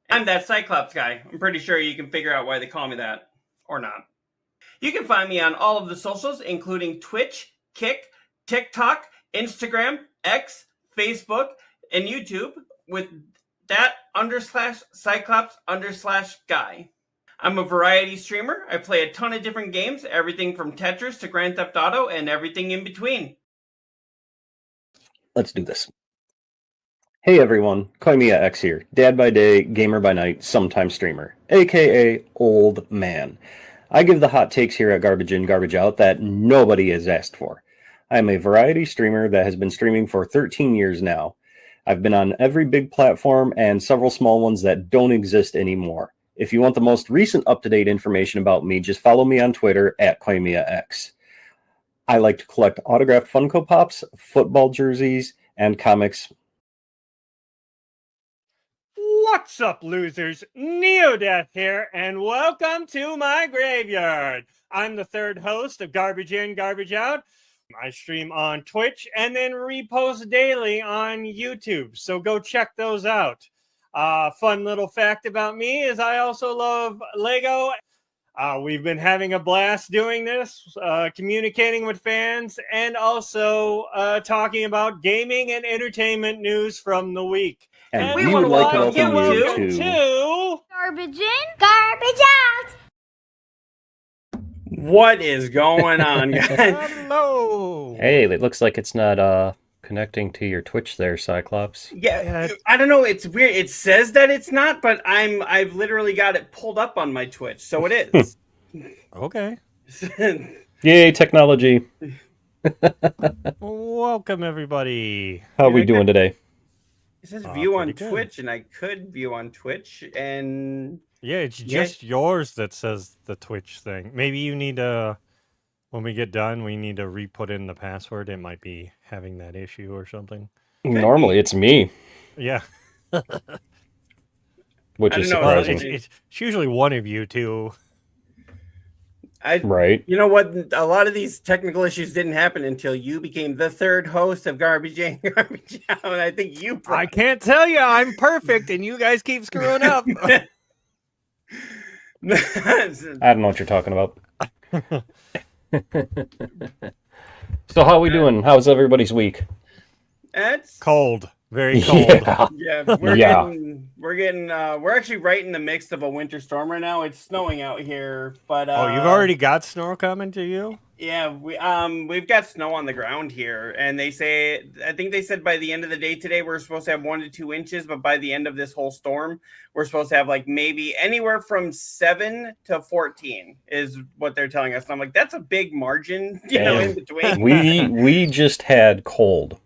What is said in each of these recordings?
I'm that Cyclops guy. I'm pretty sure you can figure out why they call me that. Or not. You can find me on all of the socials, including Twitch, Kick, TikTok, Instagram, X, Facebook, and YouTube with that _Cyclops_guy. I'm a variety streamer. I play a ton of different games, everything from Tetris to Grand Theft Auto and everything in between. Let's do this. Hey everyone, Koimiya X here, dad by day, gamer by night, sometime streamer, aka old man. I give the hot takes here at Garbage In, Garbage Out that nobody has asked for. I am a variety streamer that has been streaming for 13 years now. I've been on every big platform and several small ones that don't exist anymore. If you want the most recent up-to-date information about me, just follow me on Twitter at Koimiya X. I like to collect autographed Funko Pops, football jerseys, and comics. What's up, losers? Neo-Death here, and welcome to my graveyard. I'm the third host of Garbage In, Garbage Out. I stream on Twitch and then repost daily on YouTube, so go check those out. Fun little fact about me is I also love Lego. We've been having a blast doing this, communicating with fans, and also talking about gaming and entertainment news from the week. And we would like to welcome you to Garbage In, Garbage Out. What is going on, guys? Hello. Hey, it looks like it's not connecting to your Twitch there, Cyclops. Yeah, I don't know. It's weird. It says that it's not, but I've literally got it pulled up on my Twitch, so it is. Okay. Yay, technology. Welcome, everybody. How are we doing today? It says view on good. Twitch, and I could view on Twitch, and Yeah, it's just yours that says the Twitch thing. Maybe you need to, when we get done, we need to re-put in the password. It might be having that issue or something. Normally, it's me, Yeah. which is don't know. surprising. It's usually one of you two. Right? You know what? A lot of these technical issues didn't happen until you became the third host of Garbage In, Garbage Out, and I think you. I can't tell you I'm perfect, and you guys keep screwing up. I don't know what you're talking about. So how are we doing? How's everybody's week? It's Cold. Very cold. Yeah. we're actually right in the mix of a winter storm right now. It's snowing out here, but Oh, you've already got snow coming to you? yeah, we've got snow on the ground here, and I think they said by the end of the day today we're supposed to have 1 to 2 inches, but by the end of this whole storm we're supposed to have like maybe anywhere from 7 to 14 is what they're telling us. And I'm like, that's a big margin, in between. We just had cold.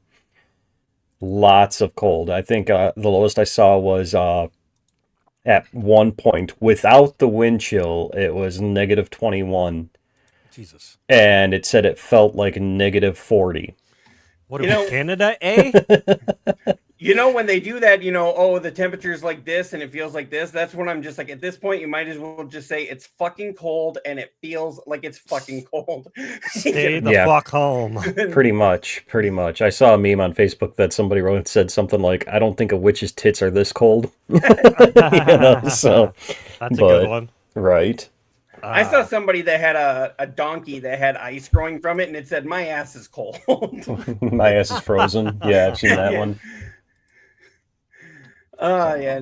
Lots of cold. I think the lowest I saw was at one point, without the wind chill, it was -21. Jesus. And it said it felt like -40. What about Canada, eh? When they do that, the temperature's like this and it feels like this, that's when I'm just like, at this point, you might as well just say it's fucking cold and it feels like it's fucking cold. Stay the fuck home. Pretty much. I saw a meme on Facebook that somebody wrote and said something like, I don't think a witch's tits are this cold. So That's a good one. Right. I saw somebody that had a donkey that had ice growing from it, and it said, my ass is cold. My ass is frozen. Yeah, I've seen that one. Yeah.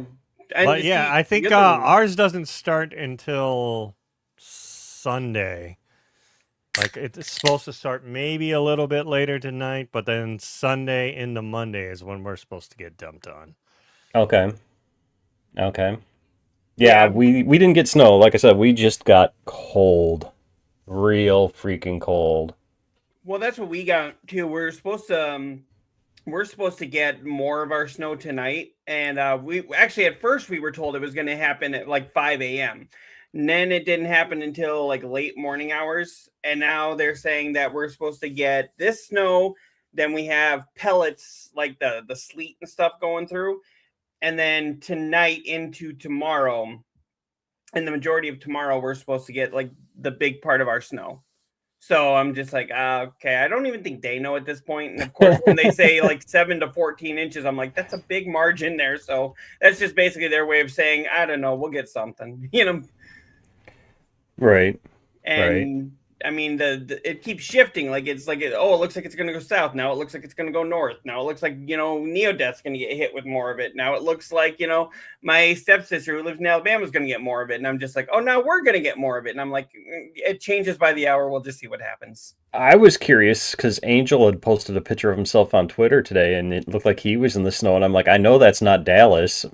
But yeah, I think ours doesn't start until Sunday. Like, it's supposed to start maybe a little bit later tonight, but then Sunday into Monday is when we're supposed to get dumped on. Okay. Yeah, we didn't get snow. Like I said, we just got cold. Real freaking cold. Well, that's what we got too. We're supposed to get more of our snow tonight, and we actually at first we were told it was going to happen at like 5 a.m. And then it didn't happen until like late morning hours, and now they're saying that we're supposed to get this snow. Then we have pellets like the sleet and stuff going through, and then tonight into tomorrow, and the majority of tomorrow we're supposed to get like the big part of our snow. So I'm just like, okay, I don't even think they know at this point. And of course, when they say like 7 to 14 inches, I'm like, that's a big margin there. So that's just basically their way of saying, I don't know, we'll get something, Right. And I mean, it keeps shifting. Like it looks like it's going to go south. Now it looks like it's going to go north. Now it looks like, neo-deth's going to get hit with more of it. Now it looks like, my stepsister who lives in Alabama is going to get more of it. And I'm just like, oh, now we're going to get more of it. And I'm like, it changes by the hour. We'll just see what happens. I was curious because Angel had posted a picture of himself on Twitter today, and it looked like he was in the snow. And I'm like, I know that's not Dallas.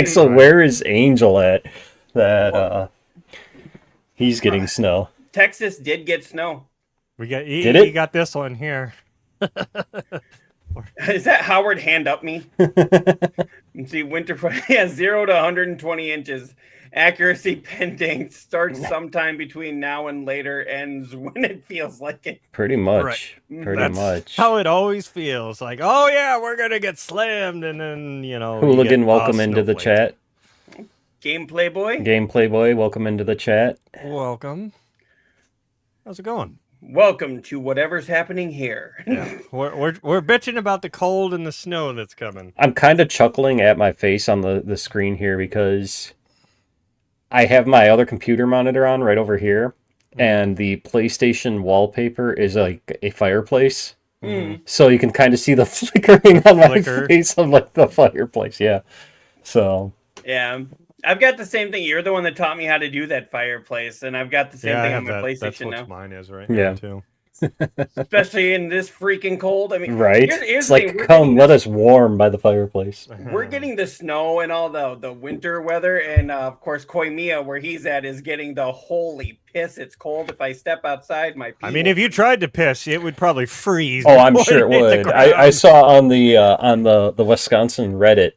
So where is Angel at that he's getting snow? Texas did get snow. He got this one here. Is that Howard hand up me? And see, winter 0 to 120 inches. Accuracy pending. Starts sometime between now and later. Ends when it feels like it. Pretty much. Right. Pretty much. How it always feels. Like, oh yeah, we're gonna get slammed, and then Hooligan, welcome into the chat. Gameplay boy, welcome into the chat. Welcome. How's it going? Welcome to whatever's happening here. Yeah. We're bitching about the cold and the snow that's coming. I'm kind of chuckling at my face on the screen here because I have my other computer monitor on right over here, and the PlayStation wallpaper is like a fireplace. So you can kind of see the flickering on my face of like the fireplace. Yeah. So. Yeah. I've got the same thing. You're the one that taught me how to do that fireplace, and I've got the same thing on my PlayStation that's what now. Mine is right now too. Especially in this freaking cold. I mean, right? It's like, come, let us warm by the fireplace. We're getting the snow and all the winter weather, and of course, Koimiya, where he's at, is getting the holy piss. It's cold. If I step outside, I mean, if you tried to piss, it would probably freeze. Oh, I'm sure it would. I saw on the Wisconsin Reddit,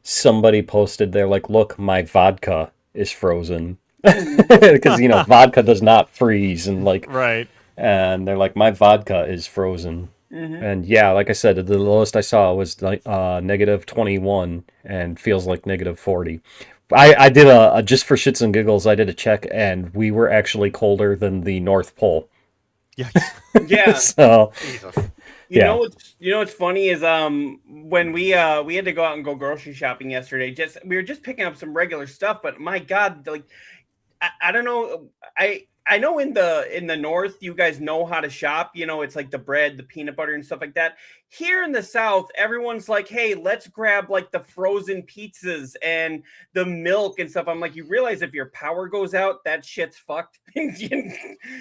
somebody posted there like, look, my vodka is frozen. Because, vodka does not freeze. And right. And they're like, my vodka is frozen. And yeah, like I said, the lowest I saw was like negative 21 and feels like negative 40. I did just for shits and giggles, I did a check and we were actually colder than the North Pole. Yeah. So... You know what's funny is when we had to go out and go grocery shopping yesterday. We were just picking up some regular stuff, but my God, like I don't know. I know in the north you guys know how to shop. It's like the bread, the peanut butter, and stuff like that. Here in the south, everyone's like, "Hey, let's grab like the frozen pizzas and the milk and stuff." I'm like, you realize if your power goes out, that shit's fucked.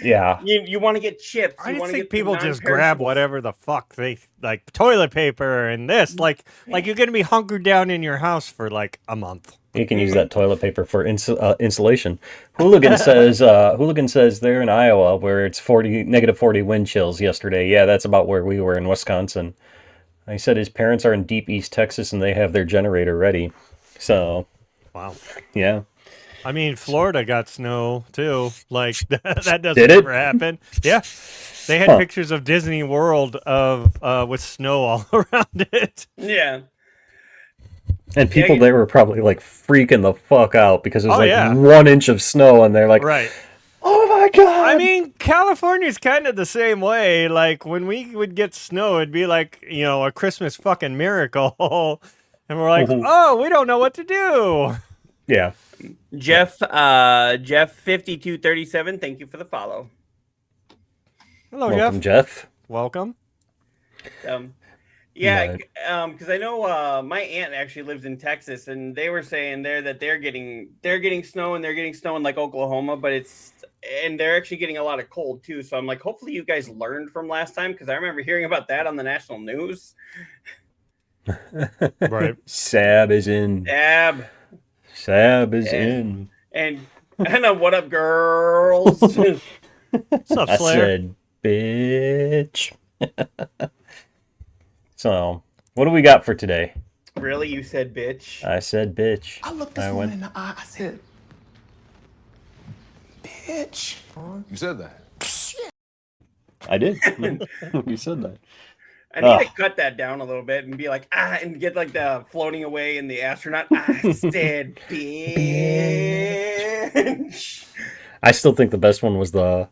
Yeah. You want to get chips. I think people just grab whatever the fuck they like, toilet paper and this. Like you're gonna be hunkered down in your house for like a month. You can use that toilet paper for insulation. Hooligan says they're in Iowa where it's negative 40 wind chills yesterday. Yeah, that's about where we were in Wisconsin. He said his parents are in deep East Texas and they have their generator ready. So, wow. Yeah. I mean, Florida got snow too. Like that doesn't ever happen. Yeah. They had pictures of Disney World with snow all around it. Yeah. And people there were probably like freaking the fuck out because it was 1 inch of snow and they're like, right. Oh my God. I mean, California's kind of the same way. Like when we would get snow, it'd be like, a Christmas fucking miracle. And we're like, oh, we don't know what to do. Yeah. Jeff 5237, thank you for the follow. Hello, Welcome, Jeff. Welcome. Yeah, because I know my aunt actually lives in Texas, and they were saying there that they're getting snow, and they're getting snow in like Oklahoma, but they're actually getting a lot of cold too. So I'm like, hopefully you guys learned from last time, because I remember hearing about that on the national news. Right. Sab is in. Sab is in. And I know, what up, girls? What's up, Slayer? I said, bitch. So, what do we got for today? Really? You said bitch? I said bitch. I looked this woman in the eye. I said, bitch. You said that. I did. You said that. I need to cut that down a little bit and be like, and get like the floating away in the astronaut. I said bitch. I still think the best one was the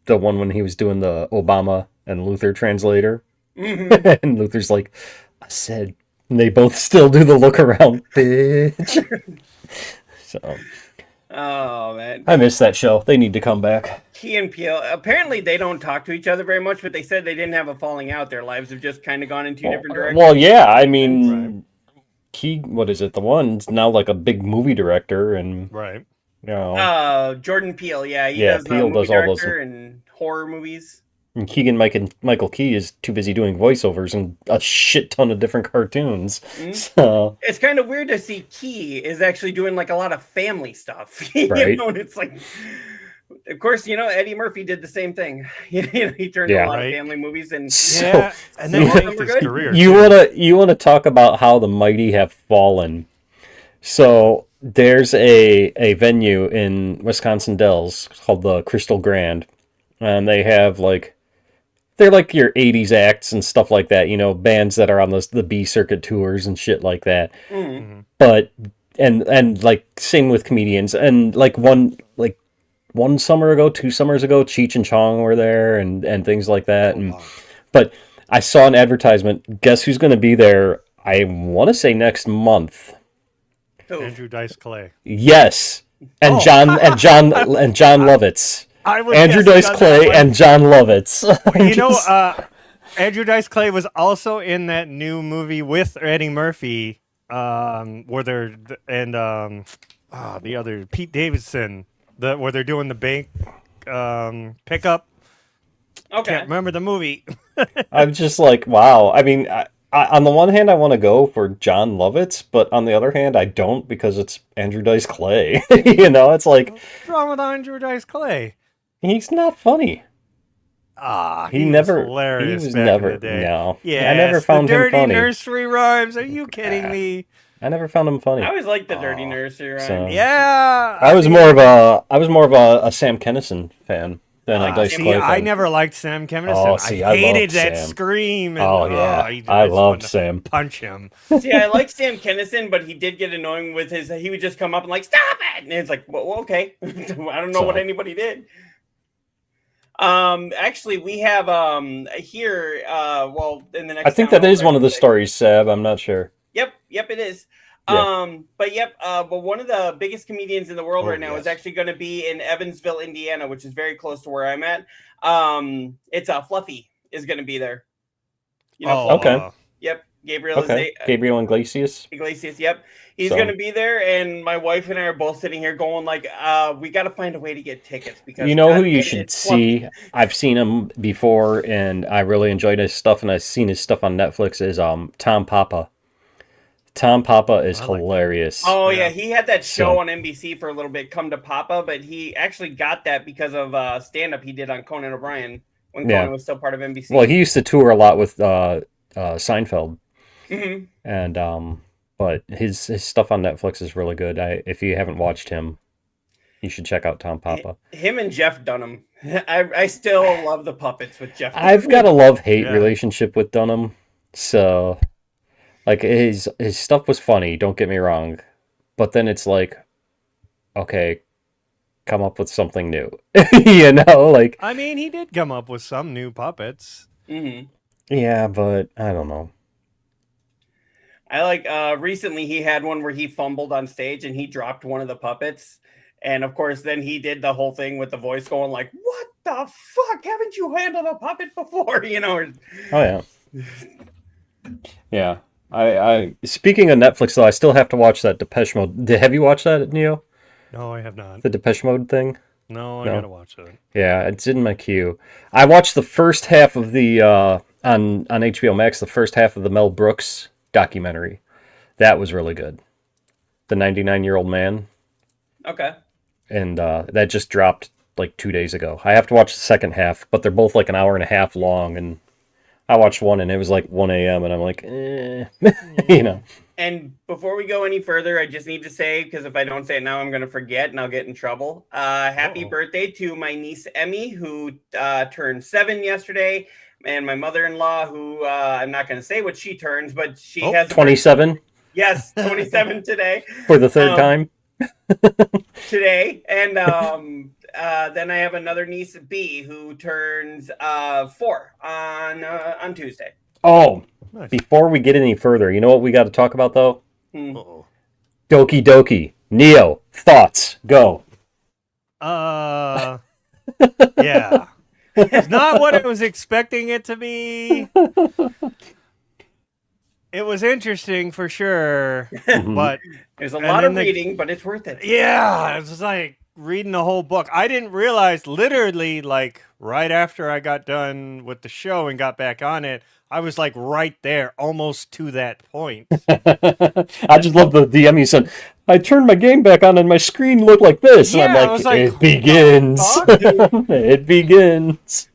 the one when he was doing the Obama and Luther translator. Mhm. And Luther's like, I said, and they both still do the look around, bitch. So Oh man, I miss that show. They need to come back. Key and Peele. Apparently, they don't talk to each other very much, but they said they didn't have a falling out. Their lives have just kind of gone in two different directions. Well, yeah, I mean, Key, what is it? The one's now like a big movie director, and Right. you know, Jordan Peele. Yeah, he Yeah, does Peele movie does all those- director and horror movies. and Michael Key is too busy doing voiceovers and a shit ton of different cartoons. Mhm. So It's kind of weird to see Key is actually doing like a lot of family stuff. Right. You know, and it's like, of course, you know, Eddie Murphy did the same thing. You know, he turned Yeah. a lot Right. of family movies and So- Yeah, and then Yeah. linked We're his good. career. you wanna talk about how the mighty have fallen. So there's a venue in Wisconsin Dells called the Crystal Grand, and they have they're like your 80s acts and stuff like that, you know, bands that are on the B circuit tours and shit like that. Mhm. But and like same with comedians, and one summer ago, 2 summers ago, Cheech and Chong were there and things like that. And but I saw an advertisement. Guess who's going to be there? I want to say next month. Who? Andrew Dice Clay. Yes, and Oh. John Lovitz. I was Andrew guessing Dice on that Clay one. and John Lovitz. You know, Andrew Dice Clay was also in that new movie with Eddie Murphy, where they're the other Pete Davidson, where they're doing the bank pickup. Okay. Can't remember the movie. I'm just like, wow. I mean, I, on the one hand, I want to go for John Lovitz, but on the other hand, I don't because it's Andrew Dice Clay. You know, it's like What's wrong with Andrew Dice Clay? he's not funny. He never was hilarious he was back never in the day. no. Yeah, I never found the him dirty funny. nursery rhymes. Are you kidding me? I never found him funny. I always liked the Dirty Nursery Rhyme. so- Yeah, I was more of a Sam Kinison fan than a Dice see, Clay fan. I never liked Sam Kinison. Oh, see, I hated loved that Sam. scream. And, Oh yeah, I just I loved wanted to Sam. punch him. See, I like Sam Kinison, but he did get annoying with his. He would just come up and like, stop it, and it's like, well, okay, I don't know what So- anybody did. Actually, we have here. Well, in the next. I think town that is over, one of the I think. stories, Seb. I'm not sure. Yep, it is. Yeah. But one of the biggest comedians in the world Oh, right now is yes. actually going to be in Evansville, Indiana, which is very close to where I'm at. It's Fluffy is going to be there. You know, Oh, Okay. Yep, Gabriel Okay, Gabriel Iglesias. Iglesias. Yep, he's So- going to be there, and my wife and I are both sitting here going like, we got to find a way to get tickets because You know God, who you it- should it's Fluffy. see? I've seen him before, and I really enjoyed his stuff. And I've seen his stuff on Netflix. Is Tom Papa. Tom Papa is I like that. hilarious. Oh Yeah. yeah, he had that show So- on NBC for a little bit, Come to Papa, but he actually got that because of stand up he did on Conan O'Brien when Yeah. Conan was still part of NBC. Well, he used to tour a lot with Seinfeld, Mhm. and but his stuff on Netflix is really good. If you haven't watched him, you should check out Tom Papa. Him and Jeff Dunham. I still love the puppets with Jeff. I've got a love-hate Yeah. relationship with Dunham, so like his stuff was funny, don't get me wrong, but then it's like, okay, come up with something new. You know, like I mean, he did come up with some new puppets. Mhm. yeah, but I don't know. I like recently he had one where he fumbled on stage and he dropped one of the puppets. And of course, then he did the whole thing with the voice going like, "What the fuck? Haven't you handled a puppet before?" You know. Oh yeah. Yeah. I speaking of Netflix though, I still have to watch that Depeche Mode. Have you watched that, Neo? No, I have not. The Depeche Mode thing? No, I No. gotta watch it. Yeah, it's in my queue. I watched the first half of the on HBO Max, the first half of the Mel Brooks documentary. That was really good. The 99-year-old man, Okay. and that just dropped like 2 days ago. I have to watch the second half, but they're both like an hour and a half long, and I watched one and it was like 1 a.m. and I'm like, you know. And before we go any further, I just need to say, because if I don't say it now, I'm going to forget and I'll get in trouble. Happy Uh-oh. birthday to my niece, Emmy, who turned 7 yesterday. And my mother-in-law, who I'm not going to say what she turns, but she has 27 Yes, 27 today. for the third time. Today. And then I have another niece, B, who turns 4 on Tuesday. Oh, Nice. before we get any further, you know what we got to talk about though? Uh-oh. Doki Doki. Neo, thoughts, go. Yeah. It's not what I was expecting it to be. It was interesting for sure, but There's a lot of reading, but it's worth it. yeah, it's like reading the whole book. I didn't realize literally like right after I got done with the show and got back on it, I was like right there, almost to that point. I just love the DM you said, I turned my game back on and my screen looked like this. Yeah, and I I'm was like, like, it begins. "What the fuck?" It begins.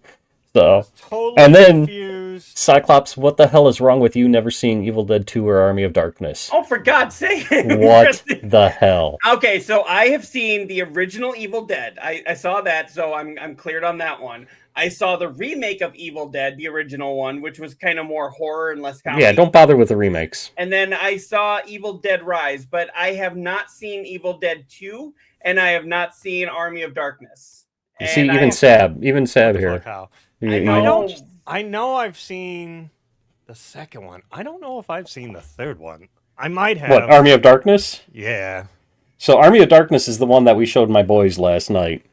So, Totally and then confused. Cyclops, what the hell is wrong with you never seeing Evil Dead 2 or Army of Darkness? Oh, for God's sake. What the hell? Okay, so I have seen the original Evil Dead. I saw that, so I'm cleared on that one. I saw the remake of Evil Dead, the original one, which was kind of more horror and less comedy. Yeah, don't bother with the remakes. And then I saw Evil Dead Rise, but I have not seen Evil Dead 2, and I have not seen Army of Darkness. You see, even Sab here. Fuck how. know. I know I've seen the second one. I don't know if I've seen the third one. I might have. What, Army of Darkness? Yeah. So Army of Darkness is the one that we showed my boys last night.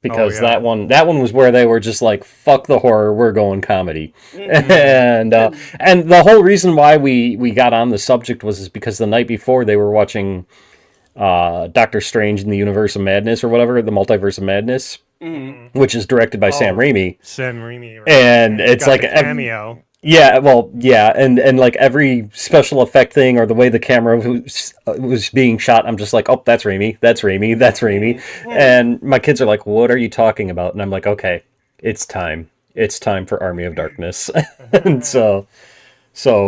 Because yeah. that one was where they were just like, fuck the horror, we're going comedy. Mm-hmm. And the whole reason why we got on the subject was because the night before they were watching Doctor Strange in the Universe of Madness or whatever, the Multiverse of Madness, which is directed by Sam Raimi. Sam Raimi. Right. And it's Got like the cameo. Yeah, well, yeah, and like every special effect thing or the way the camera was being shot, I'm just like, oh, that's Raimi, that's Raimi, that's Raimi. And my kids are like, what are you talking about? And I'm like, okay, it's time for Army of Darkness. And so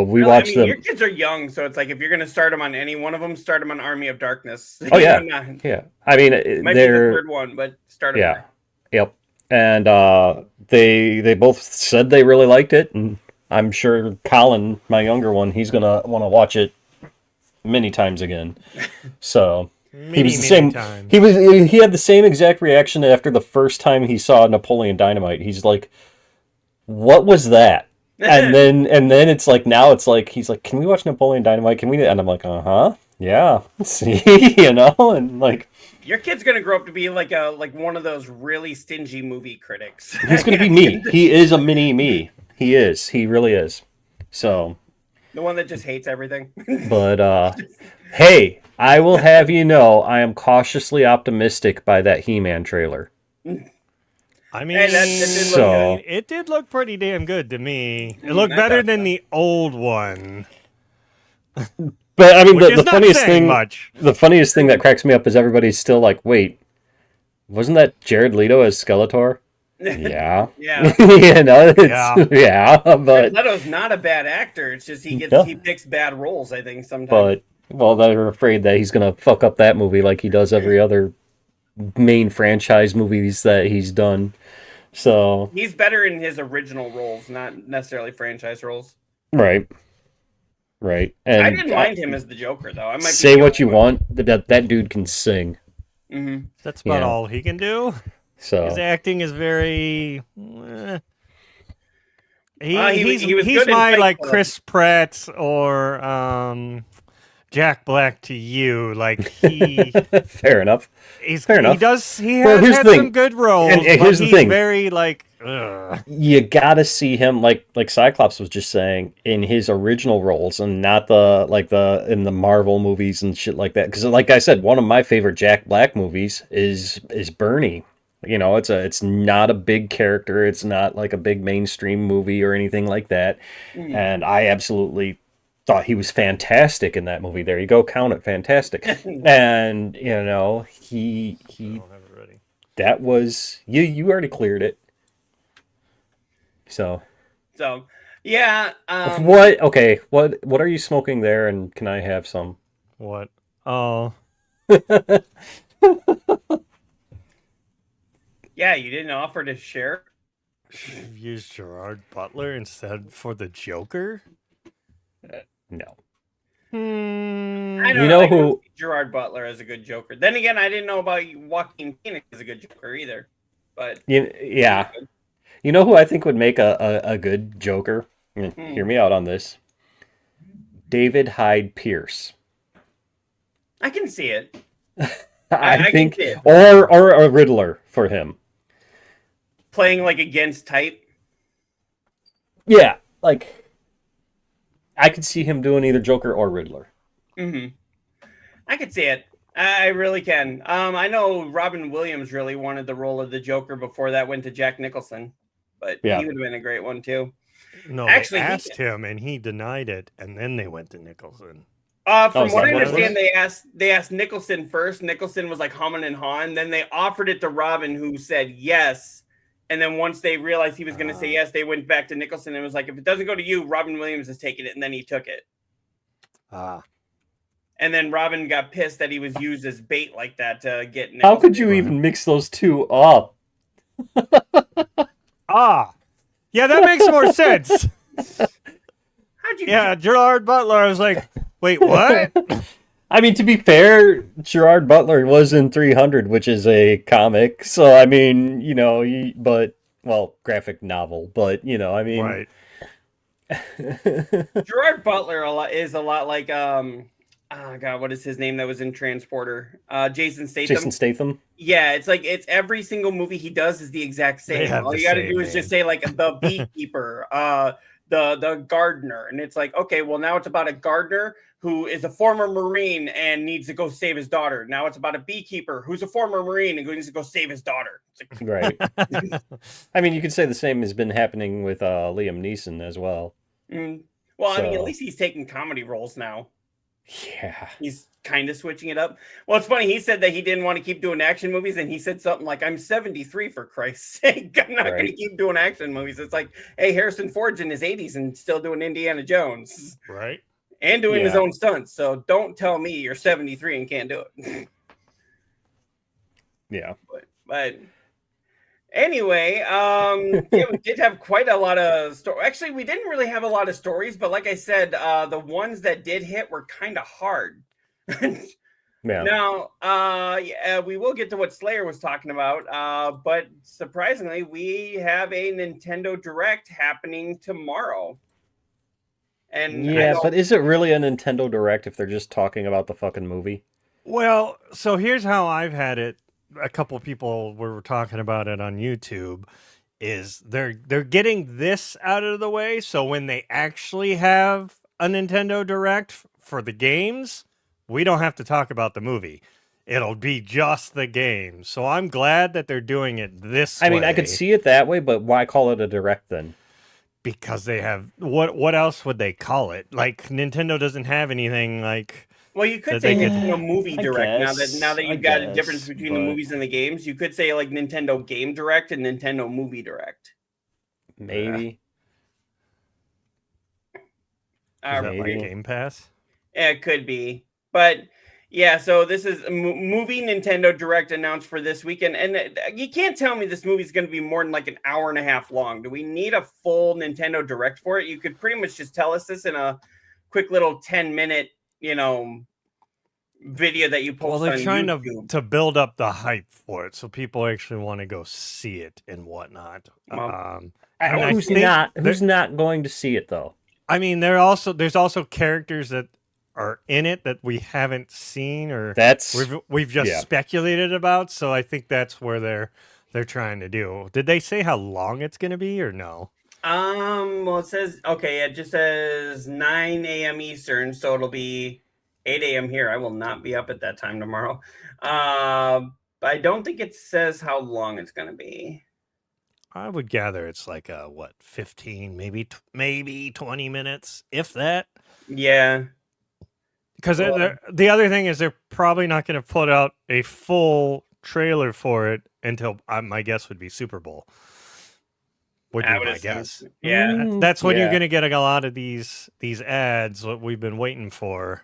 we watched them. Your kids are young, so it's like if you're going to start them on any one of them, start them on Army of Darkness. Oh yeah, yeah. I mean, might be the third one, but start them there. Yep. And they both said they really liked it, and I'm sure Colin, my younger one, he's gonna want to watch it many times again. So he was the same. Times. He had the same exact reaction after the first time he saw Napoleon Dynamite. He's like, "What was that?" And then it's like now it's like he's like, "Can we watch Napoleon Dynamite? Can we?" And I'm like, yeah, see, and like. Your kid's gonna grow up to be like one of those really stingy movie critics. He's gonna be me. He is a mini me. He is. He really is. So. The one that just hates everything. But hey, I will have you know, I am cautiously optimistic by that He-Man trailer. I mean, it did look pretty damn good to me. It looked better than the old one. But I mean, the funniest thing that cracks me up is everybody's still like, wait, wasn't that Jared Leto as Skeletor? Yeah. Yeah. But Leto's not a bad actor. It's just he picks bad roles, I think, sometimes. But they're afraid that he's gonna fuck up that movie like he does every other main franchise movies that he's done. So he's better in his original roles, not necessarily franchise roles. Right. And I didn't mind him as the Joker, though. I might say what you want. That dude can sing. Mm-hmm. That's about all he can do. So his acting is very. He's my like Chris Pratt or Jack Black to you. Like he. Fair enough. Fair enough. He has had some good roles. And here's the thing. Very like. You gotta see him like Cyclops was just saying in his original roles and not in the Marvel movies and shit like that. Because like I said, one of my favorite Jack Black movies is Bernie. You know, it's not a big character. It's not like a big mainstream movie or anything like that. And I absolutely thought he was fantastic in that movie. There you go, count it, fantastic. And you know, he I don't have it ready. That was you already cleared it. So yeah. What? Okay. What are you smoking there? And can I have some? What? Oh. Yeah, you didn't offer to share. You've used Gerard Butler instead for the Joker? No. I don't You know. know I don't who- see Gerard Butler as a good Joker. Then again, I didn't know about Joaquin Phoenix as a good Joker either. But Yeah. You know who I think would make a good Joker? Hear me out on this. David Hyde Pierce. I can see it. I can think, see it. or a Riddler for him. Playing like against type. Yeah, like I could see him doing either Joker or Riddler. Mm-hmm. I could see it. I really can. I know Robin Williams really wanted the role of the Joker before that went to Jack Nicholson, but Yeah. he would have been a great one too. No, Actually, they he- asked him and he denied it, and then they went to Nicholson. From is what that I what it understand, was? they asked Nicholson first. Nicholson was like humming and hawing. Then they offered it to Robin, who said yes. And then once they realized he was going to say yes, they went back to Nicholson and was like, "If it doesn't go to you, Robin Williams is taking it." And then he took it. Ah, And then Robin got pissed that he was used as bait like that to get Nicholson. How could you even mix those two up? yeah, that makes more sense. How'd you? Yeah, Gerard Butler. I was like, wait, what? I mean, to be fair, Gerard Butler was in 300, which is a comic. So, I mean, graphic novel. But, I mean. Right. Gerard Butler is a lot like oh God, what is his name that was in Transporter? Jason Statham. Jason Statham. Yeah, it's like it's every single movie he does is the exact same. have All the you got to same do is just say like the beekeeper, the gardener, and it's like, okay, well now it's about a gardener who is a former Marine and needs to go save his daughter. Now it's about a beekeeper who's a former Marine and who needs to go save his daughter. It's like, Right. I mean, you could say the same has been happening with Liam Neeson as well. well, I mean, at So- least he's taking comedy roles now. Yeah. He's kind of switching it up. Well, it's funny. He said that he didn't want to keep doing action movies, and he said something like, "I'm 73 for Christ's sake. I'm not going to Right. keep doing action movies." It's like, hey, Harrison Ford's in his 80s and still doing Indiana Jones Right. and doing his Yeah. own stunts. So don't tell me you're 73 and can't do it. Yeah. But anyway, yeah, we did have quite a lot of stories. Actually, we didn't really have a lot of stories, but like I said, the ones that did hit were kind of hard. Yeah. Now, yeah, we will get to what Slayer was talking about, but surprisingly, we have a Nintendo Direct happening tomorrow. And I Yeah, don't- but is it really a Nintendo Direct if they're just talking about the fucking movie? Well, so here's how I've had it. A couple people were talking about it on YouTube. Is they're getting this out of the way, so when they actually have a Nintendo Direct for the games, we don't have to talk about the movie. It'll be just the game. So I'm glad that they're doing it this way. I mean, I could see it that way, but why call it a Direct then? because they have what else would they call it? Like Nintendo doesn't have anything like well, you could that say they could- Nintendo Movie I Direct guess, now that I you've got a guess, difference between the but- movies and the games. You could say like Nintendo Game Direct and Nintendo Movie Direct. Maybe. is that Right. like Game Pass? Yeah, it could be, but yeah. So this is a movie Nintendo Direct announced for this weekend, and you can't tell me this movie is going to be more than like an hour and a half long. Do we need a full Nintendo Direct for it? You could pretty much just tell us this in a quick little 10-minute, video that you post. Well, they're on trying YouTube. to build up the hype for it, so people actually want to go see it and whatnot. Well, I mean, I who's think not going to see it though? I mean, there's also characters that are in it that we haven't seen or That's we've just yeah. speculated about. So I think that's where they're trying to do. Did they say how long it's going to be or no? Well, it says okay. It just says 9 a.m. Eastern, so it'll be 8 a.m. here. I will not be up at that time tomorrow. But I don't think it says how long it's going to be. I would gather it's like 15, maybe 20 minutes, if that. Yeah. Because the other thing is they're probably not going to put out a full trailer for it until my guess would be Super Bowl. Would be I would my assume. guess. Yeah. That's when you're Yeah. going to get a lot of these ads what we've been waiting for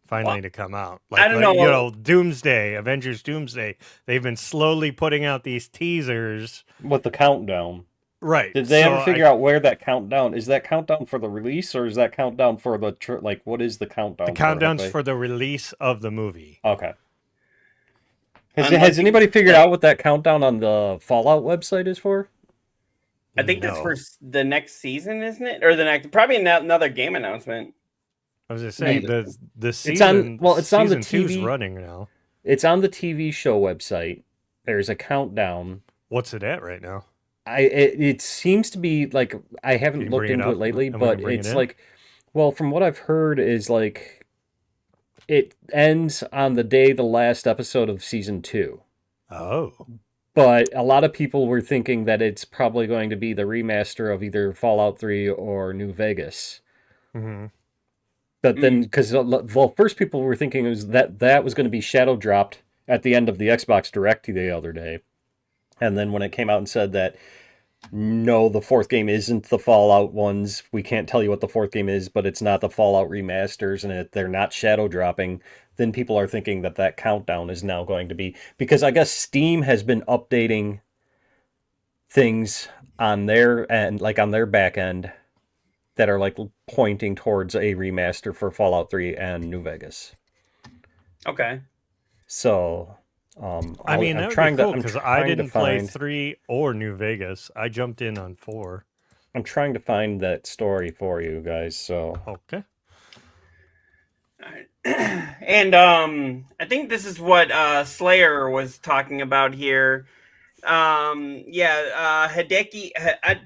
finally Well, to come out. I don't know. Doomsday, Avengers Doomsday. They've been slowly putting out these teasers. with the countdown. Right. Did they so ever figure out where that countdown is? That countdown for the release, or is that countdown for the like? What is the countdown? the countdown's for the release of the movie? Okay. Has Unless anybody you- figured out what that countdown on the Fallout website is for? I think that's No. for the next season, isn't it? Or the next, probably another game announcement. I was just saying No, the it's season. it's on the season 2's TV. running now. It's on the TV show website. There's a countdown. What's it at right now? It seems to be like I Can haven't you looked bring it into up? it lately, Am I but gonna bring it it's in? like, well, from what I've heard is like it ends on the day the last episode of season 2. Oh, But a lot of people were thinking that it's probably going to be the remaster of either Fallout 3 or New Vegas. hmm But then, because well, first people were thinking it was that was going to be shadow dropped at the end of the Xbox Direct the other day, and then when it came out and said that no, the fourth game isn't the Fallout ones, we can't tell you what the fourth game is, but it's not the Fallout remasters, and they're not shadow dropping. Then people are thinking that that countdown is now going to be, because I guess Steam has been updating things on their end, like on their back end, that are like pointing towards a remaster for Fallout 3 and New Vegas. Okay. So, I mean, I'm that trying would be cool to, I'm because I trying to didn't play find, 3 or New Vegas. I jumped in on 4. I'm trying to find that story for you guys. So, Okay. And I think this is what Slayer was talking about here. Hideki,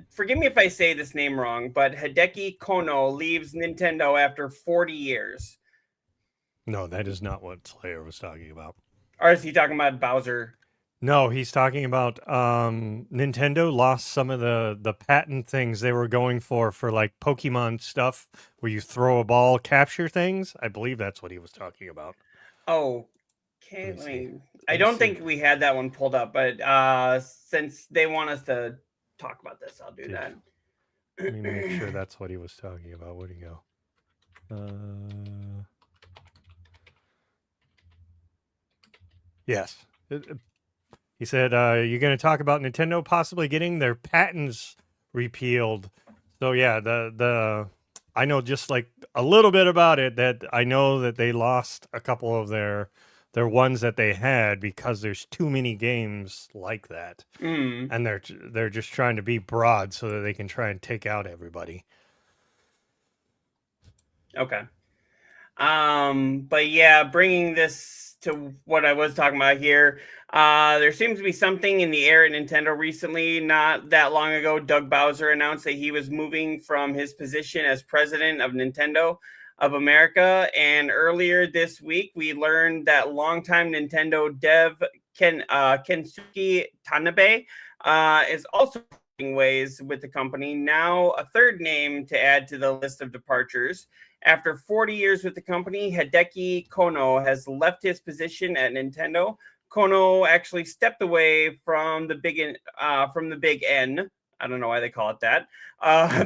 forgive me if I say this name wrong, but Hideki Kono leaves Nintendo after 40 years. No, that is not what Slayer was talking about. Or is he talking about Bowser? No, he's talking about Nintendo lost some of the patent things they were going for like Pokemon stuff where you throw a ball, capture things. I believe that's what he was talking about. Oh, okay. Let me see. I me don't see. think we had that one pulled up, but since they want us to talk about this, I'll do Yeah. that. Let me make sure that's what he was talking about. Where'd he go? Yes. He said, you're going to talk about Nintendo possibly getting their patents repealed. So yeah, the I know just like a little bit about it, that I know that they lost a couple of their ones that they had because there's too many games like that. Mm. And they're just trying to be broad so that they can try and take out everybody. Okay. But yeah, bringing this to what I was talking about here, there seems to be something in the air at Nintendo recently. Not that long ago, Doug Bowser announced that he was moving from his position as president of Nintendo of America. And earlier this week, we learned that longtime Nintendo dev Kensuke Tanabe is also parting ways with the company. Now, a third name to add to the list of departures. After 40 years with the company, Hideki Kono has left his position at Nintendo. Kono actually stepped away from the big N. I don't know why they call it that.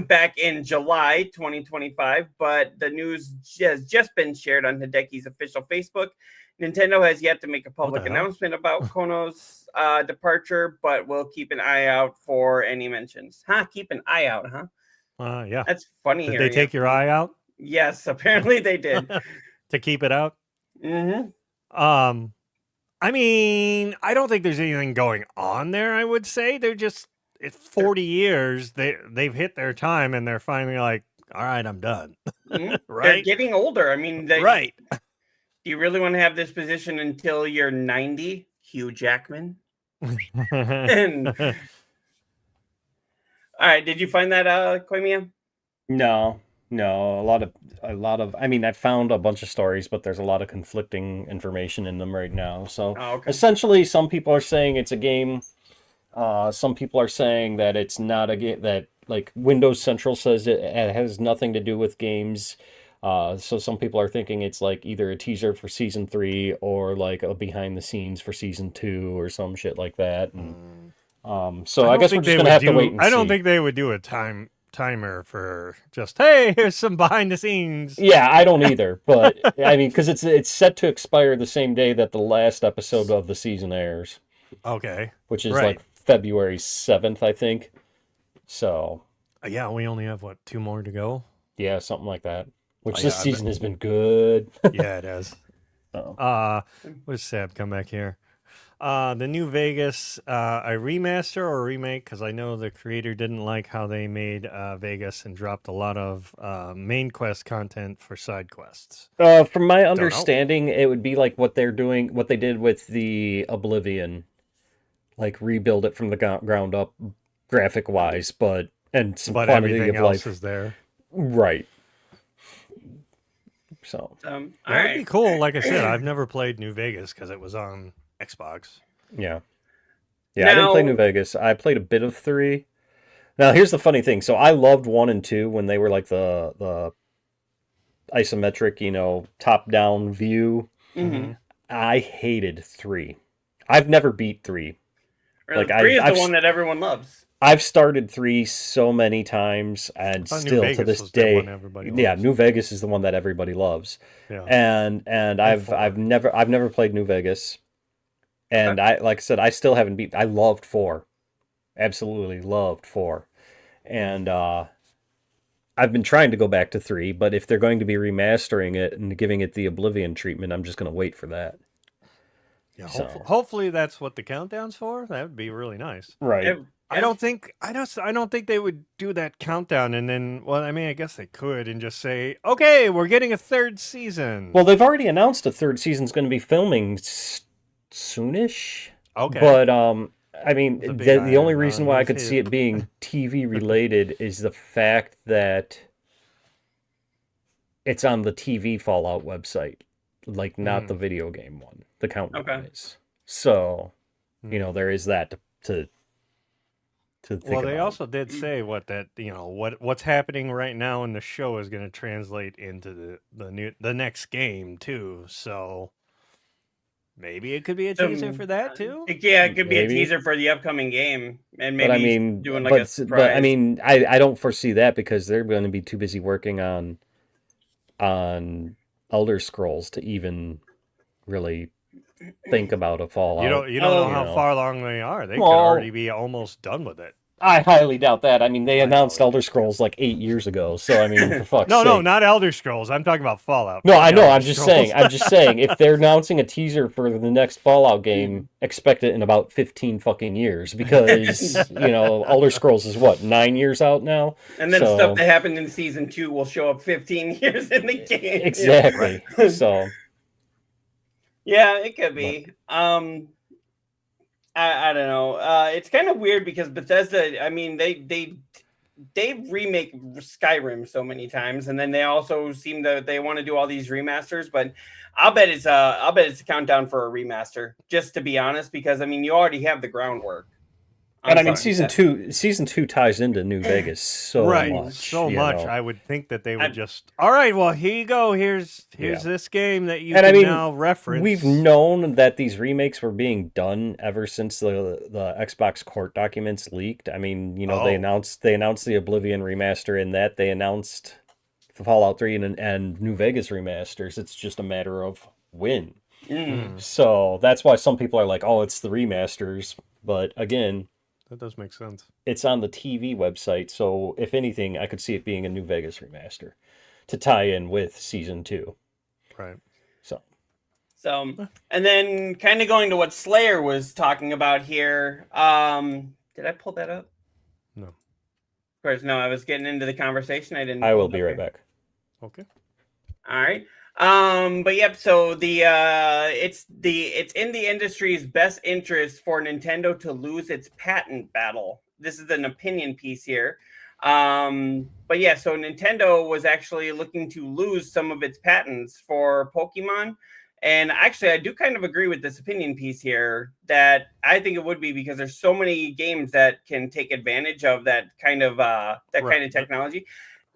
Back in July 2025, but the news has just been shared on Hideki's official Facebook. Nintendo has yet to make a public announcement about Kono's departure, but we'll keep an eye out for any mentions. Keep an eye out, huh? Yeah. That's funny. Did they take your eye out? Yes, apparently they did. To keep it out? Mm-hmm. I mean, I don't think there's anything going on there, I would say. They're just, it's 40 years. They've hit their time and they're finally like, all right, I'm done. Mm-hmm. Right? They're getting older. I mean, Right. Do you really want to have this position until you're 90, Hugh Jackman? And, all right, did you find that, Koimiya? no, a lot of. I mean, I found a bunch of stories, but there's a lot of conflicting information in them right now. So Okay. essentially, some people are saying it's a game. Some people are saying that it's not a game. That like Windows Central says it has nothing to do with games. So some people are thinking it's like either a teaser for season 3 or like a behind the scenes for season 2 or some shit like that. And, so I guess we're just gonna have to wait and see. I don't think they would do a timer for just, hey, here's some behind the scenes. Yeah, I don't either. But I mean, because it's set to expire the same day that the last episode of the season airs. Okay. Which is Right. like February 7th, I think. So Yeah, we only have, 2 more to go? yeah, something like that. Which Oh, this yeah, season has been good. Yeah, it has. So, Where's Sab? Come back here. The New Vegas, a remaster or a remake? Because I know the creator didn't like how they made Vegas and dropped a lot of main quest content for side quests. from my know. understanding, it would be like what they're doing, what they did with the Oblivion, like rebuild it from the ground up, graphic wise, and some But quantity everything of else life. is there. Right. So All That would right. be cool. Like I said, I've never played New Vegas because it was on Xbox. yeah, I didn't play Now- New Vegas. I played a bit of 3. Now here's the funny thing. So I loved 1 and 2 when they were like the isometric, top down view. Mm-hmm. I hated 3. I've never beat 3. Like, Three is I've the one that everyone loves. I've started 3 so many times, and thought New still to Vegas this was the day, one everybody yeah, loves. New Vegas is the one that everybody loves. Yeah. And I've 4. I've never played New Vegas, and I like I said, I still haven't beat. I loved 4, absolutely loved 4, and I've been trying to go back to 3, but if they're going to be remastering it and giving it the Oblivion treatment, I'm just going to wait for that. Yeah, So- hopefully that's what the countdown's for. That would be really nice. Right. I don't think they would do that countdown and then, well, I mean, I guess they could and just say, okay, we're getting a 3rd season. Well, they've already announced a 3rd season's going to be filming soonish. Okay. But I mean, It's a big the only iron, reason why I he's could see hit. it being TV related is the fact that it's on the TV Fallout website, like not the video game one. The countdown Okay. is. So, there is that to think Well, they about. also did say what's happening right now in the show is going to translate into the next game too. So maybe it could be a teaser for that too. Yeah, it could be Maybe. a teaser for the upcoming game, and maybe But I mean, doing like a surprise. but I mean, I don't foresee that because they're going to be too busy working on Elder Scrolls to even really think about a Fallout. You don't know you how know. far along they are. They could Well- already be almost done with it. I highly doubt that. I mean, they announced Elder Scrolls like 8 years ago, so I mean, for fuck's No, sake. not Elder Scrolls. I'm talking about Fallout. No, I know. Elder I'm just Scrolls. saying. I'm just saying. If they're announcing a teaser for the next Fallout game, expect it in about 15 fucking years because Elder Scrolls is what 9 years out now. And then So- stuff that happened in season 2 will show up 15 years in the game. Exactly. So Yeah, it could be. I don't know. It's kind of weird because Bethesda, I mean, they remake Skyrim so many times, and then they also seem that they want to do all these remasters. But I'll bet it's a countdown for a remaster, just to be honest, because I mean you already have the groundwork. and I mean Sorry. season two ties into New Vegas so right, much. so you much. know. I would think that they would just. All right, well, here you go. Here's Yeah. this game that you And can I mean, now reference. We've known that these remakes were being done ever since the Xbox court documents leaked. I mean, they Oh. announced the Oblivion remaster in that. They announced the Fallout 3 and New Vegas remasters. It's just a matter of when. So that's why some people are like, "Oh, it's the remasters." But again, That does make sense. it's on the TV website, so if anything, I could see it being a New Vegas remaster to tie in with season 2. Right. So So, and then kind of going to what Slayer was talking about here. Did I pull that up? No. Of course, no. I was getting into the conversation. I didn't. I pull will it be up right here. back. Okay. All right. But yep, so it's in the industry's best interest for Nintendo to lose its patent battle. This is an opinion piece here. But yeah, so Nintendo was actually looking to lose some of its patents for Pokemon. And actually, I do kind of agree with this opinion piece here that I think it would be because there's so many games that can take advantage of that kind of technology.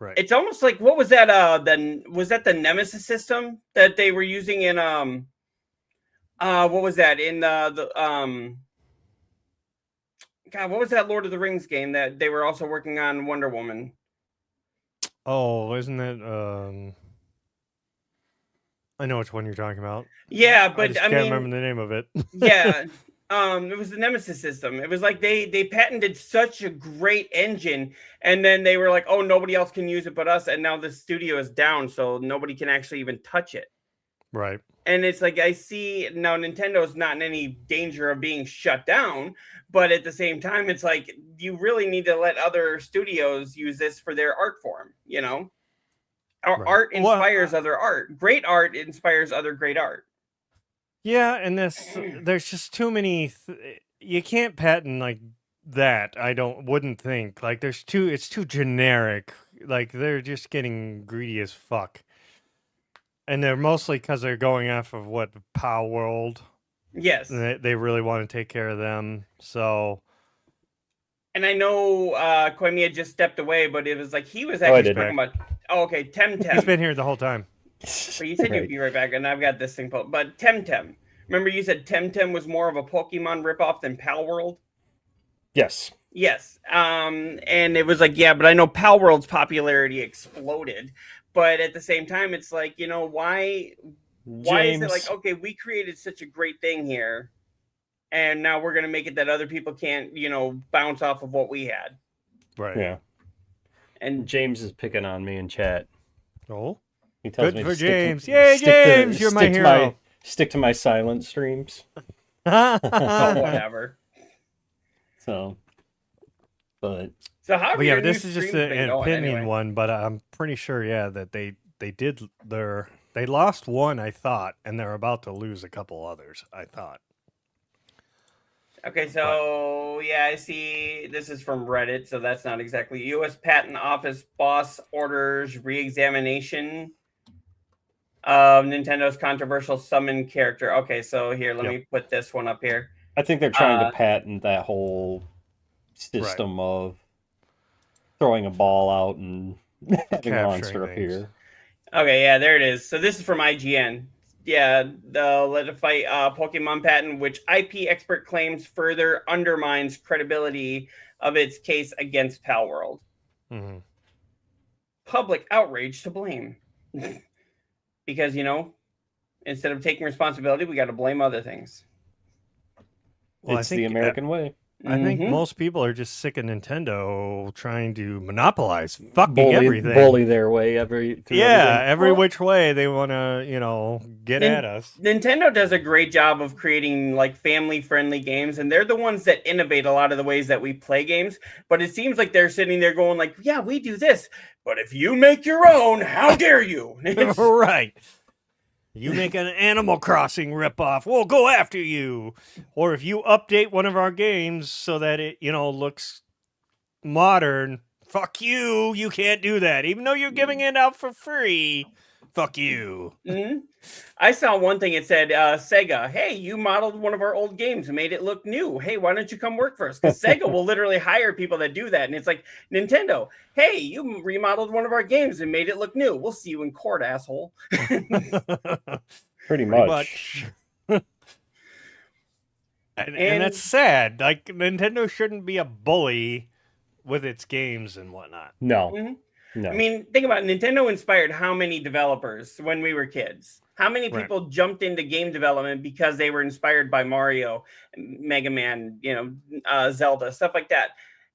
Right. It's almost like what was that? Was that the Nemesis system that they were using in what was that in God, what was that Lord of the Rings game that they were also working on Wonder Woman? Oh, isn't that? I know which one you're talking about. Yeah, I but just I can't mean, remember the name of it. yeah, It was the Nemesis system. It was like they patented such a great engine, and then they were like, oh, nobody else can use it but us, and now the studio is down, so nobody can actually even touch it. Right. And it's like, I see now Nintendo's not in any danger of being shut down, but at the same time, it's like you really need to let other studios use this for their art form, you know? Our Right. art Well, inspires other art. Great art inspires other great art. Yeah, and there's just too many. You can't patent like that. Wouldn't think like it's too generic. Like they're just getting greedy as fuck, and they're mostly because they're going off of what Pow World. Yes. And they really want to take care of them. So. And I know Koimiya just stepped away, but it was like he was I actually did. talking about. Oh, okay, Temtem. He's been here the whole time. But you said Right. you'd be right back, and I've got this thing pulled. But Temtem. Remember you said Temtem was more of a Pokemon ripoff than Pal World? Yes. Yes. And it was like, yeah, but I know Pal World's popularity exploded. But at the same time, it's like, you know, why is it like, okay, we created such a great thing here, and now we're going to make it that other people can't, you know, bounce off of what we had. Right. Yeah. And James is picking on me in chat. Oh. He tells Good me for to James. stick Yay, to, James, you're my stick to hero. stick to my silent streams. oh, whatever. So, but So how? But yeah, this is just an opinion one, but I'm pretty sure, yeah, that they lost one, I thought, and they're about to lose a couple others, I thought. Okay, so yeah, I see this is from Reddit, so that's not exactly U.S. Patent Office boss orders re-examination of Nintendo's controversial summon character. Okay, so here, let me put this one up here. I think they're trying to patent that whole system of throwing a ball out and having a monster appear. Okay, yeah, there it is. So this is from IGN. Yeah, the Let It Fight Pokemon patent, which IP expert claims further undermines credibility of its case against Pal World. Mm-hmm. Public outrage to blame. Because, you know, instead of taking responsibility, we got to blame other things. Well, it's the American way. I think most people are just sick of Nintendo trying to monopolize fucking everything. Bully their way every which way they want to, you know, get at us. Nintendo does a great job of creating like family-friendly games, and they're the ones that innovate a lot of the ways that we play games. But it seems like they're sitting there going like, yeah, we do this, but if you make your own, how dare you? Right. You make an Animal Crossing ripoff, we'll go after you. Or if you update one of our games so that it, you know, looks modern, fuck you. You can't do that. Even though you're giving it out for free, fuck you. Mm-hmm. I saw one thing. It said, Sega, hey, you modeled one of our old games and made it look new. Hey, why don't you come work for us? Because Sega will literally hire people that do that. And it's like, Nintendo, hey, you remodeled one of our games and made it look new. We'll see you in court, asshole. Pretty much. And that's sad. Like, Nintendo shouldn't be a bully with its games and whatnot. No. Mm-hmm. No. I mean, think about it. Nintendo inspired how many developers when we were kids? How many people jumped into game development because they were inspired by Mario, Mega Man, you know, Zelda, stuff like that.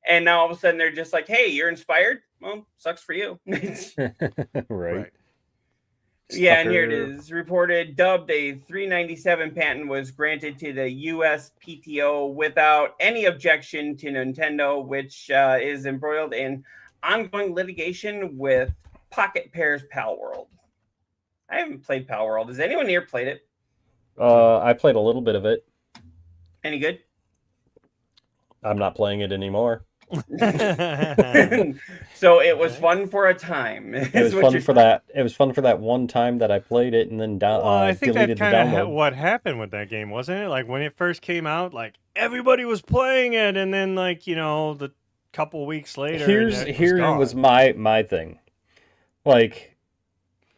And now all of a sudden they're just like, hey, you're inspired? Well, sucks for you. Right. Yeah, and here it is. Reported, dubbed a 397 patent was granted to the U.S. PTO without any objection to Nintendo, which is embroiled in ongoing litigation with Pocket Pair's Pal World. I haven't played Pal World. Has anyone here played it? I played a little bit of it. Any good? I'm not playing it anymore. So it was fun for a time. It was fun for that. It was fun for that one time that I played it and then I think deleted that's the kind download. of what happened with that game, wasn't it? Like when it first came out, like everybody was playing it, and then like, you know, the couple weeks later, here was my thing. Like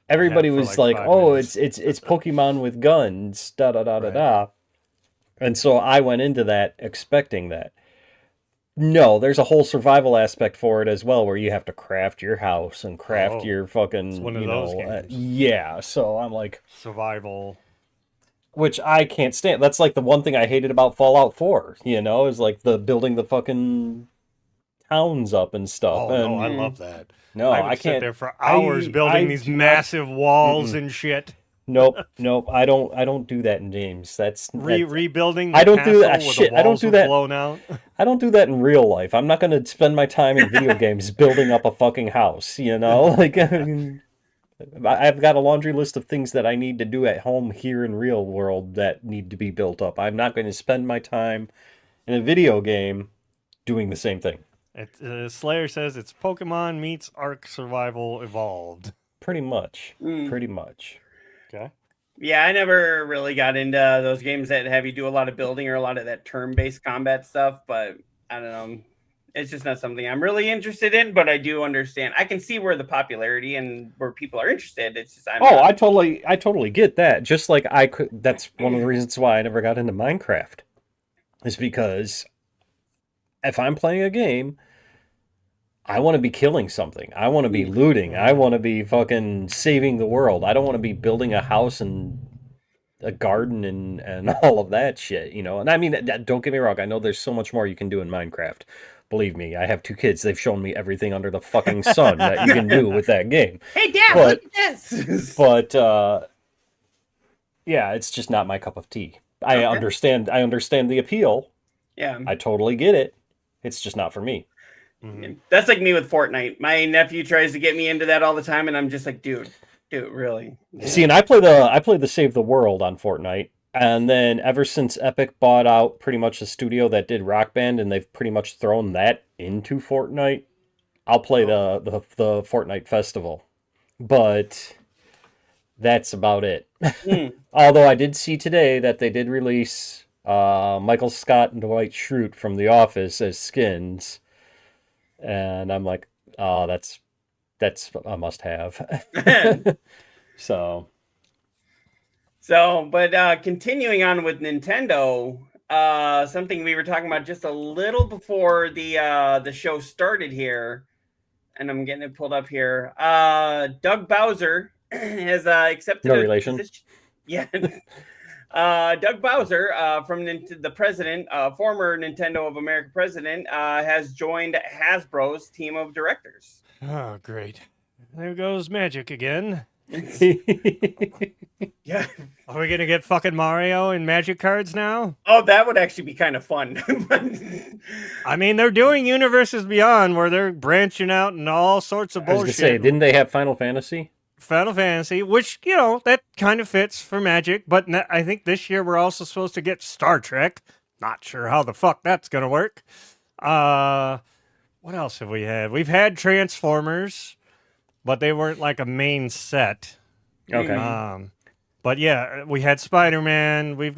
everybody was like, "Oh, it's Pokemon with guns." Da da da da da. And so I went into that expecting that. No, there's a whole survival aspect for it as well, where you have to craft your house and craft your fucking, it's one of those games. Yeah, so I'm like survival. which I can't stand. That's like the one thing I hated about Fallout 4, is like the building the fucking towns up and stuff. Oh no, And I love that. no, I would I sit can't. there for hours building I these do not. massive walls Mm-mm. and shit. Nope. I don't do that in games. That's Rebuilding I the don't do that. castle where Shit, the I don't walls do were that. blown out. I don't do that in real life. I'm not going to spend my time in video games building up a fucking house, Like, I mean, I've got a laundry list of things that I need to do at home here in real world that need to be built up. I'm not going to spend my time in a video game doing the same thing. Slayer says it's Pokemon meets Ark Survival Evolved. Pretty much. Pretty much. Okay. Yeah, I never really got into those games that have you do a lot of building or a lot of that turn-based combat stuff, but I don't know. It's just not something I'm really interested in, but I do understand. I can see where the popularity and where people are interested. It's just I totally get that. Just like that's one of the reasons why I never got into Minecraft. Is because if I'm playing a game, I want to be killing something. I want to be looting. I want to be fucking saving the world. I don't want to be building a house and a garden and all of that shit, And I mean, don't get me wrong. I know there's so much more you can do in Minecraft. Believe me, I have 2 kids. They've shown me everything under the fucking sun that you can do with that game. Hey, Dad, look at this. But yeah, it's just not my cup of tea. I understand the appeal. Yeah. I totally get it. It's just not for me. Mm-hmm. That's like me with Fortnite. My nephew tries to get me into that all the time, and I'm just like, dude, really? See, and I play the Save the World on Fortnite, and then ever since Epic bought out pretty much the studio that did Rock Band, and they've pretty much thrown that into Fortnite, I'll play the Fortnite Festival, but that's about it. Although I did see today that they did release Michael Scott and Dwight Schrute from The Office as skins. And I'm like, oh, that's a must-have. But continuing on with Nintendo, something we were talking about just a little before the show started here, and I'm getting it pulled up here. Doug Bowser has accepted no relation. Yeah. Doug Bowser, from the president, former Nintendo of America president, has joined Hasbro's team of directors. Oh, great. There goes Magic again. Yeah. Are we going to get fucking Mario and Magic cards now? Oh, that would actually be kind of fun. I mean, they're doing Universes Beyond where they're branching out and all sorts of bullshit. I was going to say, didn't they have Final Fantasy? Final Fantasy, which, that kind of fits for Magic, but I think this year we're also supposed to get Star Trek. Not sure how the fuck that's going to work. What else have we had? We've had Transformers, but they weren't like a main set. Okay. But yeah, we had Spider-Man. We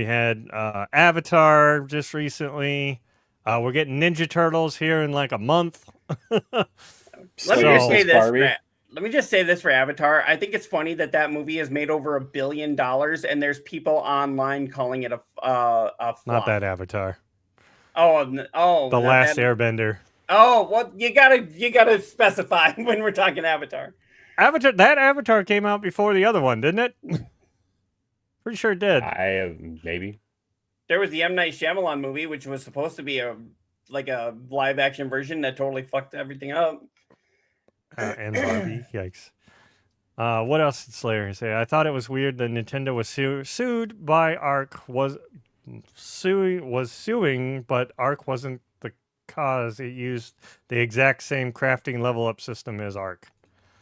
had Avatar just recently. We're getting Ninja Turtles here in like a month. Let me just say this for Avatar. I think it's funny that movie has made over $1 billion, and there's people online calling it a flop. Not that Avatar. The Last Airbender. Oh, well, you gotta specify when we're talking Avatar. That Avatar came out before the other one, didn't it? Pretty sure it did. Maybe. There was the M. Night Shyamalan movie, which was supposed to be a live action version that totally fucked everything up. And Barbie, yikes. What else did Slayer say? I thought it was weird that Nintendo was sued by Ark, was suing, but Ark wasn't the cause. It used the exact same crafting level up system as Ark.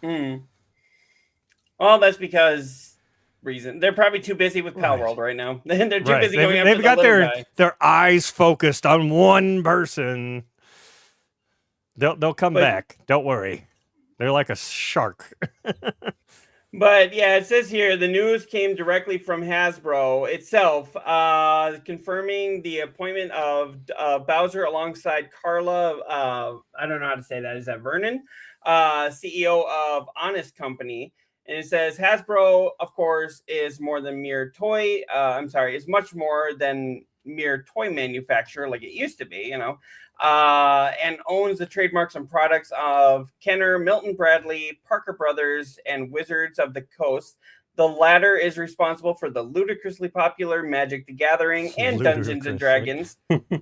Well, that's because they're probably too busy with Palworld right now. They're too busy going after the little guy. Their eyes focused on one person. They'll come back. Don't worry. They're like a shark. But yeah, it says here the news came directly from Hasbro itself, confirming the appointment of Bowser alongside Carla. I don't know how to say that. Is that Vernon, CEO of Honest Company? And it says Hasbro, of course, is more than mere toy. Is much more than mere toy manufacturer like it used to be, and owns the trademarks and products of Kenner, Milton Bradley, Parker Brothers, and Wizards of the Coast. The latter is responsible for the ludicrously popular Magic the Gathering and Dungeons and Dragons.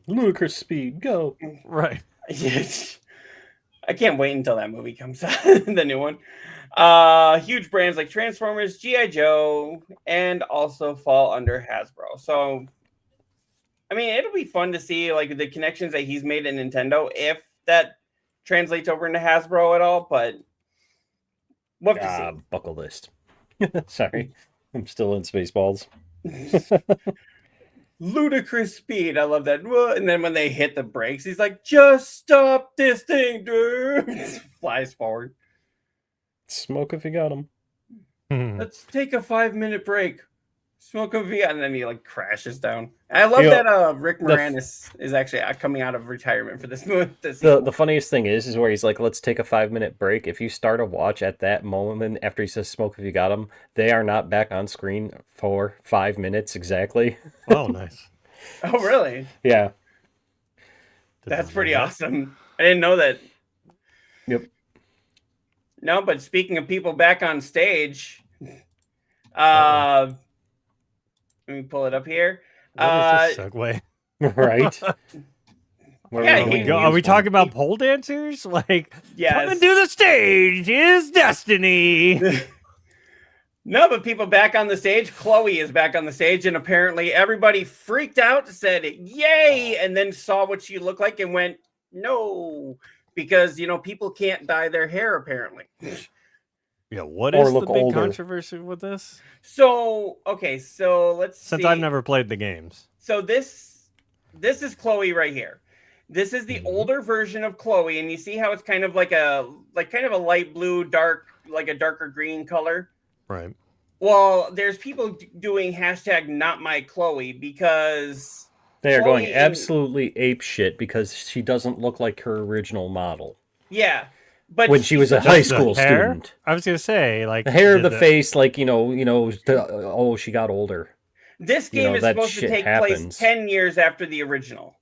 Ludicrous speed, go. Right. I can't wait until that movie comes out, the new one. Huge brands like Transformers, G.I. Joe, and also fall under Hasbro. So, I mean, it'll be fun to see like the connections that he's made at Nintendo, if that translates over into Hasbro at all, but we'll have to see. Buckle list. Sorry, I'm still in Spaceballs. Ludicrous speed. I love that. And then when they hit the brakes, he's like, just stop this thing, dude. Flies forward. Smoke if you got them. Let's take a 5-minute break. Smoke a V, and then he like crashes down. I love that Rick Moranis is actually coming out of retirement for this movie. The funniest thing is where he's like, let's take a 5-minute break. If you start a watch at that moment after he says smoke if you got them, they are not back on screen for 5 minutes exactly. Oh, nice. Oh, really? Yeah. That's pretty awesome. I didn't know that. Yep. No, but speaking of people back on stage, let me pull it up here. What is this segue? Right. Are we talking about pole dancers? Like, coming to the stage is Destiny. No, but people back on the stage. Chloe is back on the stage, and apparently everybody freaked out, said yay, and then saw what she looked like and went no, because people can't dye their hair apparently. Yeah, what is the big controversy with this? So, okay, so let's see. Since I've never played the games. So this is Chloe right here. This is the older version of Chloe, and you see how it's kind of like a light blue, dark, like a darker green color. Right. Well, there's people doing hashtag not my Chloe because they are going absolutely ape shit because she doesn't look like her original model. Yeah. But when she was a high school student, I was gonna say, like the hair, the face, like she got older. This game is supposed to take place 10 years after the original.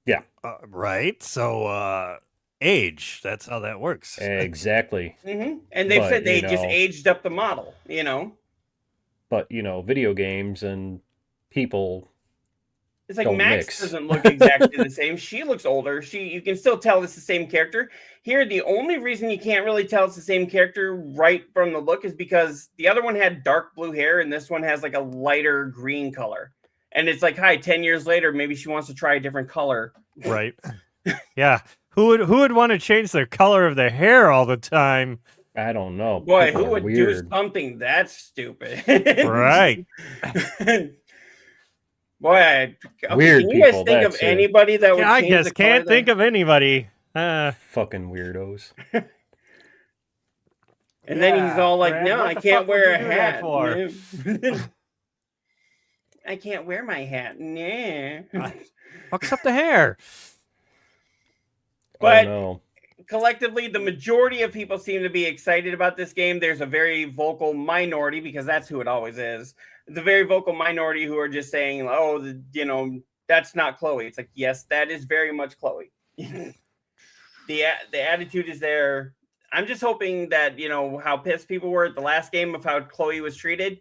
Yeah, right. So, age. That's how that works. Exactly. And they've said they just aged up the model. But video games and people. It's like Max doesn't look exactly the same. She looks older. You can still tell it's the same character. Here, the only reason you can't really tell it's the same character right from the look is because the other one had dark blue hair and this one has like a lighter green color. And it's like, 10 years later, maybe she wants to try a different color. Right. Yeah. Who would want to change the color of their hair all the time? I don't know. Boy, who would do something that stupid? Right. Boy, weird can you guys think of anybody that would change the color? Can't think of anybody. Fucking weirdos. And then he's all like, no, I can't wear a hat. I can't wear my hat. Nah. Fucks up the hair. But collectively, the majority of people seem to be excited about this game. There's a very vocal minority, because that's who it always is. The very vocal minority who are just saying, oh, that's not Chloe. It's like, yes, that is very much Chloe. The attitude is there. I'm just hoping that, how pissed people were at the last game of how Chloe was treated.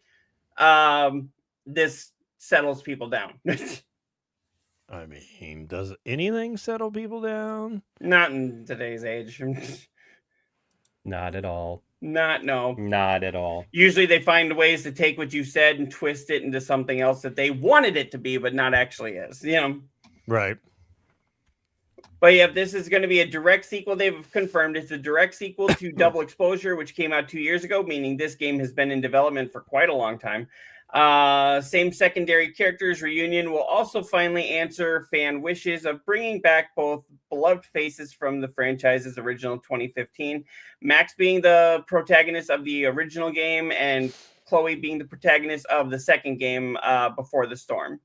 This settles people down. I mean, does anything settle people down? Not in today's age. Not at all. Not at all. Usually they find ways to take what you said and twist it into something else that they wanted it to be, but not actually is. Right. But yeah, this is going to be a direct sequel. They've confirmed it's a direct sequel to Double Exposure, which came out 2 years ago, meaning this game has been in development for quite a long time. Same secondary characters. Reunion will also finally answer fan wishes of bringing back both beloved faces from the franchise's original 2015. Max being the protagonist of the original game and Chloe being the protagonist of the second game, Before the Storm.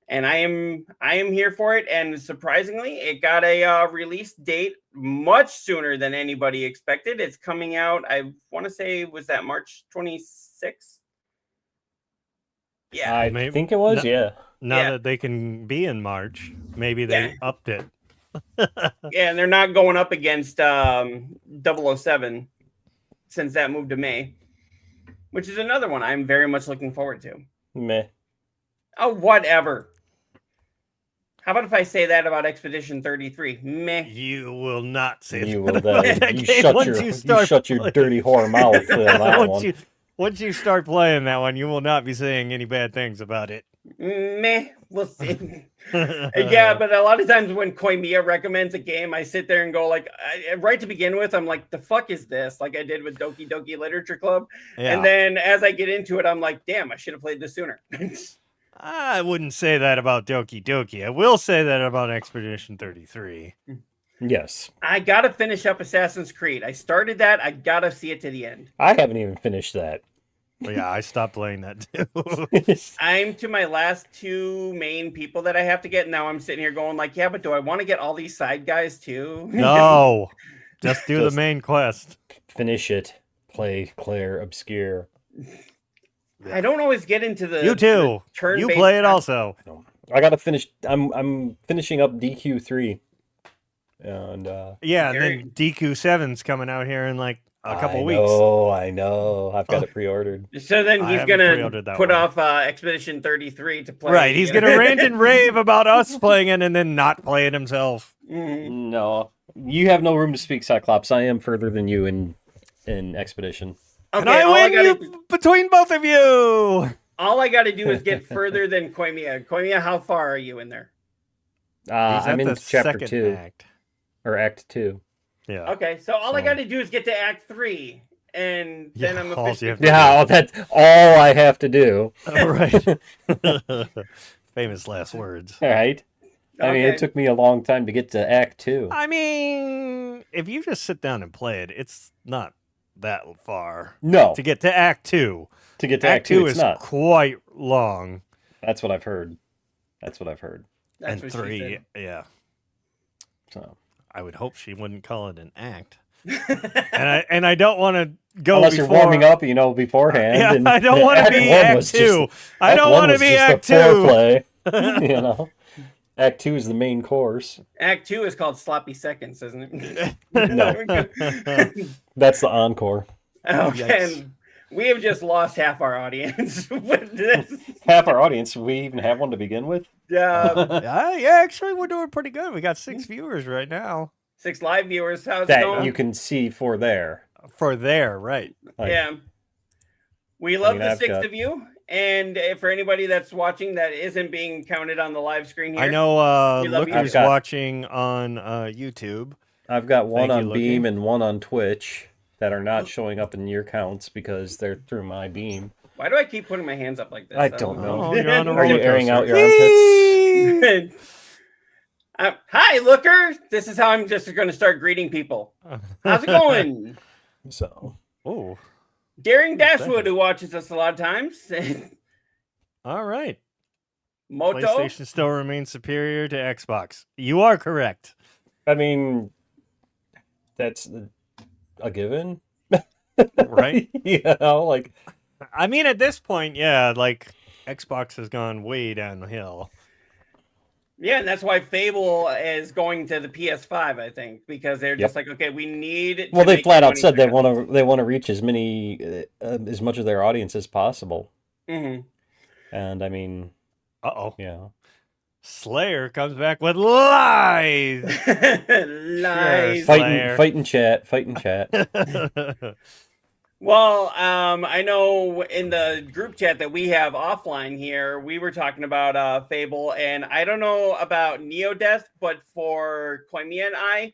And I am here for it. And surprisingly, it got a release date much sooner than anybody expected. It's coming out, I want to say, was that March 26th? Yeah, I think it was. Now that they can be in March, maybe they upped it. Yeah, and they're not going up against 007 since that moved to May. which is another one I'm very much looking forward to. Meh. Oh, whatever. How about if I say that about Expedition 33? Meh. You will not say You that will about that. that You game shut once your you you start shut your playing. dirty whore mouth for that one. Once you start playing that one, you will not be saying any bad things about it. Meh. We'll see. Yeah, but a lot of times when Koimiya recommends a game, I sit there and go like, right to begin with, I'm like, the fuck is this? Like I did with Doki Doki Literature Club. Yeah. And then as I get into it, I'm like, damn, I should have played this sooner. I wouldn't say that about Doki Doki. I will say that about Expedition 33. Yes. I gotta finish up Assassin's Creed. I started that. I gotta see it to the end. I haven't even finished that. Well, yeah, I stopped playing that too. I'm to my last 2 main people that I have to get. And now I'm sitting here going like, yeah, but do I want to get all these side guys too? No, just do Just- the main quest. Finish it. Play Claire Obscure. I don't always get into the You too. turn. You play it also. I gotta finish. I'm finishing up DQ3, and Yeah, and then DQ7's coming out here in like a couple weeks. I know. I've got it pre-ordered. So then I he's haven't gonna pre-ordered that put one. off Expedition 33 to play. Right, he's gonna rant and rave about us playing it and then not play it himself. Mhm. No, you have no room to speak, Cyclops. I am further than you in Expedition. Okay, And I all I win gotta you between both of you. all I gotta do is get further than Koimiya. Koimiya, how far are you in there? He's I'm at in the chapter second 2 act. or Act 2. Yeah. Okay, so all I So- gotta do is get to Act 3, and then Yeah, I'm all you officially. have to Yeah, that's all I have to do. Right. Famous last words. All right. I mean, Okay. it took me a long time to get to Act 2. I mean, if you just sit down and play it, it's not that far. No, To get to Act 2. to get to Act 2 it's is not. quite long. That's what I've heard. That's what I've heard. That's And what she 3, yeah. So I would hope she wouldn't call it an act. said. And I don't want to go unless before, you're warming up, beforehand. Yeah, and I don't want to Act be 1 Act was 2. just- I Act don't 1 want to was be just Act the 2. foreplay. You know, Act 2 is the main course. Act 2 is called Sloppy Seconds, isn't it? No. That's the encore. Okay, and we have just lost half our audience with this. Half our audience. We even have one to begin with. Yeah, actually, we're doing pretty good. We got 6 viewers right now. 6 live viewers. How's it That going? you can see for there. For there, right. Like, Yeah. We love mean, the I've 6 got- of you. And for anybody that's watching that isn't being counted on the live screen here, I know We love you. Looker's I've got- watching on YouTube. I've got one Thank you, on Beam Loki. and one on Twitch that are not showing up in your counts because they're through my Beam. Why do I keep putting my hands up like this? I don't know. Oh, you're on a Are you roller airing out coaster. your armpits? Hi, Looker. This is how I'm just going to start greeting people. How's it going? So Oh, Daring Dashwood, who watches us a lot of times. all right. Moto. PlayStation still remains superior to Xbox. You are correct. I mean, that's a given, Right? you know, like I mean, at this point, yeah, like Xbox has gone way downhill. Yeah, and that's why Fable is going to the PS5, I think, because they're just like, okay, we need. to well, they make flat out money said they for want to reach as much of their audience as possible, Mhm. and I mean, Uh-oh. yeah, Slayer comes back with lies. Lies. Slayer. fight in chat. Well, I know in the group chat that we have offline here, we were talking about Fable, and I don't know about neo-deth, but for Koimiya and I,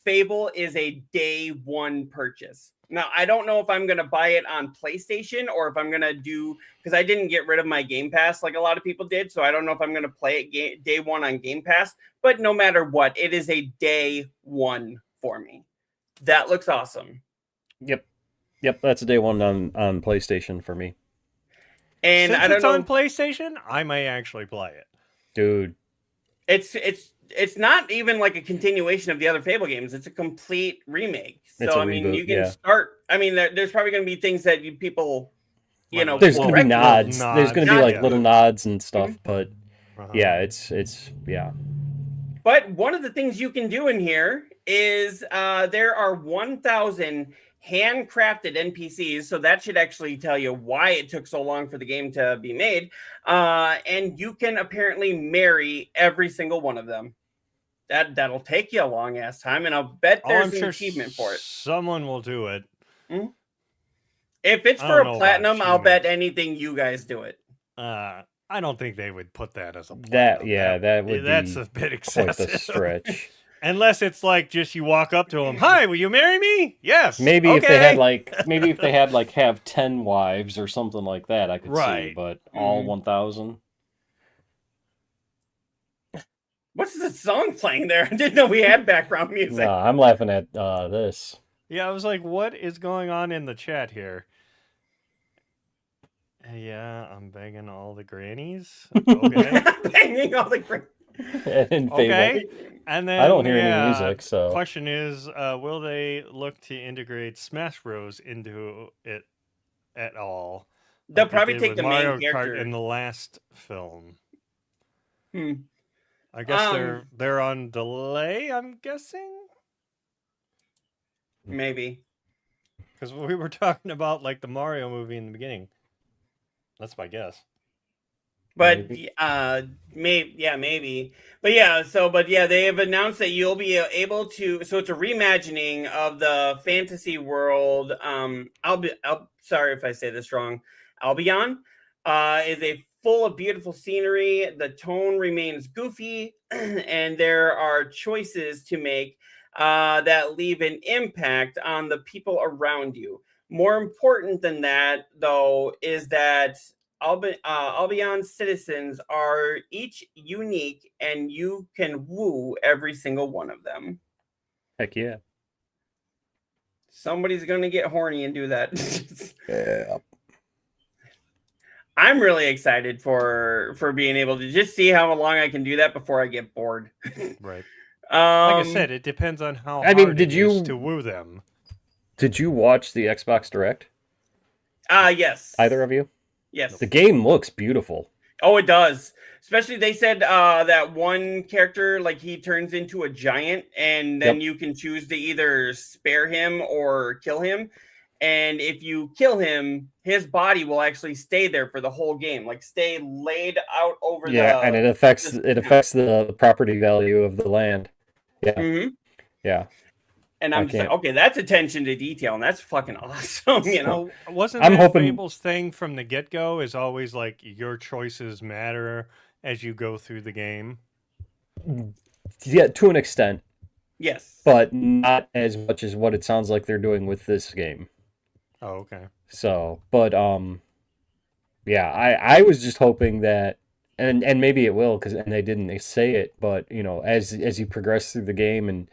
Fable is a day one purchase. Now, I don't know if I'm going to buy it on PlayStation or if I'm going to do, because I didn't get rid of my Game Pass like a lot of people did, so I don't know if I'm going to play it day one on Game Pass, but no matter what, it is a day one for me. That looks awesome. Yep, that's a day one on PlayStation for me, And Since I don't it's know. on PlayStation, I may actually play it. dude. It's not even like a continuation of the other Fable games. It's a complete remake. It's So a I mean, reboot, you can yeah. start. I mean, there's probably going to be things that people, you know, There's will gonna be recognize. nods. nods. There's gonna be like Yeah. little nods and stuff, Mm-hmm. but Uh-huh. yeah, it's yeah. But one of the things you can do in here is there are 1,000 handcrafted NPCs, so that should actually tell you why it took so long for the game to be made. And you can apparently marry every single one of them. That'll take you a long ass time, and I'll bet there's an achievement for it. Someone will do it. Mm-hmm. If it's I for don't a know about platinum, I'll bet achievements. anything you guys do it. I don't think they would put that as a That platinum. that would That's be a bit quite excessive. the stretch. Unless it's like just you walk up to them, "Hi, will you marry me?" Yes. Maybe okay. if they had like have 10 wives or something like that, I could see. Right. But all 1,000. What's the song playing there? I didn't know we had background music. No, I'm laughing at this. Yeah, I was like, what is going on in the chat here? Yeah, I'm begging all the grannies. Okay. Banging all the In Fable. Okay. And then I don't hear any music, so question is, will they look to integrate Smash Bros into it at all? They'll like they probably did take with the Mario main character Kart in the last film. I guess Um, they're on delay, I'm guessing? Maybe. Because we were talking about like the Mario movie in the beginning. That's my guess. But Maybe. maybe. But yeah, they have announced that you'll be able to. So it's a reimagining of the fantasy world. Sorry if I say this wrong. Albion is a full of beautiful scenery. The tone remains goofy, and there are choices to make that leave an impact on the people around you. More important than that, though, is that Albion's citizens are each unique, and you can woo every single one of them. heck yeah. Somebody's going to get horny and do that. Yeah. I'm really excited for being able to just see how long I can do that before I get bored. Right. Like I said, it depends on how hard did it is you to woo them. Did you watch the Xbox Direct? Yes. Either of you? Yes. The game looks beautiful. Oh, it does. Especially they said that one character, like he turns into a giant, and then you can choose to either spare him or kill him. And if you kill him, his body will actually stay there for the whole game, like stay laid out over and it affects the property value of the land. Yeah. Mm-hmm. Yeah. And I'm just like, okay, that's attention to detail, and that's fucking awesome, you know. So wasn't I'm that hoping- Fable's thing from the get-go is always like your choices matter as you go through the game? Yeah, to an extent, Yes. but not as much as what it sounds like they're doing with this game. Oh, okay. So, but yeah, I was just hoping that, and maybe it will, and they didn't say it, but you know, as you progress through the game, and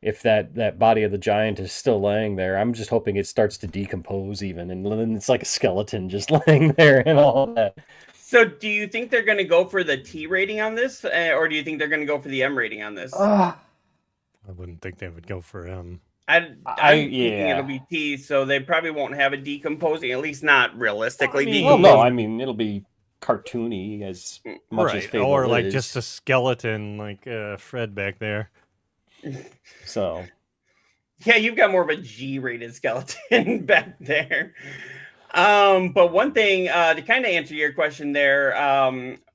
if that body of the giant is still laying there, I'm just hoping it starts to decompose even, and then it's like a skeleton just laying there and all that. So, do you think they're going to go for the T rating on this, or do you think they're going to go for the M rating on this? I wouldn't think they would go for M. I'm thinking it'll be T, so they probably won't have it decomposing, at least not realistically. Well, no, I mean it'll be cartoony as much as Fable or like is. just a skeleton, like Fred back there. So, yeah, you've got more of a G-rated skeleton back there. But one thing to kind of answer your question there,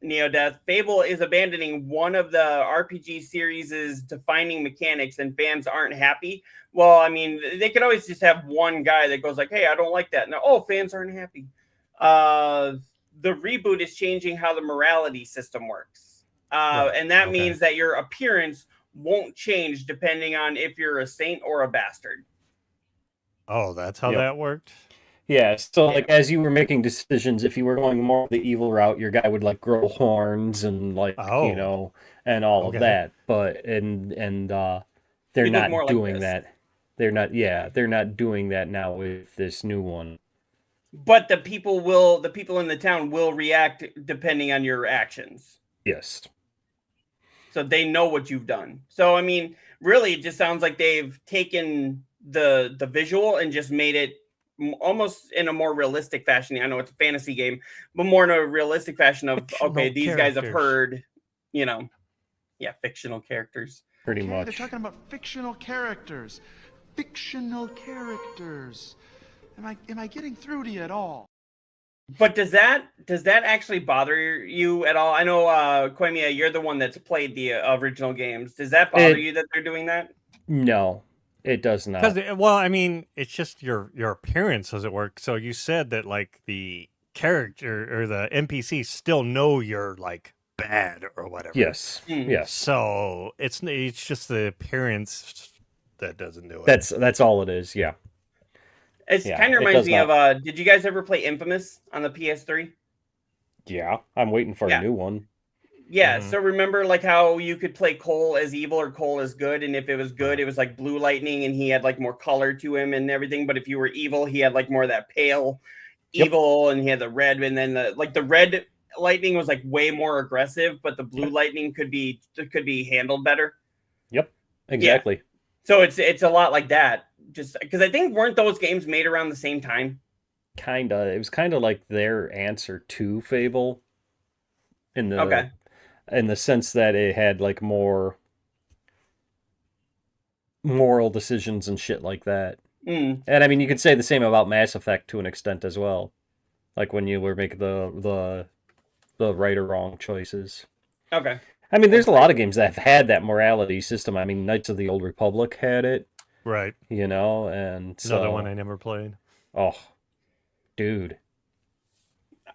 neo-deth, Fable is abandoning one of the RPG series' defining mechanics, and fans aren't happy. Well, I mean, they could always just have one guy that goes like, "Hey, I don't like that." No, fans aren't happy. The reboot is changing how the morality system works, and that means that your appearance won't change depending on if you're a saint or a bastard. Oh, that's how that worked? Yeah, so like as you were making decisions, if you were going more the evil route, your guy would like grow horns and like you know, and all of that. But they're not doing that. They're not doing that now with this new one. But the people in the town will react depending on your actions. Yes. So they know what you've done. So I mean, really, it just sounds like they've taken the visual and just made it almost in a more realistic fashion. I know it's a fantasy game, but more in a realistic fashion of these guys have heard, you know, fictional characters. Pretty much. They're talking about fictional characters. fictional characters. Am I getting through to you at all? But does that actually bother you at all? I know, Koimiya, you're the one that's played the original games. Does that bother you that they're doing that? No, it does not. Because, well, I mean, it's just your appearance doesn't work. So you said that like the character or the NPCs still know you're like bad or whatever. Yes. Yes. So it's just the appearance that doesn't do it. That's all it is. Yeah. It kind of reminds me of. Did you guys ever play Infamous on the PS3? Yeah, I'm waiting for a new one. Yeah, so remember like how you could play Cole as evil or Cole as good, and if it was good, it was like Blue Lightning, and he had like more color to him and everything. But if you were evil, he had like more of that pale evil, and he had the red, and then the red Lightning was like way more aggressive, but the Blue Lightning could be handled better. Yep, exactly. Yeah. So it's a lot like that. Just because I think weren't those games made around the same time? Kinda. It was kind of like their answer to Fable. In the sense that it had like more moral decisions and shit like that. And I mean, you could say the same about Mass Effect to an extent as well. Like when you were making the right or wrong choices. Okay. I mean, there's a lot of games that have had that morality system. I mean, Knights of the Old Republic had it. Right. You know, and so... Another one I never played. Oh, dude.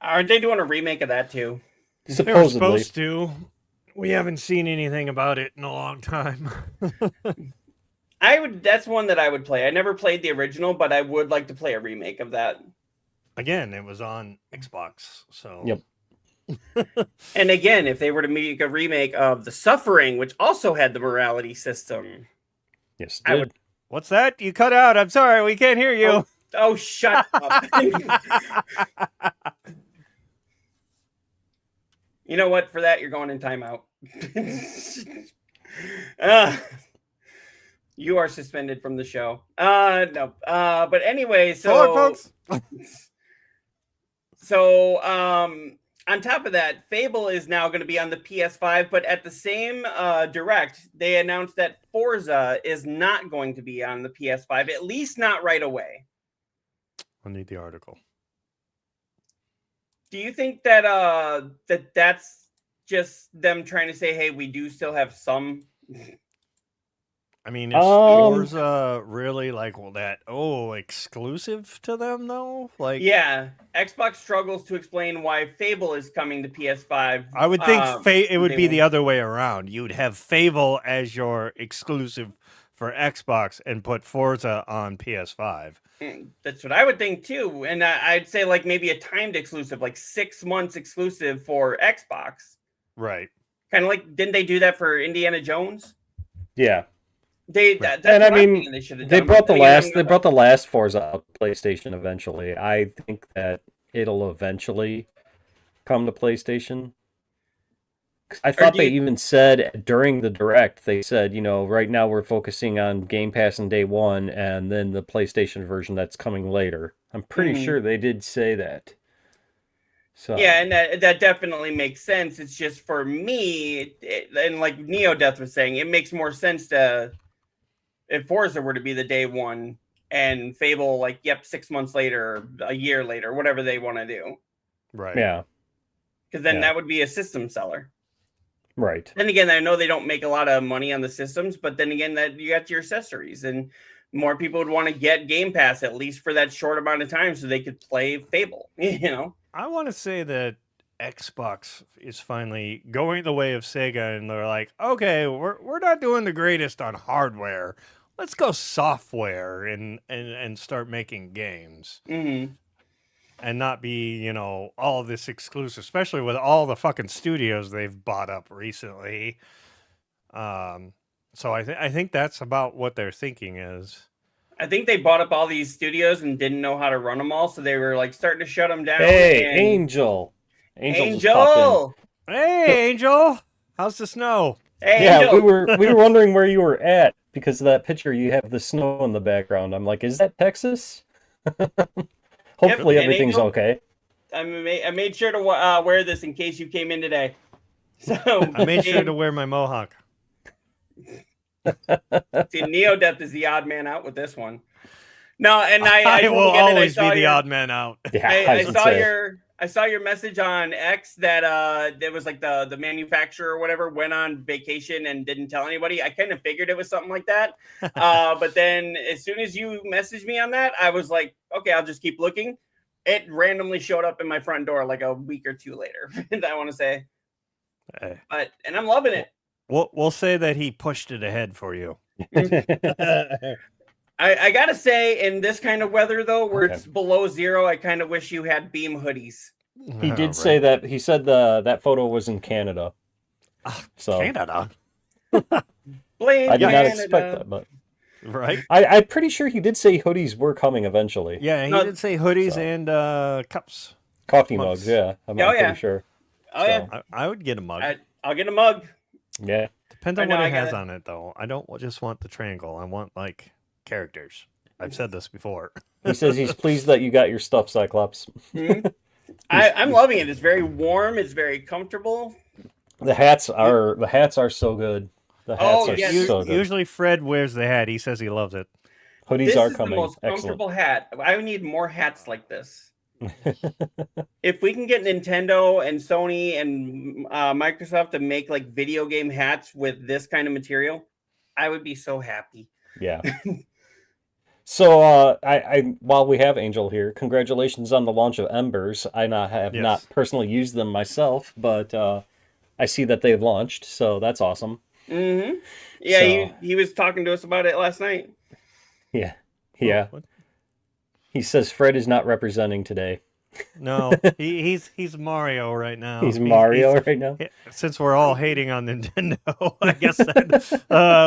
Aren't they doing a remake of that too? They were supposed to. We haven't seen anything about it in a long time. That's one that I would play. I never played the original, but I would like to play a remake of that. Again, it was on Xbox, so... Yep. And again, if they were to make a remake of The Suffering, which also had the morality system. Yes, I would. What's that? You cut out. I'm sorry, we can't hear you. Oh shut up. You know what? For that, you're going in timeout. You are suspended from the show. No. But anyway, so folks. So on top of that, Fable is now going to be on the PS5, but at the same direct, they announced that Forza is not going to be on the PS5, at least not right away. I'll need the article. Do you think that that's just them trying to say, hey, we do still have some? I mean, is Forza really like exclusive to them though? Like, yeah, Xbox struggles to explain why Fable is coming to PS5. I would think it would be the other way around. You'd have Fable as your exclusive for Xbox and put Forza on PS5. That's what I would think too, and I'd say like maybe a timed exclusive, like 6 months exclusive for Xbox. Right. Kind of like, didn't they do that for Indiana Jones? Yeah. They brought the last Forza out to PlayStation eventually. I think that it'll eventually come to PlayStation. I thought they even said during the direct, they said, right now we're focusing on Game Pass and day one, and then the PlayStation version that's coming later. I'm pretty sure they did say that. So yeah, and that definitely makes sense. It's just for me, and like neo-deth was saying, it makes more sense if Forza were to be the day one and Fable, 6 months later, a year later, whatever they want to do. Right. Yeah. Because then that would be a system seller. Right. Then again, I know they don't make a lot of money on the systems, but then again, that you got your accessories, and more people would want to get Game Pass at least for that short amount of time so they could play Fable. I want to say that Xbox is finally going the way of Sega, and they're like, okay, we're not doing the greatest on hardware. Let's go software and start making games. Mm-hmm. And not be, all of this exclusive, especially with all the fucking studios they've bought up recently. So I think that's about what their thinking is. I think they bought up all these studios and didn't know how to run them all, so they were starting to shut them down. Hey, Angel! Angel! Hey, Angel! How's the snow? Hey, yeah, Angel. we were wondering where you were at because of that picture. You have the snow in the background. I'm like, is that Texas? Hopefully everything's okay. I made sure to wear this in case you came in today. So I made sure to wear my mohawk. See, neo-deth is the odd man out with this one. No, and I I will totally get it. always be the odd man out. Yeah, I would saw say. I saw your message on X that there was like the manufacturer or whatever went on vacation and didn't tell anybody. I kind of figured it was something like that. But then as soon as you messaged me on that, I was like, okay, I'll just keep looking. It randomly showed up in my front door like a week or two later. I want to say, Hey. and I'm loving it. We'll say that he pushed it ahead for you. I gotta say, in this kind of weather though, where Okay. it's below zero, I kind of wish you had beam hoodies. He did say that. He said that photo was in Canada. So Canada, Blame I did not Canada. expect that, but right? I'm pretty sure he did say hoodies were coming eventually. Yeah, he No, did say hoodies so. and cups. Coffee Mugs. mugs, yeah. I'm Oh, yeah. pretty sure. Oh yeah, I would get a mug. I'll get a mug. Yeah. Depends I on know, what I it has gotta- on it, though. I don't just want the triangle. I want like characters. I've said this before. He says he's pleased that you got your stuff, Cyclops. Mhm. I'm loving it. It's very warm. It's very comfortable. The hats are so good. The hats Oh, are yes. so good. Usually Fred wears the hat. He says he loves it. Hoodies This are is coming. the most Excellent. comfortable hat. I need more hats like this. If we can get Nintendo and Sony and Microsoft to make like video game hats with this kind of material, I would be so happy. Yeah. So, I while we have Angel here, congratulations on the launch of Embers. I have Yes. not personally used them myself, but I see that they've launched, so that's awesome. Mm-hmm. Yeah, So- he was talking to us about it last night. Yeah. Yeah. What? He says Fred is not representing today. No, he's Mario right now. He's Mario right now. Since we're all hating on Nintendo, I guess that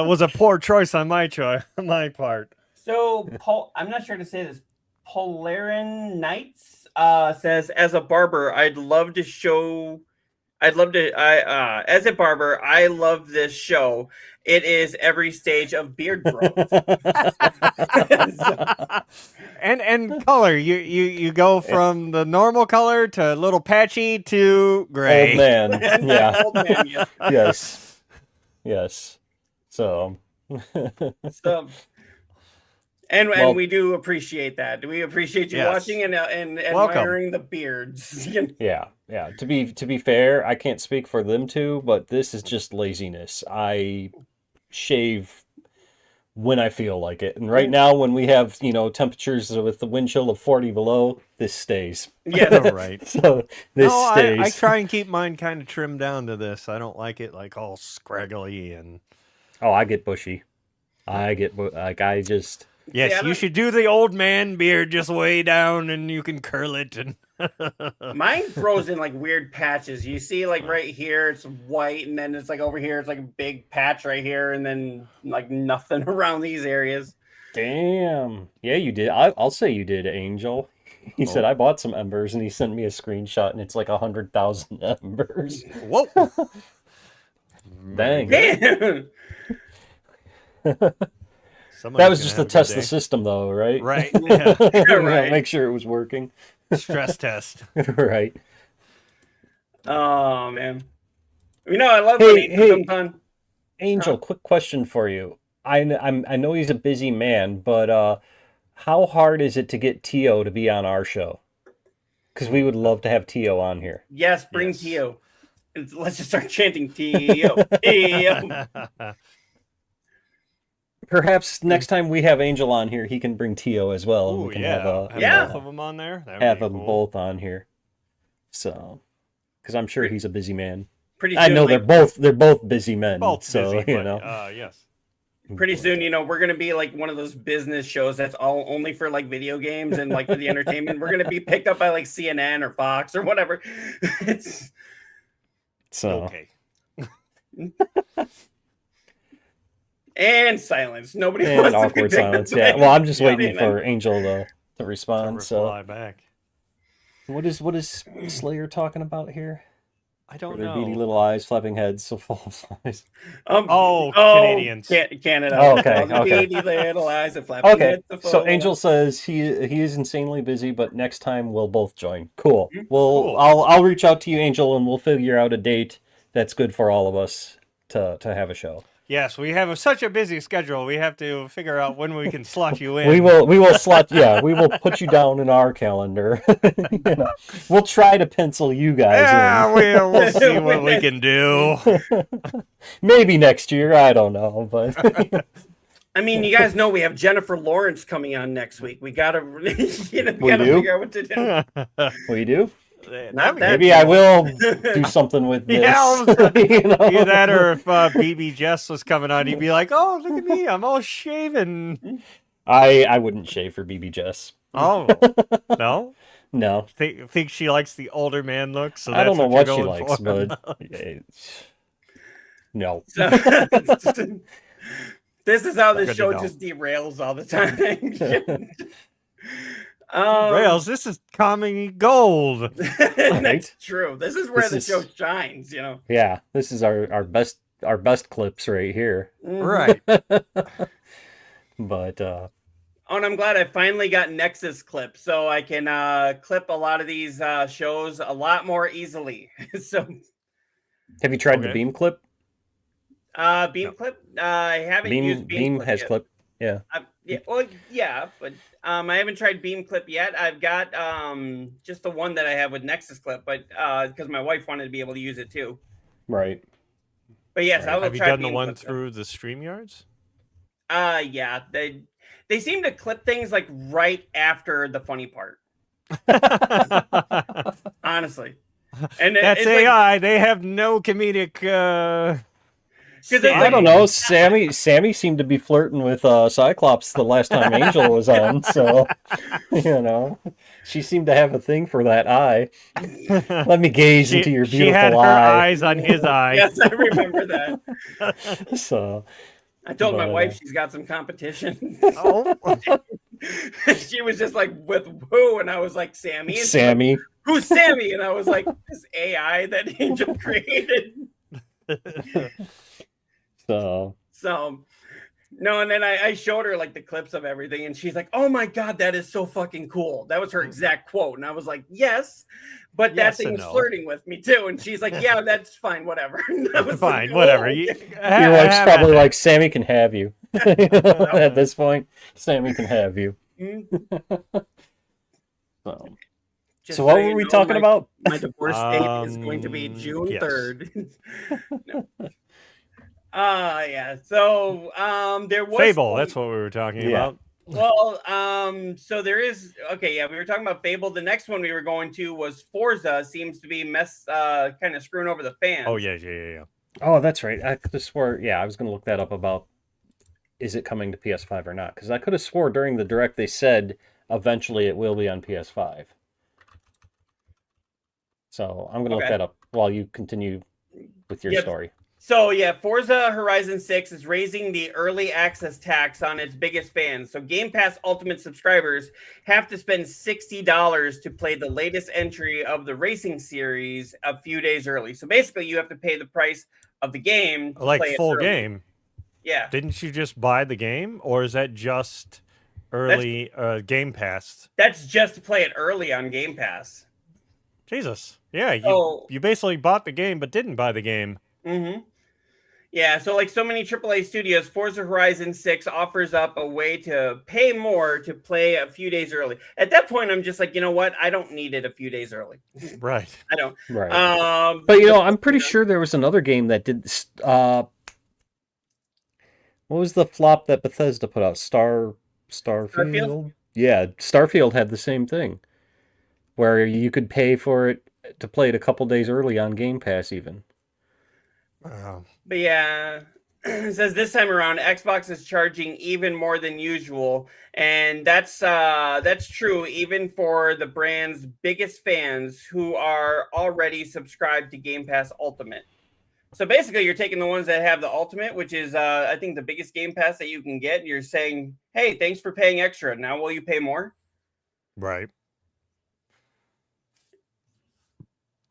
was a poor choice on my part. So, Paul, I'm not sure to say this. Polarin Knights says, as a barber, as a barber, I love this show. It is every stage of beard growth. and color. You go from the normal color to a little patchy to gray. Old man. Yeah. Old man, yes. Yes. Yes. So. So, and Well- we do appreciate that. We appreciate you Yes. watching and Welcome. admiring the beards. Yeah, yeah. To be fair, I can't speak for them two, but this is just laziness. I shave when I feel like it, and right now, when we have temperatures with the wind chill of 40 below, this stays. Yeah, Right. So this No, stays. I try and keep mine kind of trimmed down to this. I don't like it like all scraggly and. Oh, I get bushy. I just. Yes, I you don't- should do the old man beard just way down, and you can curl it. And mine grows in like weird patches. You see, like right here, it's white, and then it's like over here, it's like a big patch right here, and then like nothing around these areas. Damn. Yeah, you did. I'll say you did, Angel. He said I bought some embers, and he sent me a screenshot, and it's like 100,000 embers. whoa, Dang. Damn. That was just to test the system, though, right? Right. Yeah. Right. Make sure it was working. Stress test. Right. Oh man, I love Hey, when he hey. some fun. Angel, quick question for you. I know he's a busy man, but how hard is it to get Tio to be on our show? Because we would love to have Tio on here. Yes, bring Yes. Tio. Let's just start chanting Tio. Tio. Perhaps next time we have Angel on here, he can bring Tio as well, and Oh we can yeah, have, Yeah. both of them on there. That would have be them cool. both on here. So, because I'm sure he's a busy man. Pretty I soon, know like, they're both busy men. Both so busy, you but, know. yes. pretty soon, we're gonna be like one of those business shows that's all only for like video games and like for the entertainment. We're gonna be picked up by like CNN or Fox or whatever. It's So Okay. and silence. Nobody and wants to be awkward picked up silence. by Yeah. Well, I'm just CNN. waiting for Angel to To respond. So reply back. what is Slayer talking about here? I don't Their beady know. little eyes, flapping heads, so full of flies. Oh, Canadians. Canada. Oh, okay, All the okay. beady little eyes and flapping Okay, heads are so full. Angel says he is insanely busy, but next time we'll both join. Cool. Well, Cool. I'll reach out to you, Angel, and we'll figure out a date that's good for all of us to have a show. Yes, we have such a busy schedule. We have to figure out when we can slot you in. We will slot. Yeah, we will put you down in our calendar. We'll try to pencil you guys Yeah, in. we'll see what we can do. Maybe next year. I don't know, but I mean, you guys know we have Jennifer Lawrence coming on next week. We gotta, We gotta do? figure out what to do. we do. Not that Maybe I will do something with this. Yeah, all of a sudden, You know? either that or if BB Jess was coming on, he'd be like, "Oh, look at me, I'm all shaven." I wouldn't shave for BB Jess. Oh, no? No, Think she likes the older man look? So I don't know that's what she you're likes, going for? but no. So, this is how this Good to show know. just derails all the time. Rails, this is comedy gold. That's true. This is where This the is- show shines, you know. Yeah, this is our best clips right here. Right. But Oh, and I'm glad I finally got Nexus clip, so I can clip a lot of these shows a lot more easily. So, have you tried the Okay. Beam clip? Beam clip, I haven't used Beam clip has yet. clip. Yeah. Yeah, well, yeah, but I haven't tried Beam clip yet. I've got just the one that I have with Nexus clip, but because my wife wanted to be able to use it too. Right. But yes, I will Have you try done the Beam one clip, though. through the StreamYards? Yeah, they seem to clip things like right after the funny part. Honestly, and That's it's like, AI. They have no comedic. it's I like- don't know. Sammy seemed to be flirting with Cyclops the last time Angel was on, so you know, she seemed to have a thing for that eye. Let me gaze into your She beautiful had her eye. eyes on his eye. yes, I remember that. So I told my But, wife she's got some competition. Oh, She was just like, with who? And I was like, Sammy. And she's like, Sammy. who's Sammy? And I was like, this AI that Angel created. So So, no, and then I showed her like the clips of everything, and she's like, "Oh my god, that is so fucking cool." That was her exact quote, and I was like, "Yes, but that Yes thing and was no. flirting with me too." And she's like, "Yeah, that's fine, whatever." And I was fine, like, whatever. "Oh." You, your wife's probably like, Sammy can have you. At this point, Sammy can have you. Mm. So, Just so what you were we know, talking about? My divorce date is going to be June yes. 3rd. No. Yeah. So there was Fable. That's what we were talking Yeah. about. well, so there is okay, yeah, we were talking about Fable. The next one we were going to was Forza. Seems to be kind of screwing over the fans. Oh yeah. Oh, that's right. I could have swore. Yeah, I was going to look that up about is it coming to PS5 or not? Because I could have swore during the direct they said eventually it will be on PS5. So I'm going to look Okay. that up while you continue with your Yep. story. So yeah, Forza Horizon 6 is raising the early access tax on its biggest fans. So Game Pass Ultimate subscribers have to spend $60 to play the latest entry of the racing series a few days early. So basically, you have to pay the price of the game, to Like play it full early. game. Yeah, Didn't you just buy the game, or is that just early Game Pass? that's just to play it early on Game Pass. Jesus. Yeah, So- you basically bought the game but didn't buy the game. Mm-hmm. Yeah, so like so many AAA studios, Forza Horizon 6 offers up a way to pay more to play a few days early. At that point, I'm just like, you know what? I don't need it a few days early. Right. I don't. Right. But But you know, I'm pretty sure there was another game that did. What was the flop that Bethesda put out? Starfield. Starfield? Yeah, Starfield had the same thing, where you could pay for it to play it a couple days early on Game Pass, even. But yeah, it says this time around, Xbox is charging even more than usual, and that's true even for the brand's biggest fans who are already subscribed to Game Pass Ultimate. So basically, you're taking the ones that have the Ultimate, which is I think the biggest Game Pass that you can get. And you're saying, "Hey, thanks for paying extra. Now will you pay more?" Right.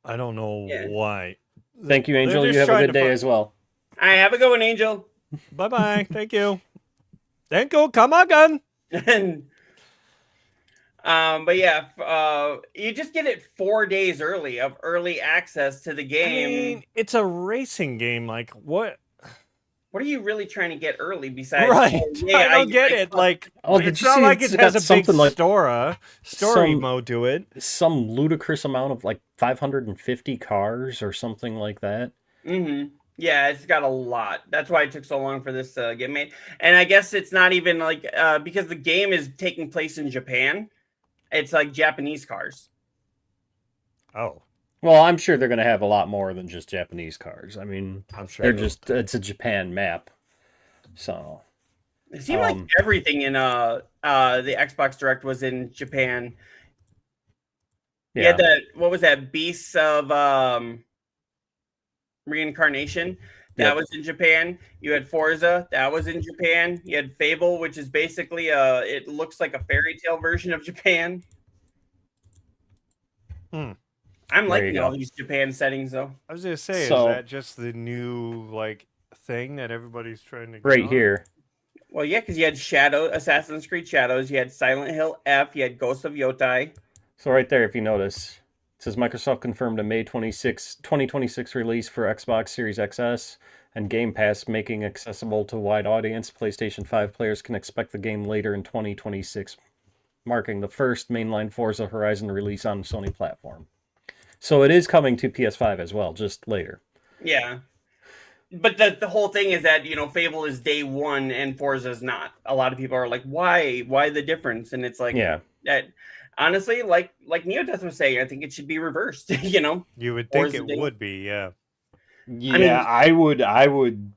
I don't know Yeah. why. Thank you, They're Angel. You just have a trying good to day fi- as well. I have a good one, Angel. Bye-bye. Thank you. Thank you. Come on. And but yeah, you just get it 4 days early of early access to the I game. mean, it's a racing game. Like, what? what are you really trying to get early besides? Right. Oh, yeah, I don't get it. Like, Oh, did it's you not see like it's it has got a big something like story some- mode to it. some ludicrous amount of like 550 cars or something like that? Yeah, it's got a lot. That's why it took so long for this to get made. And I guess it's not even like because the game is taking place in Japan. It's like Japanese cars. Oh, Well, I'm sure they're going to have a lot more than just Japanese cars. I mean, I'm sure. they're just it's a Japan map. So, It seemed like everything in the Xbox Direct was in Japan. You yeah. had that, what was that, Beasts of Reincarnation? That Yep. was in Japan. You had Forza, that was in Japan. You had Fable, which is basically it looks like a fairy tale version of Japan. I'm There you liking all go. these Japan settings though. I was gonna say, So- is that just the new like thing that everybody's trying to get Right on? here. Well, yeah, because you had Assassin's Creed Shadows, you had Silent Hill F, you had Ghost of Yotai. So right there, if you notice, it says Microsoft confirmed a May 2026 release for Xbox Series XS and Game Pass, making accessible to a wide audience. PlayStation 5 players can expect the game later in 2026, marking the first mainline Forza Horizon release on the Sony platform. So it is coming to PS5 as well, just later. Yeah. But the whole thing is that, Fable is day one and Forza is not. A lot of people are like, why? Why the difference? And it's like, Yeah. that honestly, like neo-deth was saying, I think it should be reversed, You would think Forza it day. would be, yeah. Yeah, I would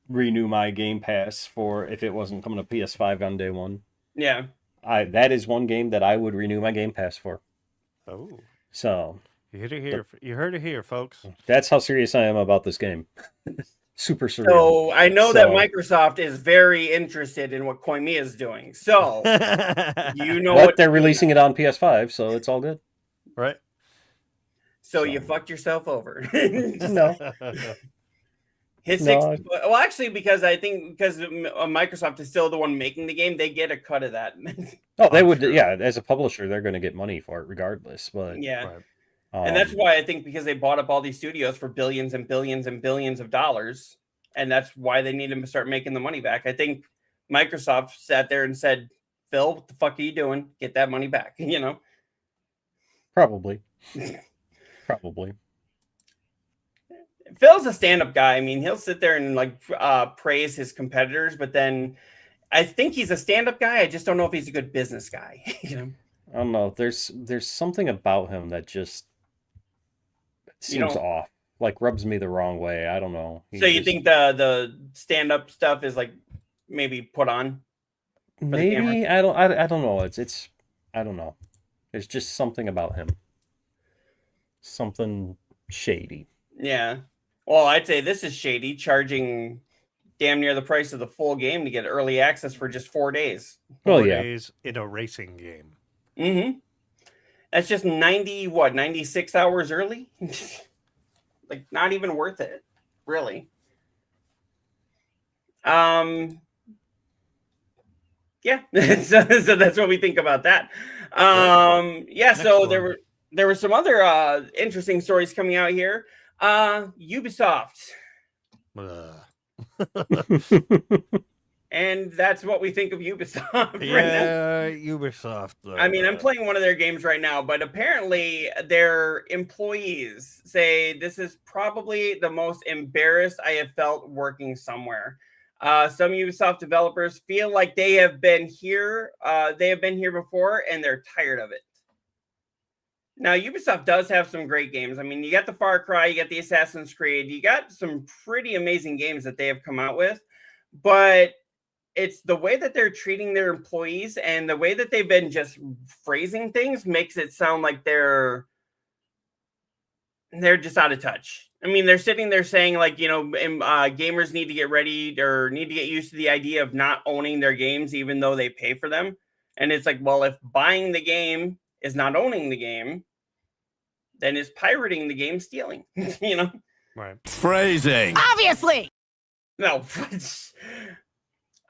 renew my Game Pass for if it wasn't coming to PS5 on day one. Yeah. That is one game that I would renew my Game Pass for. Oh, So you heard it here. You heard it here, folks. that's how serious I am about this game. Super surreal. So I know that So- Microsoft is very interested in what Koimiya is doing. So you know But what they're releasing it on PS5, so it's all good. Right? So you fucked yourself over. No. His No. 60, well, actually, because I think because Microsoft is still the one making the game, they get a cut of that. Oh, they I'm would. sure. Yeah, as a publisher, they're going to get money for it regardless. But Yeah. Right. And that's why I think because they bought up all these studios for billions and billions and billions of dollars, and that's why they need them to start making the money back. I think Microsoft sat there and said, "Phil, what the fuck are you doing? Get that money back." probably. Probably. Phil's a stand-up guy. I mean, he'll sit there and praise his competitors, but then I think he's a stand-up guy. I just don't know if he's a good business guy. I don't know. There's something about him that just seems off. Like rubs me the wrong way. I don't know. So you think the stand-up stuff is like maybe put on? Maybe I don't know. It's I don't know. There's just something about him. Something shady. Yeah. Well, I'd say this is shady, charging damn near the price of the full game to get early access for just 4 days. 4 Well, yeah. days in a racing game. Mm-hmm. That's just 96 hours early? Like, not even worth it, really. Yeah, so that's what we think about that. Yeah, so there were some other interesting stories coming out here. Ubisoft. And that's what we think of Ubisoft right now. Yeah, Ubisoft. I mean, I'm playing one of their games right now, but apparently their employees say this is probably the most embarrassed I have felt working somewhere. Some Ubisoft developers feel like they have been here before, and they're tired of it. Now, Ubisoft does have some great games. I mean, you got the Far Cry, you got the Assassin's Creed, you got some pretty amazing games that they have come out with, but it's the way that they're treating their employees and the way that they've been just phrasing things makes it sound like they're just out of touch. I mean, they're sitting there saying gamers need to get ready or need to get used to the idea of not owning their games, even though they pay for them. And it's like, well, if buying the game is not owning the game, then is pirating the game stealing? Right. Phrasing. Obviously. No.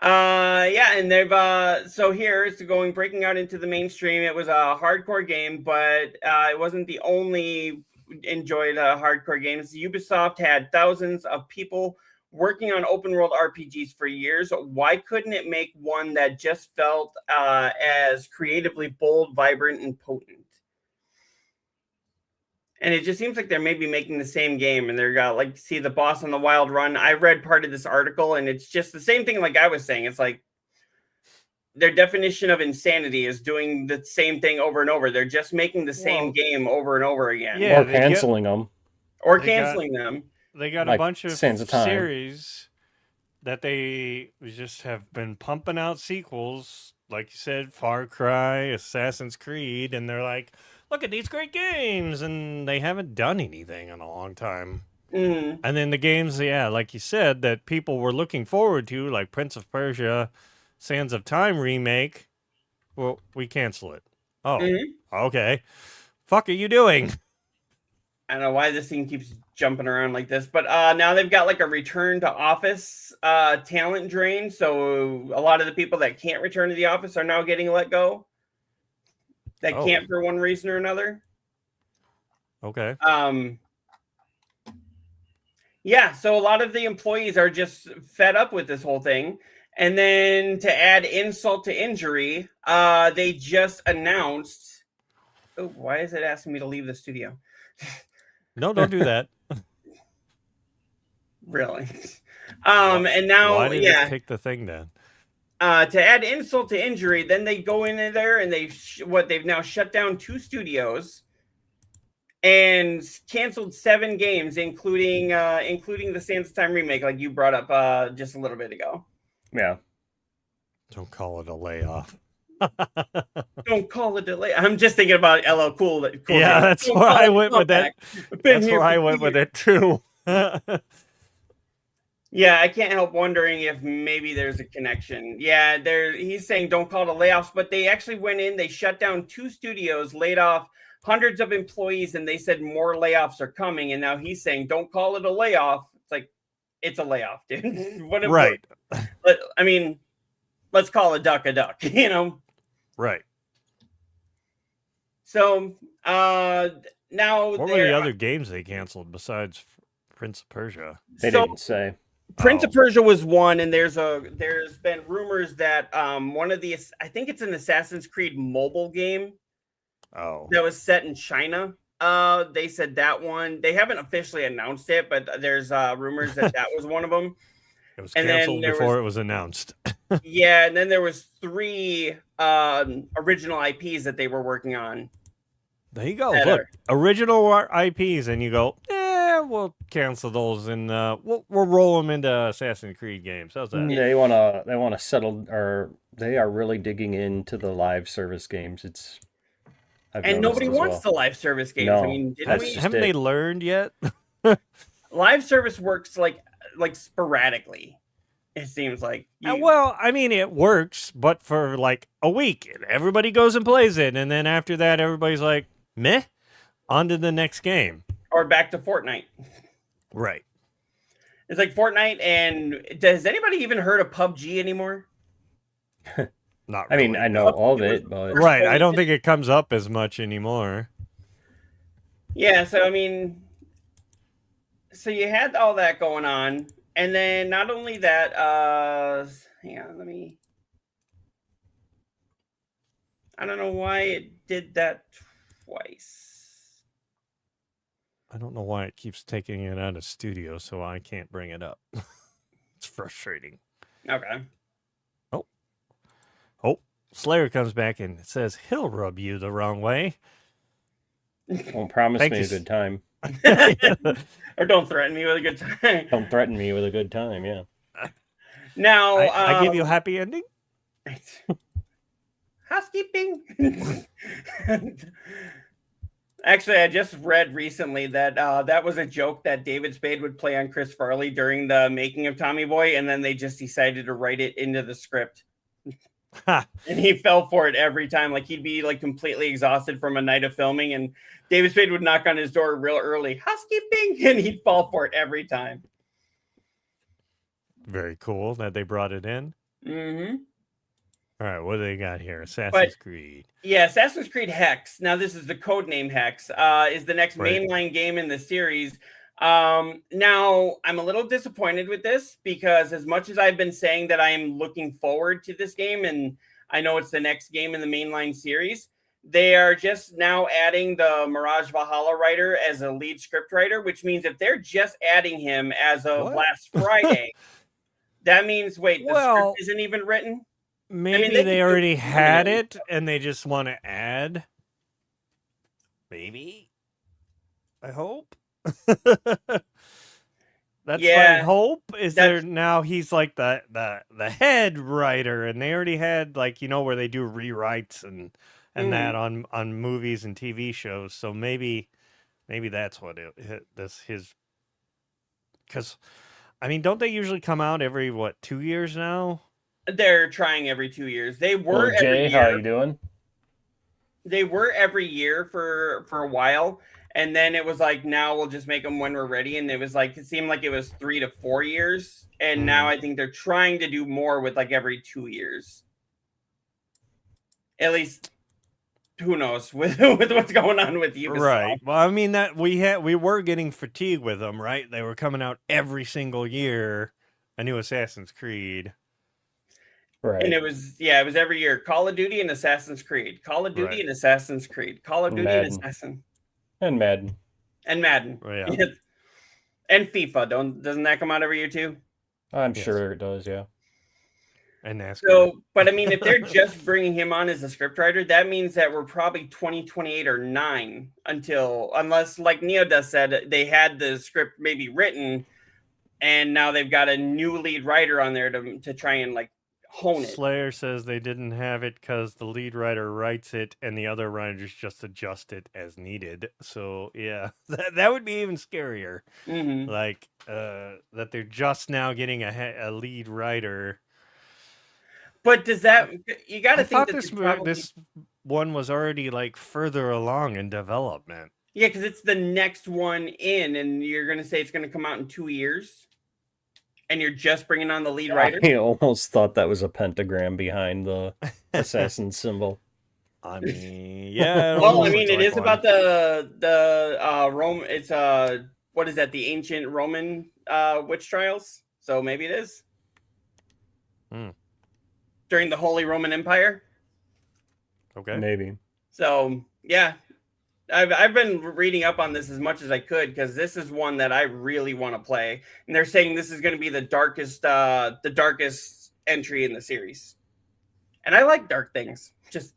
Yeah, and they've so here it's breaking out into the mainstream. It was a hardcore game, but it wasn't the only enjoyed hardcore games. Ubisoft had thousands of people working on open world RPGs for years. Why couldn't it make one that just felt as creatively bold, vibrant, and potent? And it just seems like they're maybe making the same game, and they're like, see the boss on the Wild Run. I read part of this article, and it's just the same thing. Like I was saying, it's like their definition of insanity is doing the same thing over and over. They're just making the same game over and over again. Yeah, or canceling them. Or canceling them. They got Like a bunch of Sands of Time. series that they just have been pumping out sequels, like you said, Far Cry, Assassin's Creed, and they're like, look at these great games, and they haven't done anything in a long time. Mm. And then the games, like you said, that people were looking forward to, like Prince of Persia, Sands of Time remake, well, we cancel it. Oh, okay. Fuck are you doing? I don't know why this thing keeps jumping around like this, but now they've got like a return to office talent drain. So a lot of the people that can't return to the office are now getting let go. That can't for one reason or another. Okay. Yeah, so a lot of the employees are just fed up with this whole thing. And then to add insult to injury, they just announced. Oh, why is it asking me to leave the studio? No, don't do that. Really? And now, why did it take the thing down? To add insult to injury, then they go in there and they've now shut down 2 studios and canceled 7 games, including the Sands of Time remake, like you brought up just a little bit ago. Yeah. Don't call it a layoff. Don't call it a layoff. I'm just thinking about LL Cool. Yeah, that's where I went with that. That's where I went with it too. Yeah, I can't help wondering if maybe there's a connection. Yeah, he's saying don't call it a layoffs, but they actually went in, they shut down 2 studios, laid off hundreds of employees, and they said more layoffs are coming. And now he's saying don't call it a layoff. It's like, it's a layoff, dude. Right. I mean, let's call a duck, you know? Right. So now what were the other games they canceled besides Prince of Persia? They didn't say. Prince of Persia was one, and there's been rumors that one of the, I think it's an Assassin's Creed mobile game that was set in China. They said that one. They haven't officially announced it, but there's rumors that was one of them. It was canceled before it was announced. Yeah, and then there was 3 original IPs that they were working on. There you go. Look, original IPs, and you go, we'll cancel those, and we'll roll them into Assassin's Creed games. How's that? They want to settle, or they are really digging into the live service games. And nobody wants the live service games. No, I mean, haven't they learned yet? Live service works like sporadically. It seems like. Well, I mean, it works, but for like a week, everybody goes and plays it, and then after that, everybody's like, meh, on to the next game. Or back to Fortnite. Right. It's like Fortnite, and has anybody even heard of PUBG anymore? Not really. I mean, I know of it, but... Right, I don't think it comes up as much anymore. Yeah, so I mean... So you had all that going on, and then not only that, hang on, I don't know why it did that twice. I don't know why it keeps taking it out of studio, so I can't bring it up. It's frustrating. Okay. Oh, Slayer comes back and says he'll rub you the wrong way. Well, promise me a good time. Or don't threaten me with a good time. Don't threaten me with a good time, yeah. Now, I give you a happy ending? Housekeeping. Actually, I just read recently that that was a joke that David Spade would play on Chris Farley during the making of Tommy Boy, and then they just decided to write it into the script. And he fell for it every time. Like, he'd be like completely exhausted from a night of filming, and David Spade would knock on his door real early, housekeeping, and he'd fall for it every time. Very cool that they brought it in. Mm-hmm. All right, what do they got here? Assassin's Creed. Yeah, Assassin's Creed Hex. Now, this is the codename Hex. Is the next mainline game in the series. Now I'm a little disappointed with this because as much as I've been saying that I am looking forward to this game, and I know it's the next game in the mainline series, they are just now adding the Mirage Valhalla writer as a lead script writer, which means if they're just adding him as of What? last Friday, that means the Well, script isn't even written. maybe they they could do already something had else. it and they just want to add. Maybe. I hope. That's Yeah, my hope. Is that's- there now he's like the head writer, and they already had like where they do rewrites and that on movies and TV shows. So maybe that's what his. Because I mean, don't they usually come out every 2 years now? They're trying every 2 years. They were Well, Jay, every how year. you doing? They were every year for a while, and then it was like, now we'll just make them when we're ready. And it was like, it seemed like it was 3 to 4 years, and now I think they're trying to do more with like every 2 years. At least, who knows with what's going on with Ubisoft. Right. Well, I mean that we were getting fatigued with them, right? They were coming out every single year, a new Assassin's Creed. Right. And it was every year. Call of Duty and Assassin's Creed. Call of Duty and Assassin's Creed. Call of Duty and Assassin. And Madden. And Madden. Oh, yeah. And FIFA. Doesn't that come out every year too? I'm sure it does, yeah. And NASCAR. So, but I mean, if they're just bringing him on as a scriptwriter, that means that we're probably 2028 or 9 unless, like neo-deth said, they had the script maybe written, and now they've got a new lead writer on there to try and like hone it. Slayer says they didn't have it because the lead writer writes it and the other writers just adjust it as needed. So yeah, that would be even scarier. Mm-hmm. Like that they're just now getting a lead writer. But does that you got to think that this one was already like further along in development? Yeah, because it's the next one in, and you're going to say it's going to come out in 2 years, and you're just bringing on the lead writer. I almost thought that was a pentagram behind the assassin symbol. I mean, yeah. Well, I mean, it is about the Rome. It's what is that? The ancient Roman witch trials. So maybe it is during the Holy Roman Empire. Okay, maybe. So yeah, I've been reading up on this as much as I could because this is one that I really want to play, and they're saying this is going to be the darkest entry in the series, and I like dark things. Just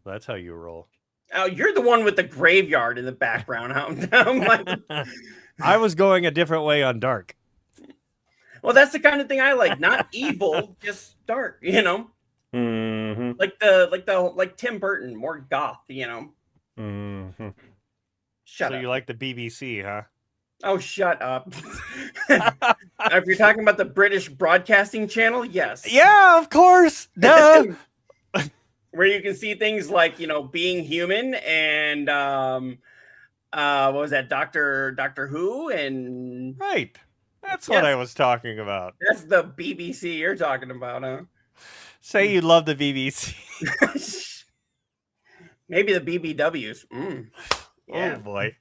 that's how you roll. Oh, you're the one with the graveyard in the background. I'm like, I was going a different way on dark. well, that's the kind of thing I like. Not evil, just dark. Mm-hmm. Like Tim Burton, more goth. Mm-hmm. Shut so up. You like the BBC, huh? Oh, shut up. If you're talking about the British Broadcasting Channel, yes. Yeah, of course. Duh. Where you can see things like, Being Human and what was that, Doctor Who, and Right. That's what I was talking about. That's the BBC you're talking about, huh? Say you love the BBC. Maybe the BBWs. Yeah. Oh boy.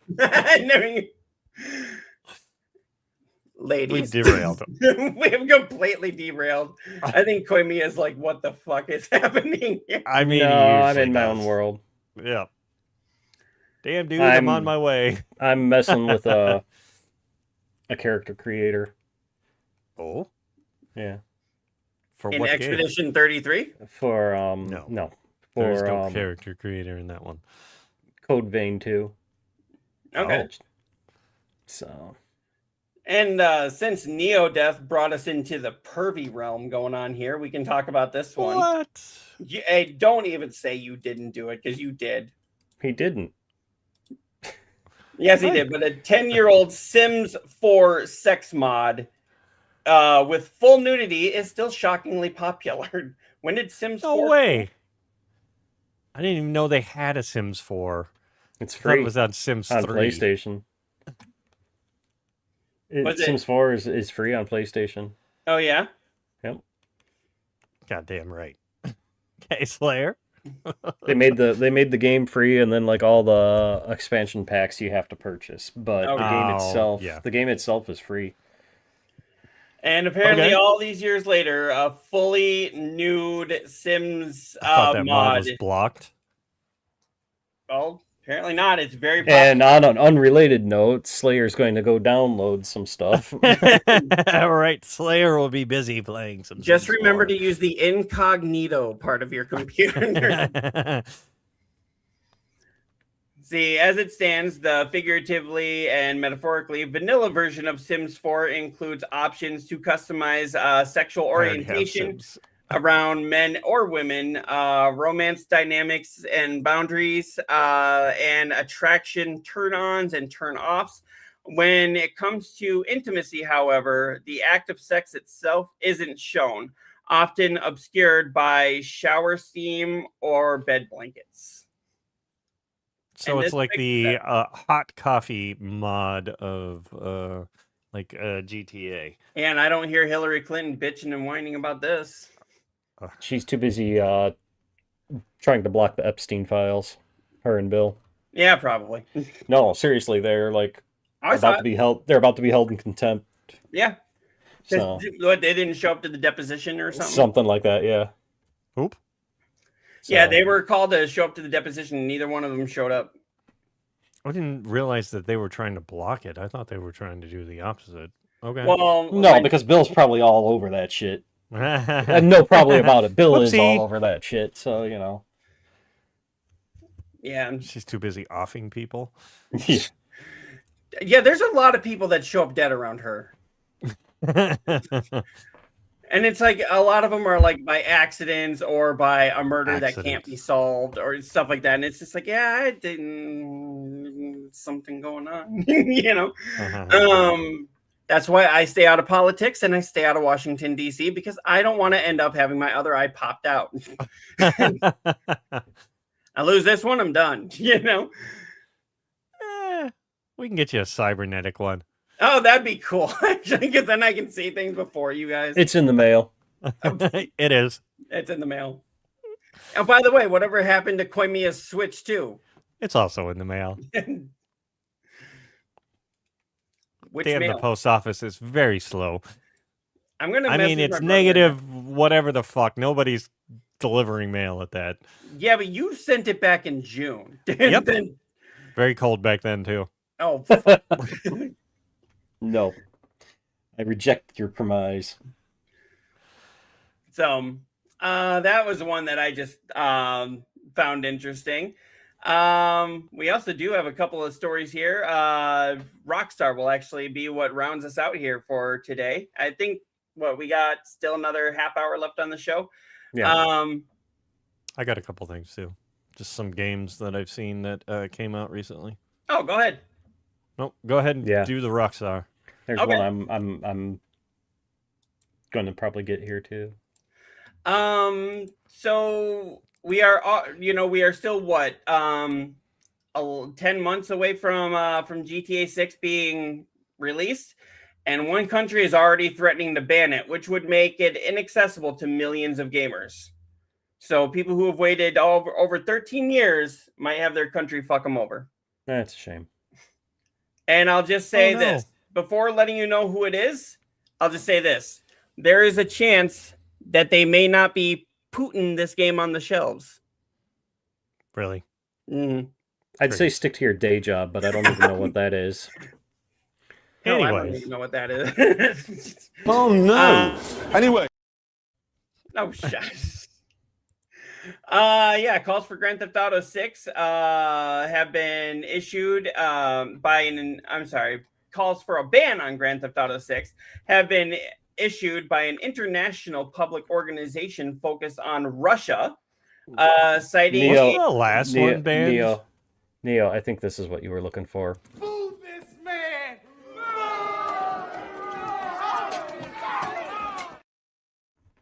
Ladies. We derailed. We have completely derailed. I think Koimiya's like, what the fuck is happening here? I mean, no, I'm in my own world. Yeah. Damn, dude, I'm on my way. I'm messing with a character creator. Oh? Yeah. For in what Expedition game? 33? For no. For There's no character creator in that one. Code Vein 2. Okay. Oh. So. And since neo-deth brought us into the pervy realm going on here, we can talk about this one. What? Hey, don't even say you didn't do it, because you did. He didn't. Yes, he did. But a 10-year-old Sims 4 sex mod with full nudity is still shockingly popular. When did Sims 4? No way. I didn't even know they had a Sims 4. It's I thought free. it was on Sims 3. On PlayStation. Sims 4 is free on PlayStation. Oh, yeah? Yep. Goddamn right. Okay, Slayer. They made the game free, and then like all the expansion packs you have to purchase. But Oh, the game itself is free. And apparently, Okay. all these years later, a fully nude Sims I thought that mod mod. was blocked. Well, apparently not. It's very popular. And on an unrelated note, Slayer's going to go download some stuff. All right, Slayer will be busy playing some. Just Sims remember 4. to use the incognito part of your computer. See, as it stands, the figuratively and metaphorically vanilla version of Sims 4 includes options to customize sexual I already have orientation Sims. around men or women, romance dynamics and boundaries, and attraction turn-ons and turn-offs. When it comes to intimacy, however, the act of sex itself isn't shown, often obscured by shower steam or bed blankets. So And it's this like fixes the that. hot coffee mod of GTA. And I don't hear Hillary Clinton bitching and whining about this. She's too busy trying to block the Epstein files. Her and Bill. Yeah, probably. No, seriously, they're like I saw about to be held. They're about to be held in contempt. Yeah. So What, they didn't show up to the deposition or something? something like that, yeah. Oop. Yeah, So- they were called to show up to the deposition, and neither one of them showed up. I didn't realize that they were trying to block it. I thought they were trying to do the opposite. Okay. Well, No, because Bill's probably all over that shit. I know probably about it. Bill is Whoopsie. all over that shit, so you know. yeah. She's too busy offing people. Yeah, there's a lot of people that show up dead around her. And it's like a lot of them are like by accidents or by a murder that can't be Accidents. solved or stuff like that. And it's just like, yeah, I didn't something going on, you know. That's why I stay out of politics and I stay out of Washington D.C. because I don't want to end up having my other eye popped out. I lose this one, I'm done. You know. We can get you a cybernetic one. Oh, that'd be cool. Actually, because then I can see things before you guys. It's in the mail. It is. It's in the mail. Oh, by the way, whatever happened to Koimiya's Switch too? It's also in the mail. Which Damn, mail? the post office is very slow. I'm gonna. I mean, message it's my brother. negative, whatever the fuck. Nobody's delivering mail at that. Yeah, but you sent it back in June. Yep. Then, Very cold back then too. oh, fuck. No. I reject your premise. So, that was one that I just found interesting. We also do have a couple of stories here. Rockstar will actually be what rounds us out here for today. I think we got still another half hour left on the show. Yeah. I got a couple things too. Just some games that I've seen that came out recently. Oh, go ahead. Nope. Go ahead and Yeah. do the Rockstar. There's Okay. one I'm going to probably get here too. So we are, we are still what, 10 months away from GTA 6 being released, and one country is already threatening to ban it, which would make it inaccessible to millions of gamers. So people who have waited over 13 years might have their country fuck them over. That's a shame. And I'll just say no. this before letting you know who it is. I'll just say this: there is a chance that they may not be putting this game on the shelves. Really? Mm-hmm. I'd say stick to your day job, but I don't even know what that is. I don't Anyways. even know what that is. Oh no. Anyway. Oh, shucks. Yeah, calls for Grand Theft Auto 6 have been issued calls for a ban on Grand Theft Auto 6 have been issued by an international public organization focused on Russia, citing Neo- Wasn't the last one banned? Neo, I think this is what you were looking for. Move this man.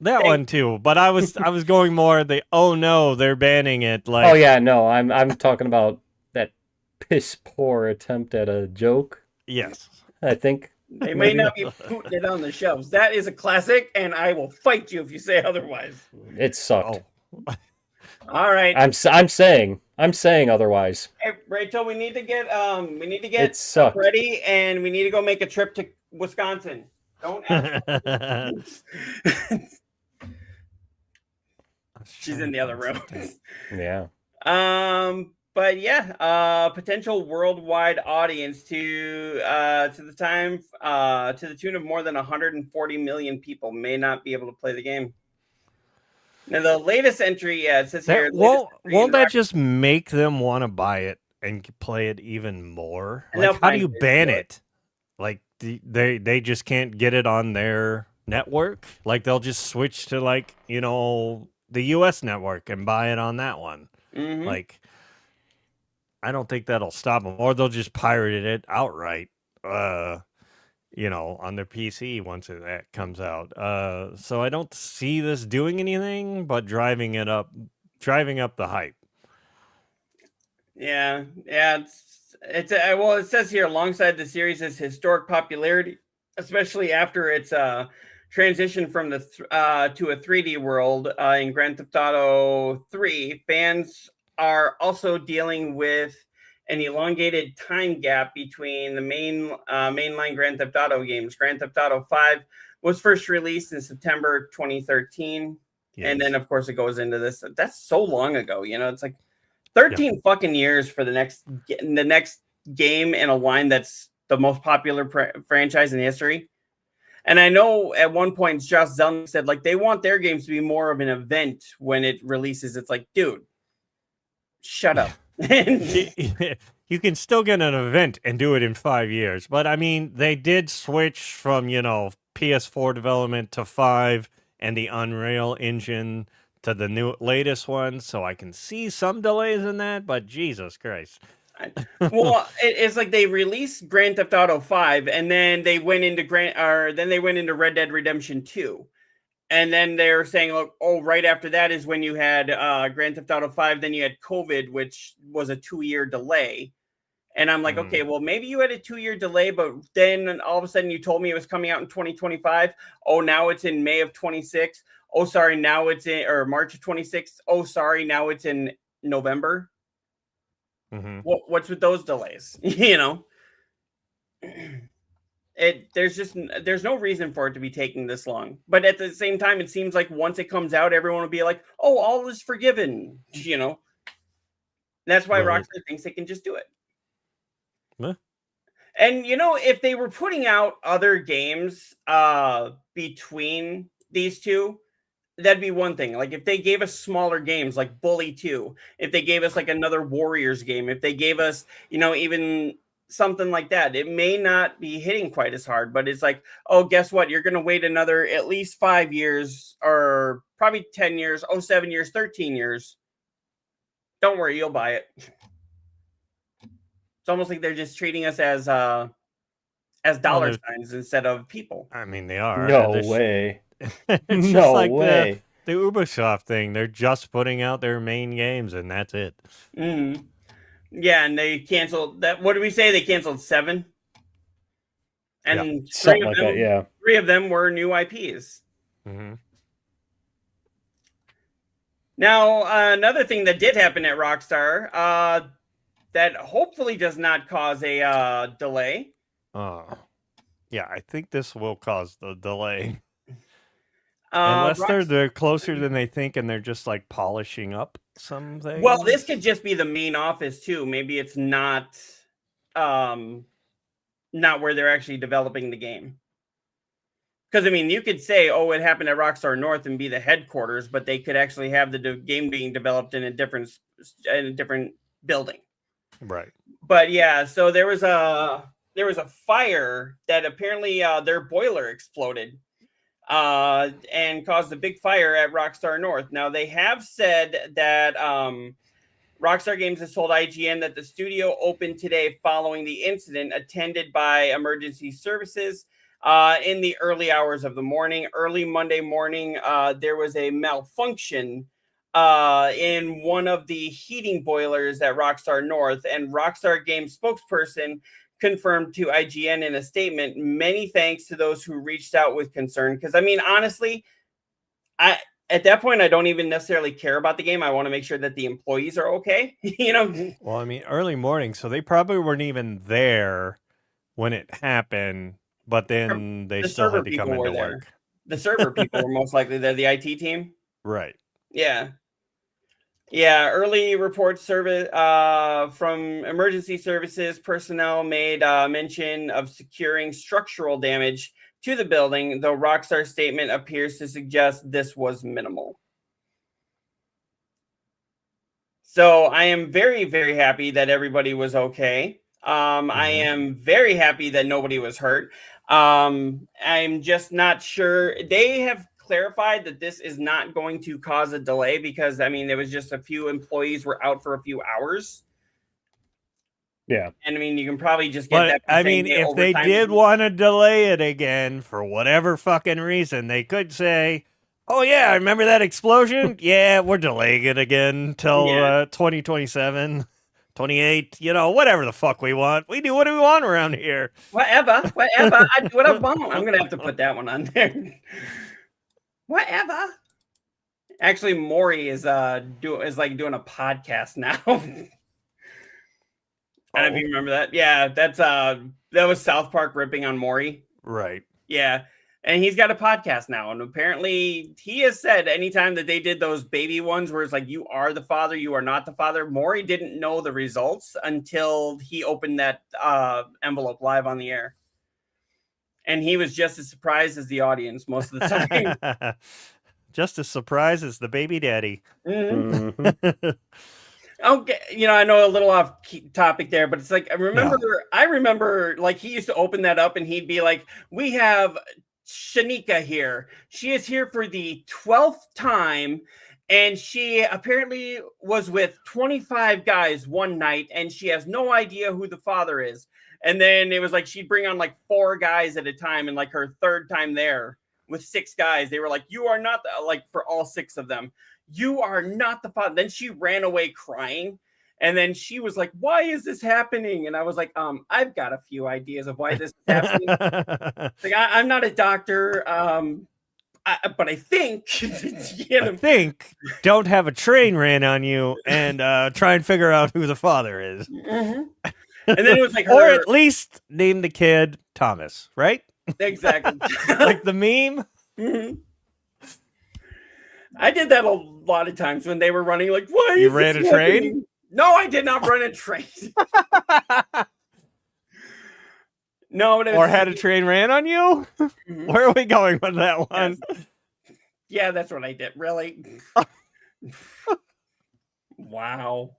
That one too, but I was going more the oh no, they're banning it. Like, Oh yeah, no, I'm talking about that piss poor attempt at a joke. yes. I think they may not be putting it on the shelves. That is a classic, and I will fight you if you say otherwise. it sucked. Oh. All right. I'm saying otherwise. Hey, Rachel, we need to get It sucked. ready, and we need to go make a trip to Wisconsin. Don't ask. She's in the other room. Yeah. But yeah, potential worldwide audience to the tune of more than 140 million people may not be able to play the game. Now the latest entry, it says here. Won't that just make them want to buy it and play it even more? Like, how do you ban it? Like, they just can't get it on their network? Like, they'll just switch to, like, you know, the U.S. network and buy it on that one. Mm-hmm. Like, I don't think that'll stop them. Or they'll just pirate it outright, you know, on their PC once that comes out. So I don't see this doing anything but driving up the hype. Yeah. It's well, it says here alongside the series' historic popularity, especially after its transition from the to a 3D world in Grand Theft Auto 3, fans are also dealing with an elongated time gap between the mainline Grand Theft Auto games. Grand Theft Auto 5 was first released in September 2013, and then of course it goes into this. That's so long ago, you know. It's like 13 fucking years for the next game in a line that's the most popular franchise in history. And I know at one point Josh Zelnick said like they want their games to be more of an event when it releases. It's like, dude, shut up. You can still get an event and do it in 5 years. But I mean, they did switch from, you know, PS4 development to 5 and the Unreal Engine to the latest one. So I can see some delays in that, but Jesus Christ. Well, it's like they released Grand Theft Auto 5 and then they went into Red Dead Redemption 2. And then they're saying, look, oh, right after that is when you had Grand Theft Auto 5. Then you had COVID, which was a 2-year delay. And I'm like, okay, well, maybe you had a 2-year delay, but then all of a sudden you told me it was coming out in 2025. Oh, now it's in May of 26. Oh, sorry, now it's in March of 26. Oh, sorry, now it's in November. Mm-hmm. What's with those delays? You know? There's no reason for it to be taking this long, but at the same time, it seems like once it comes out, everyone will be like, "Oh, all is forgiven," you know. That's why Rockstar thinks they can just do it. Huh? And you know, if they were putting out other games between these two, that'd be one thing. Like if they gave us smaller games like Bully 2, if they gave us like another Warriors game, if they gave us, you know, even something like that, it may not be hitting quite as hard, but it's like, oh, guess what? You're going to wait another at least 5 years or probably 10 years, 7 years, 13 years. Don't worry, you'll buy it. It's almost like they're just treating us as dollar signs instead of people. I mean, they are. No way. It's just like way. The Ubisoft thing. They're just putting out their main games, and that's it. Mm-hmm. Yeah, and they canceled that. What did we say? They canceled 7? And three of them were new IPs. Mm-hmm. Now, another thing that did happen at Rockstar that hopefully does not cause a delay. Yeah, I think this will cause the delay. Unless they're closer than they think and they're just like polishing up something. Well, this could just be the main office too. Maybe it's not where they're actually developing the game. Because I mean, you could say, "Oh, it happened at Rockstar North" and be the headquarters, but they could actually have the game being developed in a different building. Right. But yeah, so there was a fire that apparently their boiler exploded. And caused a big fire at Rockstar North. Now, they have said that Rockstar Games has told IGN that the studio opened today following the incident, attended by emergency services in the early hours of the morning. Early Monday morning, there was a malfunction in one of the heating boilers at Rockstar North, and Rockstar Games spokesperson confirmed to IGN in a statement, "Many thanks to those who reached out with concern." Because I mean, honestly, at that point, I don't even necessarily care about the game. I want to make sure that the employees are okay. Well, I mean, early morning, so they probably weren't even there when it happened, but then they The still server had to come people were into there. work. The server people were most likely there, the IT team. Right. Yeah. Yeah, early report service from emergency services personnel made mention of securing structural damage to the building, though Rockstar's statement appears to suggest this was minimal. So I am very, very happy that everybody was okay. I am very happy that nobody was hurt. I'm just not sure. They have clarified that this is not going to cause a delay because, I mean, there was just a few employees were out for a few hours. Yeah. And I mean, you can probably just get that. But I mean, if they did want to delay it again for whatever fucking reason, they could say, "Oh yeah, remember that explosion? Yeah, we're delaying it again till 2027, 28. You know, whatever the fuck we want. We do what we want around here. Whatever. I do what I want. I'm gonna have to put that one on there. Whatever. Actually, Maury is doing a podcast now. I don't know if you remember that. Yeah, that was South Park ripping on Maury. Right. Yeah. And he's got a podcast now. And apparently he has said anytime that they did those baby ones where it's like, you are the father, you are not the father. Maury didn't know the results until he opened that envelope live on the air. And he was just as surprised as the audience most of the time. Just as surprised as the baby daddy. Mm-hmm. Okay, I know a little off topic there, but it's like I remember like he used to open that up and he'd be like, "We have Shanika here. She is here for the 12th time, and she apparently was with 25 guys one night, and she has no idea who the father is." And then it was like she'd bring on like 4 guys at a time, and like her third time there with 6 guys, they were like, "You are not for all 6 of them. You are not the father." Then she ran away crying. And then she was like, "Why is this happening?" And I was like, I've got a few ideas of why this is happening. Like, I'm not a doctor, but I think, I think don't have a train ran on you and try and figure out who the father is. Mm-hmm. And then it was like, or at least name the kid Thomas, right? Exactly. Like the meme. Mm-hmm. I did that a lot of times when they were running. Like, why? You ran a train? No, I did not run a train. No, or had a train ran on you? Mm-hmm. Where are we going with that one? Yes. Yeah, that's what I did. Really? Wow.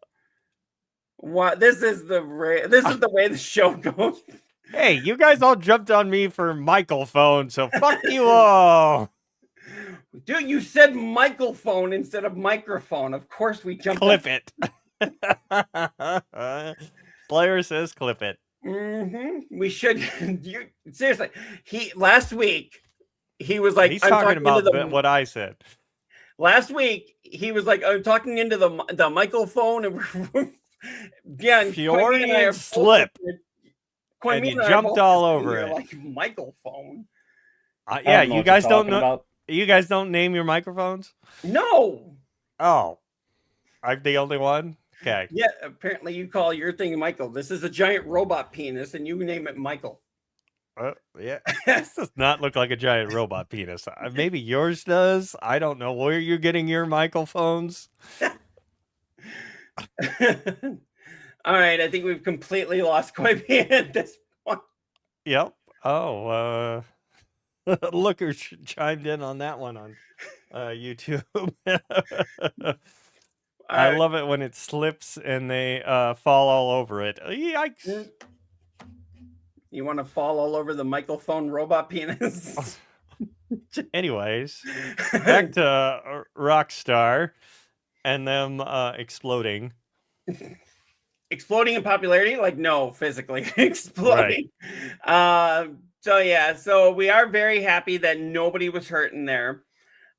What? This is the way the show goes. Hey, you guys all jumped on me for Michael phone, so fuck you all. Dude, you said Michael phone instead of microphone. Of course we jumped. Clip it. Player says clip it. Mm-hmm. We should. Seriously, last week he was like, he's talking about what I said. Last week he was like, I'm talking into the microphone, and yeah, and Fjordian slip, and you jumped all over it. Like microphone. Yeah, you guys don't know. About. You guys don't name your microphones? No. Oh, I'm the only one. Okay. Yeah, apparently you call your thing Michael. This is a giant robot penis, and you name it Michael. Yeah. This does not look like a giant robot penis. Maybe yours does. I don't know where you're getting your microphones. All right, I think we've completely lost Quaby at this point. Yep. Oh, Looker chimed in on that one on YouTube. I love it when it slips and they fall all over it. Yikes. You want to fall all over the microphone robot penis? Anyways, back to Rockstar and them exploding. Exploding in popularity? Like, no, physically exploding. Right. So we are very happy that nobody was hurt in there.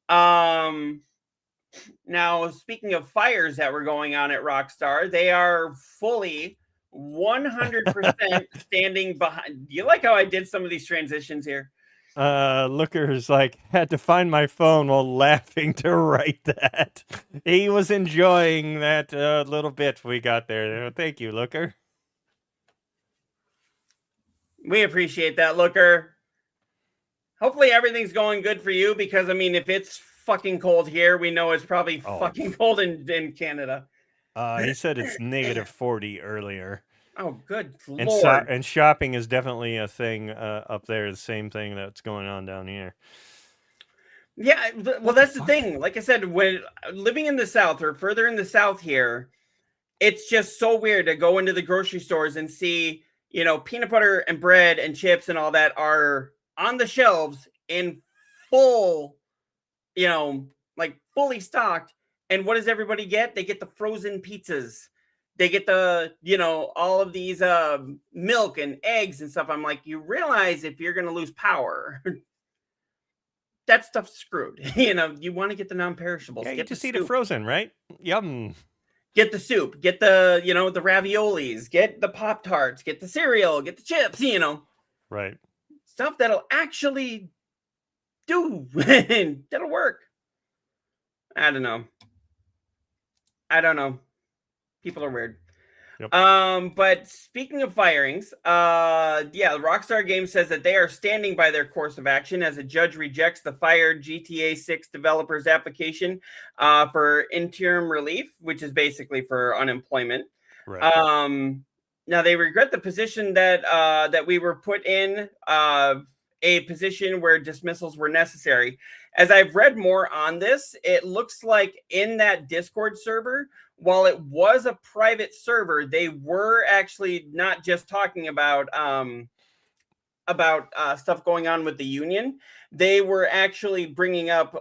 Now, speaking of fires that were going on at Rockstar, they are fully 100% standing behind. You like how I did some of these transitions here? Looker's like, had to find my phone while laughing to write that. He was enjoying that little bit we got there. Thank you, Looker. We appreciate that, Looker. Hopefully everything's going good for you, because I mean, if it's fucking cold here, we know it's probably fucking cold in Canada. He said it's negative 40 earlier. Oh, good Lord. And shopping is definitely a thing up there. The same thing that's going on down here. Yeah, well, that's the thing. Like I said, when living in the South or further in the South here, it's just so weird to go into the grocery stores and see, you know, peanut butter and bread and chips and all that are on the shelves in full, you know, like fully stocked. And what does everybody get? They get the frozen pizzas. They get the, you know, all of these milk and eggs and stuff. I'm like, you realize if you're going to lose power, that stuff's screwed. You know, you want to get the non-perishables. Yeah, get you just the eat it frozen, right? Yum. Get the soup. Get the, you know, the raviolis. Get the Pop-Tarts. Get the cereal. Get the chips, you know. Right. Stuff that'll actually do. That'll work. I don't know. People are weird. Yep. But speaking of firings, yeah, Rockstar Games says that they are standing by their course of action as a judge rejects the fired GTA 6 developers application for interim relief, which is basically for unemployment. Right. Now they regret the position that we were put in, a position where dismissals were necessary. As I've read more on this, it looks like in that Discord server, while it was a private server, they were actually not just talking about stuff going on with the union. They were actually bringing up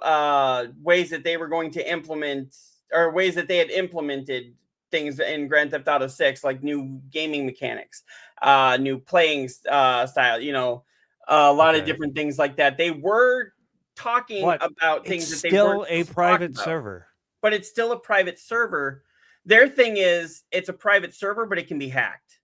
ways that they were going to implement, or ways that they had implemented things in Grand Theft Auto 6, like new gaming mechanics, new playing style, you know, a lot of different things like that. They were talking about things that they weren't still a private server. But it's still a private server. Their thing is, it's a private server, but it can be hacked.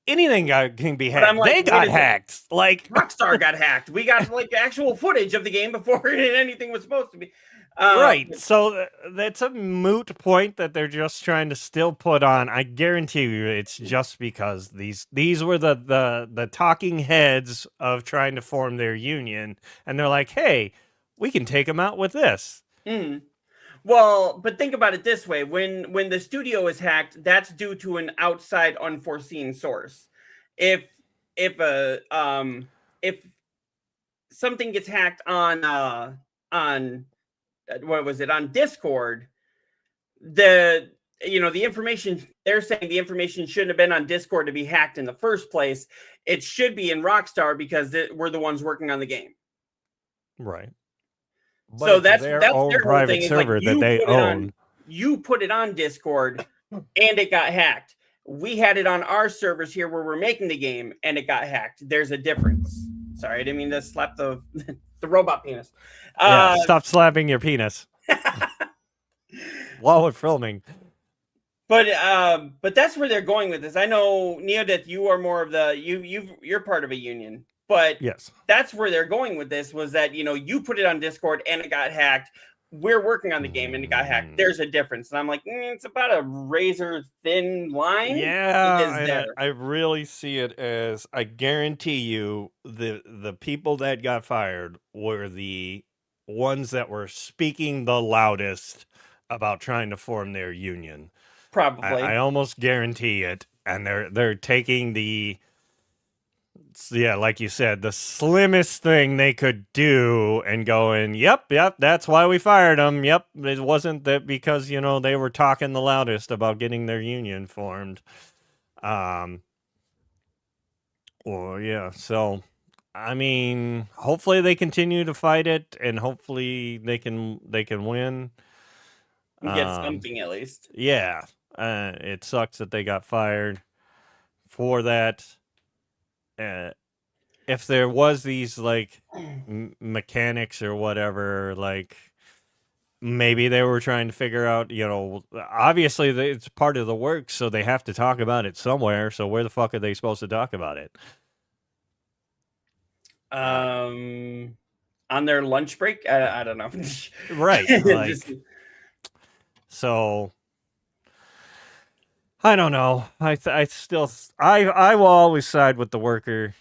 Anything can be hacked. Like, they got hacked. Like Rockstar got hacked. We got like actual footage of the game before anything was supposed to be. Right. So that's a moot point that they're just trying to still put on. I guarantee you, it's just because these were the talking heads of trying to form their union, and they're like, hey, we can take them out with this. Mm. Well, but think about it this way: when the studio is hacked, that's due to an outside, unforeseen source. If something gets hacked on what was it, on Discord, the information, they're saying the information shouldn't have been on Discord to be hacked in the first place. It should be in Rockstar because we're the ones working on the game. Right. But so that's their own private server that they own. You put it on Discord and it got hacked. We had it on our servers here where we're making the game and it got hacked. There's a difference. Sorry, I didn't mean to slap the robot penis. Yeah, stop slapping your penis while we're filming. But that's where they're going with this. I know, neo-deth, you are more of you're part of a union. But yes, that's where they're going with this, was that, you know, you put it on Discord and it got hacked. We're working on the game and it got hacked. There's a difference. And I'm like, it's about a razor thin line. Yeah, I really see it as, I guarantee you, the people that got fired were the ones that were speaking the loudest about trying to form their union. Probably. I almost guarantee it. And they're taking the... Yeah, like you said, the slimmest thing they could do and going, yep, that's why we fired them. Yep, it wasn't that because, you know, they were talking the loudest about getting their union formed. Well, yeah, so, I mean, hopefully they continue to fight it and hopefully they can win. Get something at least. Yeah, it sucks that they got fired for that. If there was these like mechanics or whatever, like maybe they were trying to figure out, you know, obviously it's part of the work, so they have to talk about it somewhere. So where the fuck are they supposed to talk about it? on their lunch break. I don't know. Right. Like, Just- so I don't know. I will always side with the worker.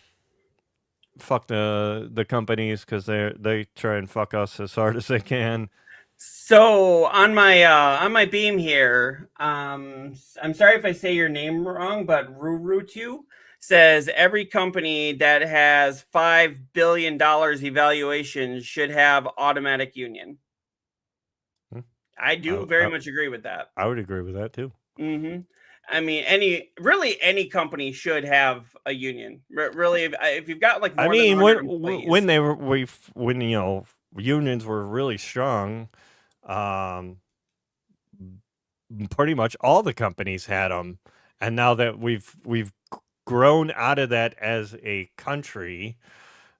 Fuck the companies because they try and fuck us as hard as they can. So on my beam here, I'm sorry if I say your name wrong, but Rurutu says every company that has $5 billion evaluation should have automatic union. I do very much agree with that. I would agree with that too. Mm-hmm. I mean, any company should have a union. Really, if you've got like more I mean, than 100 employees. when they were when unions were really strong, pretty much all the companies had them, and now that we've grown out of that as a country,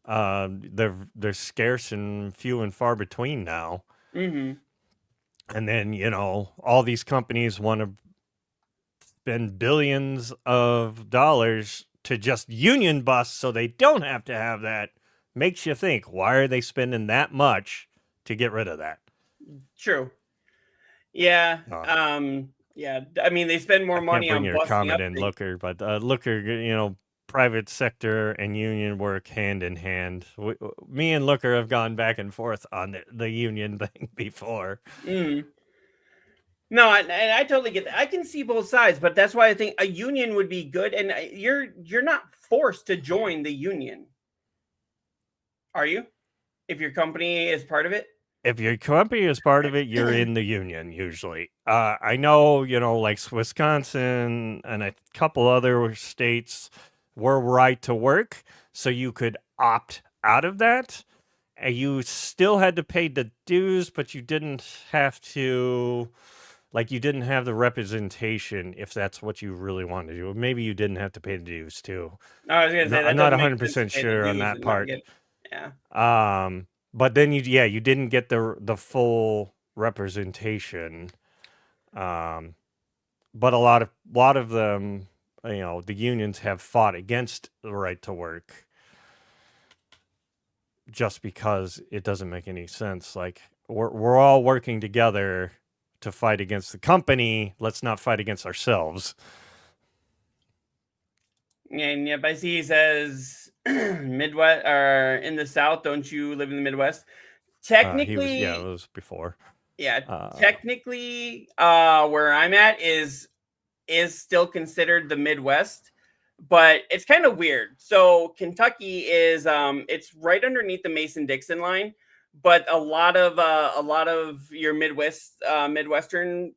they're scarce and few and far between now. Mm-hmm. And then all these companies want to spend billions of dollars to just union bust so they don't have to have that. Makes you think, why are they spending that much to get rid of that? True. Yeah. Yeah. I mean, they spend more money bring on your busting comment up in, things. Looker, but Looker, private sector and union work hand in hand. Me and Looker have gone back and forth on the union thing before. Mm. No, I totally get that. I can see both sides, but that's why I think a union would be good. And you're not forced to join the union, are you? If your company is part of it. If your company is part of it, you're in the union usually. I know, like Wisconsin and a couple other states were right to work, so you could opt out of that. And you still had to pay the dues, but you didn't have to, you didn't have the representation if that's what you really wanted to do. Maybe you didn't have to pay the dues too. I was gonna say I'm not 100% sure on that part. Yeah. But then you didn't get the full representation. But a lot of them, the unions have fought against the right to work just because it doesn't make any sense. Like we're all working together to fight against the company. Let's not fight against ourselves. And yep, I see he says Midwest or in the South. Don't you live in the Midwest? Technically, it was before. Yeah, technically, where I'm at is still considered the Midwest, but it's kind of weird. So Kentucky is it's right underneath the Mason-Dixon line, but a lot of your Midwestern